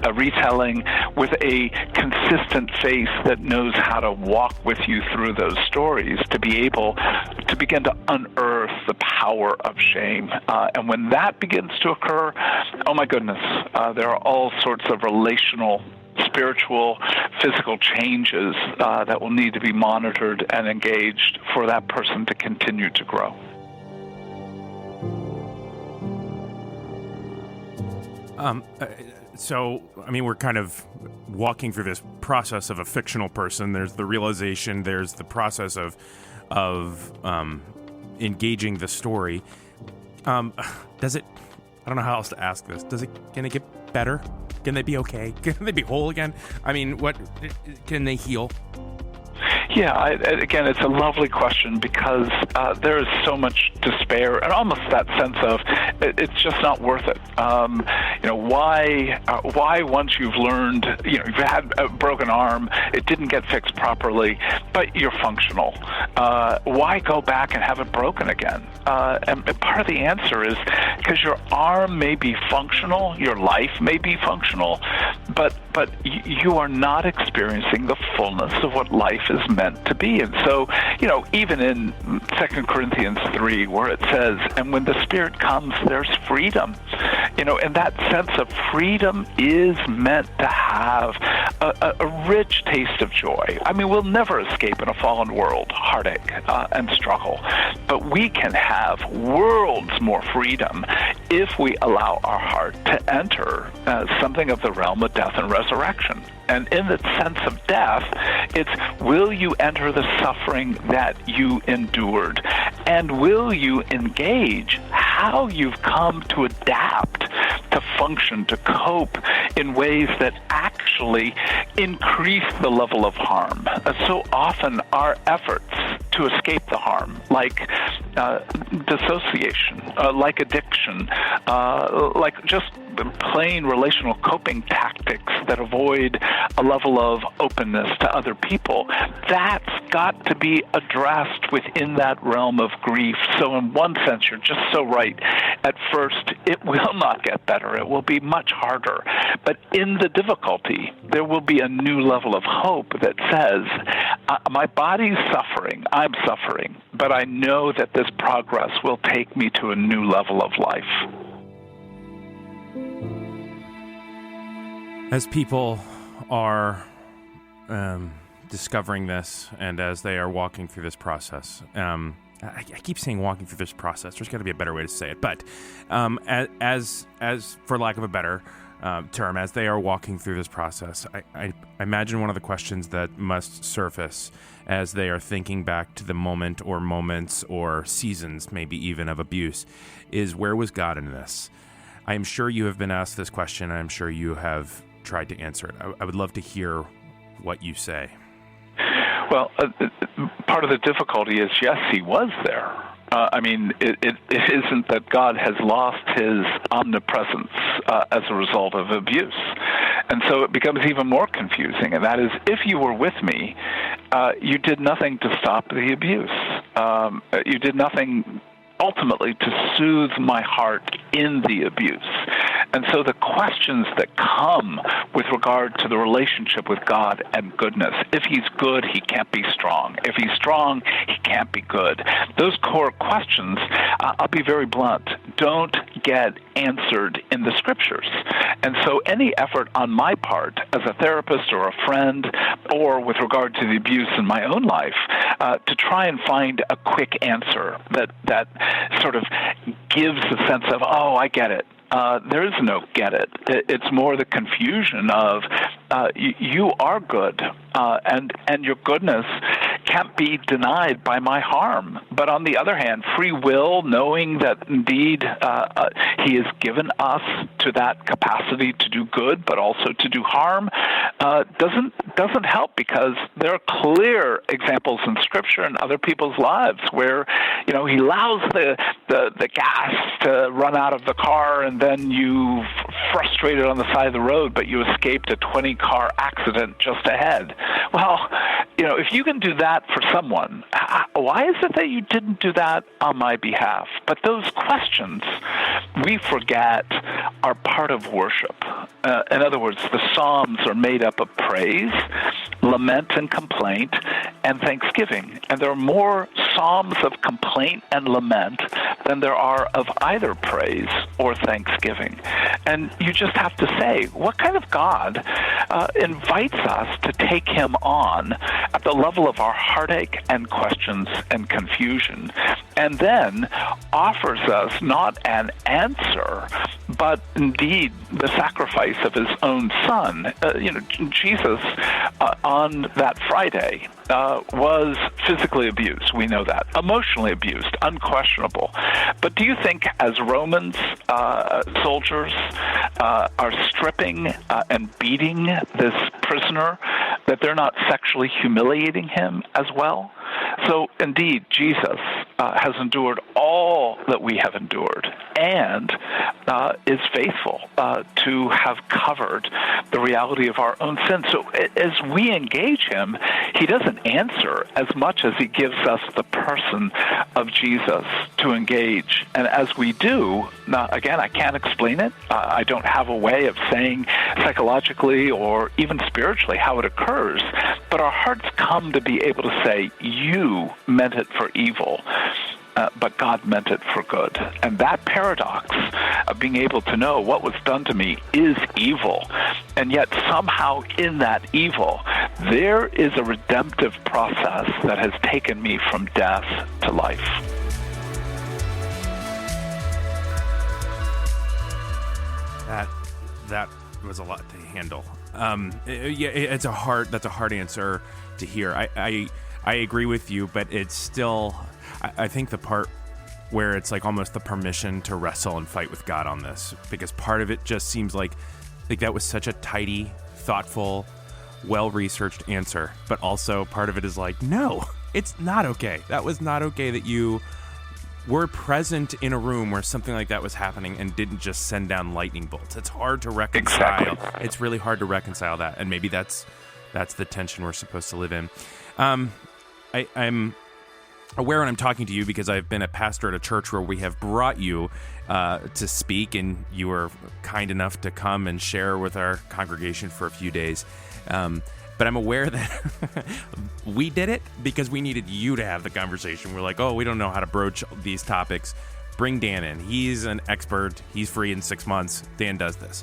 a retelling with a consistent face that knows how to walk with you through those stories to be able to begin to unearth the power of shame. And when that begins to occur, oh my goodness, there are all sorts of relational, spiritual, physical changes that will need to be monitored and engaged for that person to continue to grow. So, I mean, we're kind of walking through this process of a fictional person. There's the realization, there's the process of engaging the story. Does it, I don't know how else to ask this. Can it get better? Can they be okay? Can they be whole again? I mean, can they heal? Yeah, again, it's a lovely question because there is so much despair and almost that sense of it's just not worth it. Why once you've learned, you've had a broken arm, it didn't get fixed properly, but you're functional. Why go back and have it broken again? And part of the answer is because your arm may be functional, your life may be functional, but you are not experiencing the fullness of what life is meant to be. And so, even in 2 Corinthians 3, where it says, and when the Spirit comes, there's freedom. And that sense of freedom is meant to have a rich taste of joy. I mean, we'll never escape in a fallen world heartache and struggle, but we can have worlds more freedom if we allow our heart to enter something of the realm of death and resurrection. And in the sense of death, it's will you enter the suffering that you endured? And will you engage how you've come to adapt, to function, to cope in ways that actually increase the level of harm? So often our efforts to escape the harm, like dissociation, like addiction, like just plain relational coping tactics that avoid a level of openness to other people, that's got to be addressed within that realm of grief. So in one sense, you're just so right. At first, it will not get better. It will be much harder. But in the difficulty, there will be a new level of hope that says, my body's suffering, I'm suffering, but I know that this progress will take me to a new level of life. As people are discovering this and as they are walking through this process, I keep saying walking through this process. There's got to be a better way to say it. But as for lack of a better term, as they are walking through this process, I imagine one of the questions that must surface as they are thinking back to the moment or moments or seasons, maybe even of abuse, is where was God in this? I am sure you have been asked this question. I'm sure you have tried to answer it. I would love to hear what you say. Well, part of the difficulty is, yes, he was there. It isn't that God has lost his omnipresence as a result of abuse. And so it becomes even more confusing, and that is, if you were with me, you did nothing to stop the abuse. You did nothing ultimately to soothe my heart in the abuse. And so the questions that come with regard to the relationship with God and goodness, if he's good, he can't be strong. If he's strong, he can't be good. Those core questions, I'll be very blunt, don't get answered in the scriptures. And so any effort on my part as a therapist or a friend, or with regard to the abuse in my own life, to try and find a quick answer that sort of gives a sense of, oh, I get it. There is no get it. It's more the confusion of you are good, and your goodness can't be denied by my harm. But on the other hand, free will, knowing that indeed he has given us to that capacity to do good, but also to do harm, doesn't help, because there are clear examples in Scripture and other people's lives where he allows the gas to run out of the car, and then you frustrated on the side of the road, but you escaped a 20-car accident just ahead. Well, if you can do that for someone, why is it that you didn't do that on my behalf? But those questions, we forget, are part of worship. In other words, the Psalms are made up of praise, lament and complaint, and thanksgiving. And there are more Psalms of complaint and lament than there are of either praise or thanksgiving. And you just have to say, what kind of God invites us to take him on at the level of our heartache and questions and confusion, and then offers us not an answer, but indeed the sacrifice of his own son. Jesus on that Friday was physically abused. We know that. Emotionally abused, unquestionable. But do you think as Romans soldiers are stripping and beating this prisoner, that they're not sexually humiliating him as well? So indeed, Jesus has endured all that we have endured and is faithful to have covered the reality of our own sin. So as we engage him, he doesn't answer as much as he gives us the person of Jesus to engage. And as we do, now, again, I can't explain it. I don't have a way of saying psychologically or even spiritually how it occurs, but our hearts come to be able to say, you meant it for evil, but God meant it for good. And that paradox of being able to know what was done to me is evil, and yet somehow in that evil, there is a redemptive process that has taken me from death to life. That was a lot to handle. That's a hard answer to hear. I agree with you, but it's still, I think the part where it's like almost the permission to wrestle and fight with God on this, because part of it just seems like that was such a tidy, thoughtful, well-researched answer, but also part of it is like, no, it's not okay. That was not okay that you were present in a room where something like that was happening and didn't just send down lightning bolts. It's hard to reconcile. Exactly. It's really hard to reconcile that, and maybe that's the tension we're supposed to live in. I'm aware when I'm talking to you because I've been a pastor at a church where we have brought you to speak, and you were kind enough to come and share with our congregation for a few days. But I'm aware that we did it because we needed you to have the conversation. We're like, we don't know how to broach these topics. Bring Dan in. He's an expert. He's free in 6 months. Dan does this.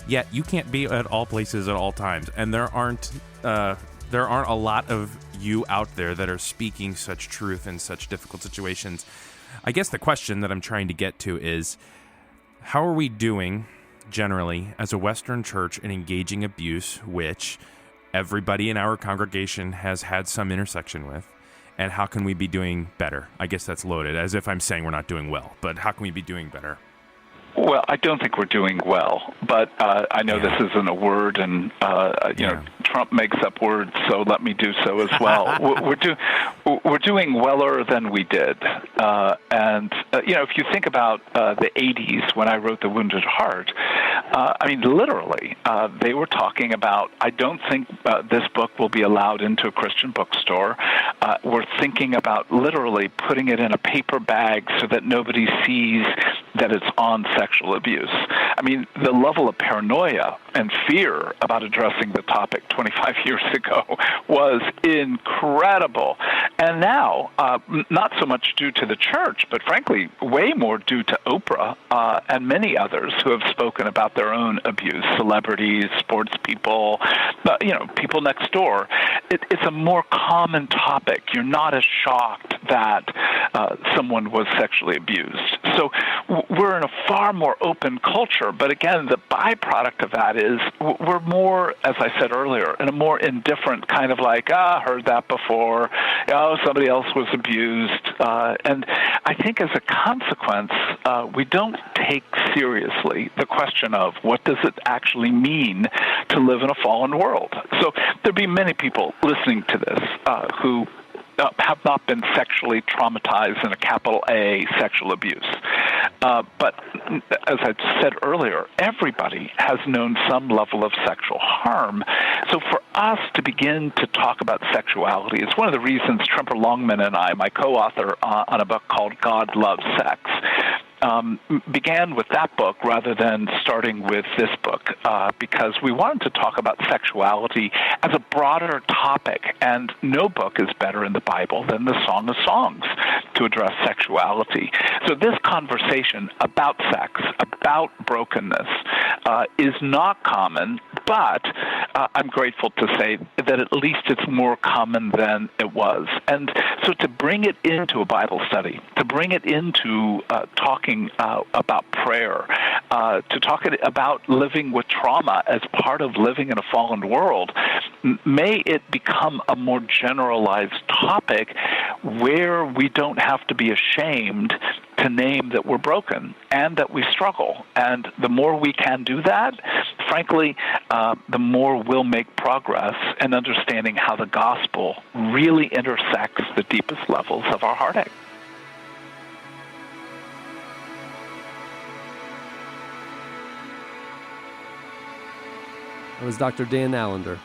Yet you can't be at all places at all times, and there aren't a lot of you out there that are speaking such truth in such difficult situations. I guess the question that I'm trying to get to is, how are we doing generally as a Western church in engaging abuse, which everybody in our congregation has had some intersection with, and how can we be doing better? I guess that's loaded, as if I'm saying we're not doing well, but how can we be doing better? Well, I don't think we're doing well, but I know this isn't a word, and Trump makes up words, so let me do so as well. We're doing weller than we did, and if you think about the '80s when I wrote The Wounded Heart, literally, they were talking about, I don't think this book will be allowed into a Christian bookstore. We're thinking about literally putting it in a paper bag so that nobody sees that it's on sexual abuse. The level of paranoia and fear about addressing the topic 25 years ago was incredible. And now, not so much due to the church, but frankly, way more due to Oprah and many others who have spoken about their own abuse, celebrities, sports people, people next door. It's a more common topic. You're not as shocked that someone was sexually abused. So we're in a far more open culture, but again, the byproduct of that is we're more, as I said earlier, in a more indifferent kind of like, heard that before, somebody else was abused. And I think as a consequence, we don't take seriously the question of what does it actually mean to live in a fallen world. So there'd be many people listening to this who have not been sexually traumatized in a capital A sexual abuse. But as I said earlier, everybody has known some level of sexual harm. So for us to begin to talk about sexuality is one of the reasons Tremper Longman and I, my co-author on a book called God Loves Sex, began with that book rather than starting with this book because we wanted to talk about sexuality as a broader topic, and no book is better in the Bible than the Song of Songs to address sexuality. So this conversation about sex, about brokenness, is not common, But I'm grateful to say that at least it's more common than it was. And so to bring it into a Bible study, to bring it into talking about prayer, to talk about living with trauma as part of living in a fallen world, may it become a more generalized topic where we don't have to be ashamed to name that we're broken and that we struggle. And the more we can do that, frankly, the more we'll make progress in understanding how the gospel really intersects the deepest levels of our heartache. That was Dr. Dan Allender.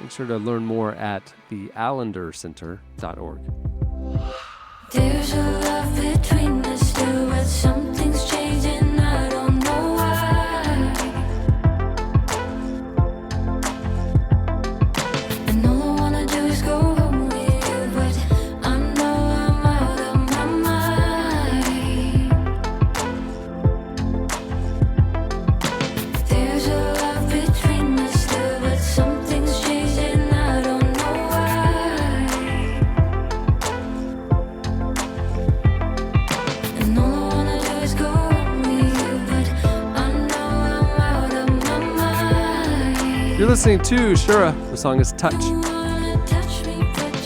Make sure to learn more at theallendercenter.org. There's a love between us two, but something's changing, I don't know why. And all I wanna do is go home with you, but I know I'm out of my mind. There's a love between us two, but something's changing, I don't know why. And all I wanna do is go with you, but I know I'm out of my mind. You're listening to Shura. The song is Touch.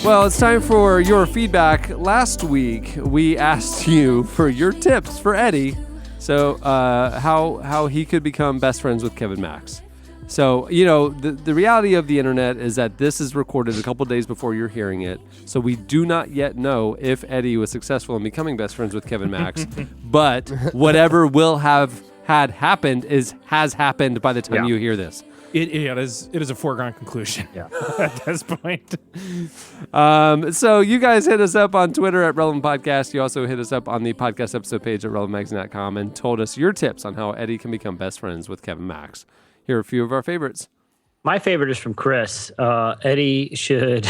Well, it's time for your feedback. Last week, we asked you for your tips for Eddie, so how he could become best friends with Kevin Max. So, the reality of the internet is that this is recorded a couple days before you're hearing it, so we do not yet know if Eddie was successful in becoming best friends with Kevin Max, but whatever will have had happened has happened by the time you hear this. It is a foregone conclusion at this point. So you guys hit us up on Twitter at Relevant Podcast. You also hit us up on the podcast episode page at relevantmagazine.com and told us your tips on how Eddie can become best friends with Kevin Max. Here are a few of our favorites. My favorite is from Chris. Eddie should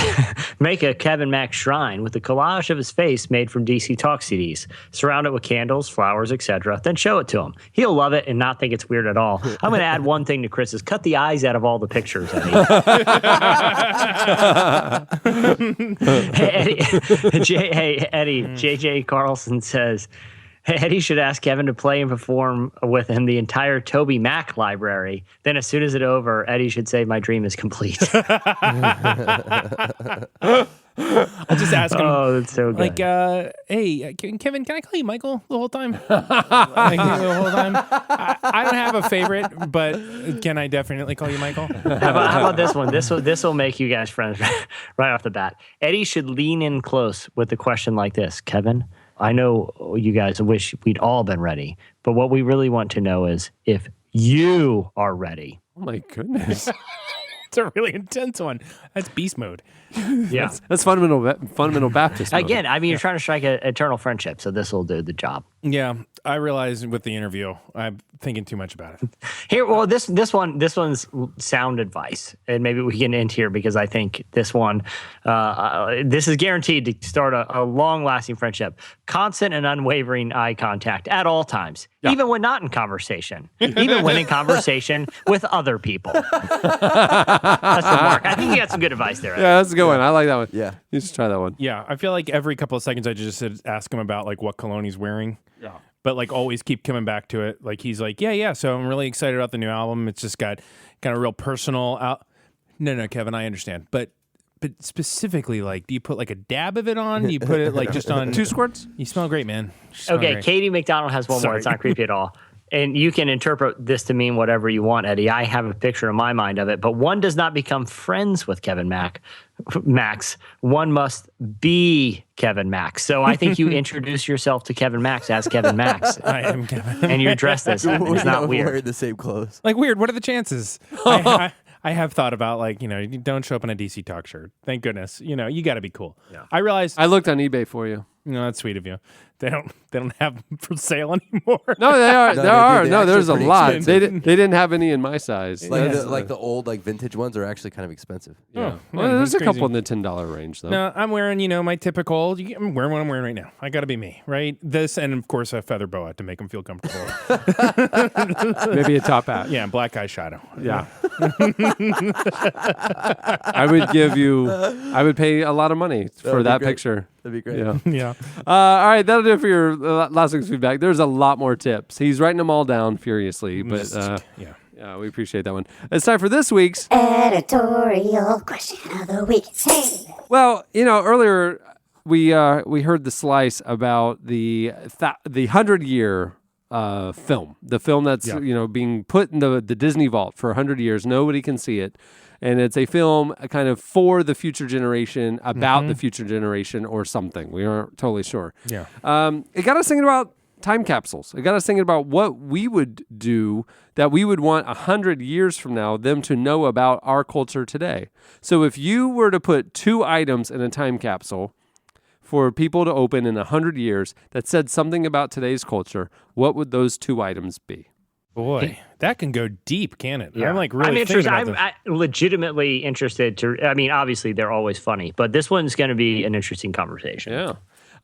make a Kevin Max shrine with a collage of his face made from DC Talk CDs. Surround it with candles, flowers, etc. Then show it to him. He'll love it and not think it's weird at all. I'm going to add one thing to Chris's. Cut the eyes out of all the pictures, Eddie. Eddie, JJ Carlson says, Eddie should ask Kevin to play and perform with him the entire Toby Mac library. Then as soon as it's over, Eddie should say, my dream is complete. I'll just ask him. Oh, that's so good. Like, hey, Kevin, can I call you Michael the whole time? The whole time? I don't have a favorite, but can I definitely call you Michael? How about this one? This will make you guys friends right off the bat. Eddie should lean in close with a question like this. Kevin, I know you guys wish we'd all been ready, but what we really want to know is if you are ready. Oh, my goodness. It's a really intense one. That's beast mode. Yeah. That's fundamental Baptist mode. Again, I mean, you're trying to strike an eternal friendship, so this will do the job. Yeah, I realized with the interview, I'm thinking too much about it. Here, well, this one's sound advice, and maybe we can end here because I think this one, this is guaranteed to start a long-lasting friendship. Constant and unwavering eye contact at all times, even when not in conversation, even when in conversation with other people. That's from Mark. I think you got some good advice there. Yeah, that's a good one. I like that one. Yeah, you should try that one. Yeah, I feel like every couple of seconds I just ask him about like what cologne he's wearing. Yeah. But like always keep coming back to it. Like he's like, yeah. So I'm really excited about the new album. It's just got kind of real personal. No, Kevin, I understand. But specifically, like, do you put like a dab of it on? Do you put it like just on 2 squirts? You smell great, man. Okay, great. Katie McDonald has one more. It's not creepy at all. And you can interpret this to mean whatever you want, Eddie. I have a picture in my mind of it, but one does not become friends with Kevin Max. One must be Kevin Max. So I think you introduce yourself to Kevin Max as Kevin Max. I am Kevin. And you're dressed as him. It's not weird. Wearing the same clothes. Like weird. What are the chances? I have thought about like, you don't show up in a DC Talk shirt. Thank goodness. You got to be cool. Yeah. I realized I looked on eBay for you. No, that's sweet of you. They don't have them for sale anymore. No, they are. There are. They no, there's a lot. Expensive. They didn't have any in my size. Like the old vintage ones are actually kind of expensive. Yeah. Well, there's a couple in the $10 range though. No, I'm wearing my typical. I'm wearing what I'm wearing right now. I got to be me, right? This and of course a feather boa to make them feel comfortable. Maybe a top hat. Yeah, black eyeshadow. Yeah. I would pay a lot of money for that picture. That'd be great. Yeah. All right, that'll do it for your last week's feedback. There's a lot more tips. He's writing them all down furiously, but yeah, we appreciate that one. It's time for this week's editorial question of the week. Hey. Well, earlier we heard the slice about the 100-year film, the film that's being put in the Disney vault for 100 years. Nobody can see it. And it's a film kind of for the future generation, about the future generation or something. We aren't totally sure. Yeah. It got us thinking about time capsules. It got us thinking about what we would do that we would want 100 years from now them to know about our culture today. So if you were to put 2 items in a time capsule for people to open in 100 years that said something about today's culture, what would those 2 items be? Boy, that can go deep, can it? Yeah. I'm really interested. thinking about I'm legitimately interested to. I mean, obviously they're always funny, but this one's going to be an interesting conversation. Yeah.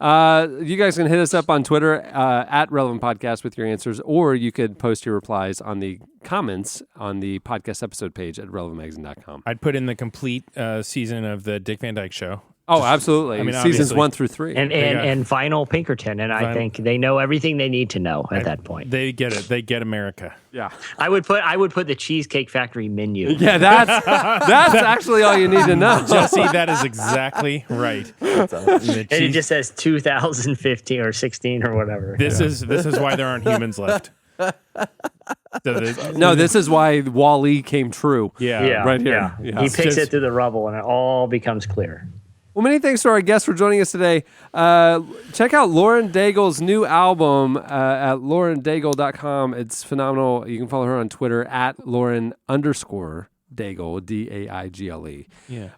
You guys can hit us up on Twitter at Relevant Podcast with your answers, or you could post your replies on the comments on the podcast episode page at relevantmagazine.com. I'd put in the complete season of the Dick Van Dyke Show. Oh, absolutely. Seasons 1 through 3. And final Pinkerton. And I think they know everything they need to know at that point. They get it. They get America. Yeah. I would put the Cheesecake Factory menu. Yeah, that's actually all you need to know. Jesse, that is exactly right. And it just says 2015 or 16 or whatever. This is why there aren't humans left. This is why Wall-E came true. Yeah. Right here. Yeah. He picks it through the rubble and it all becomes clear. Well, many thanks to our guests for joining us today. Check out Lauren Daigle's new album at laurendaigle.com. It's phenomenal. You can follow her on Twitter at Lauren_Daigle, Daigle. Yeah.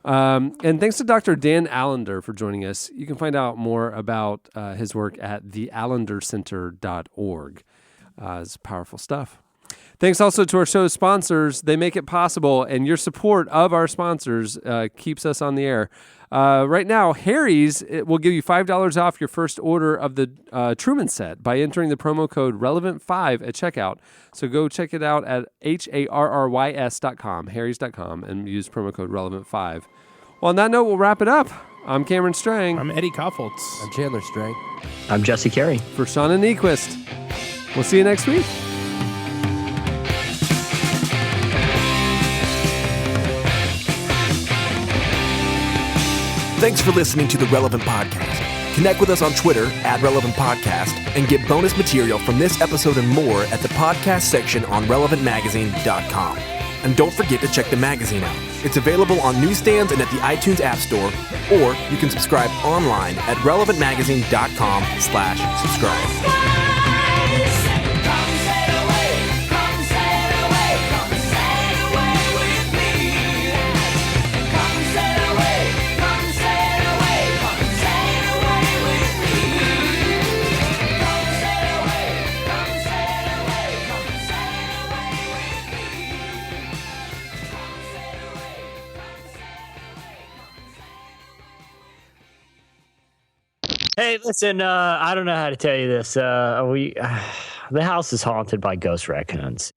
And thanks to Dr. Dan Allender for joining us. You can find out more about his work at theallendercenter.org. It's powerful stuff. Thanks also to our show's sponsors. They make it possible, and your support of our sponsors keeps us on the air. Right now, Harry's will give you $5 off your first order of the Truman set by entering the promo code RELEVANT5 at checkout. So go check it out at HARRYS.com, harrys.com, and use promo code RELEVANT5. Well, on that note, we'll wrap it up. I'm Cameron Strang. I'm Eddie Koffoltz. I'm Chandler Strang. I'm Jesse Carey. For Shauna Nyquist. We'll see you next week. Thanks for listening to the Relevant Podcast. Connect with us on Twitter at Relevant Podcast and get bonus material from this episode and more at the podcast section on relevantmagazine.com. And don't forget to check the magazine out. It's available on newsstands and at the iTunes App Store, or you can subscribe online at relevantmagazine.com/subscribe. Hey, listen, I don't know how to tell you this. The house is haunted by ghost raccoons.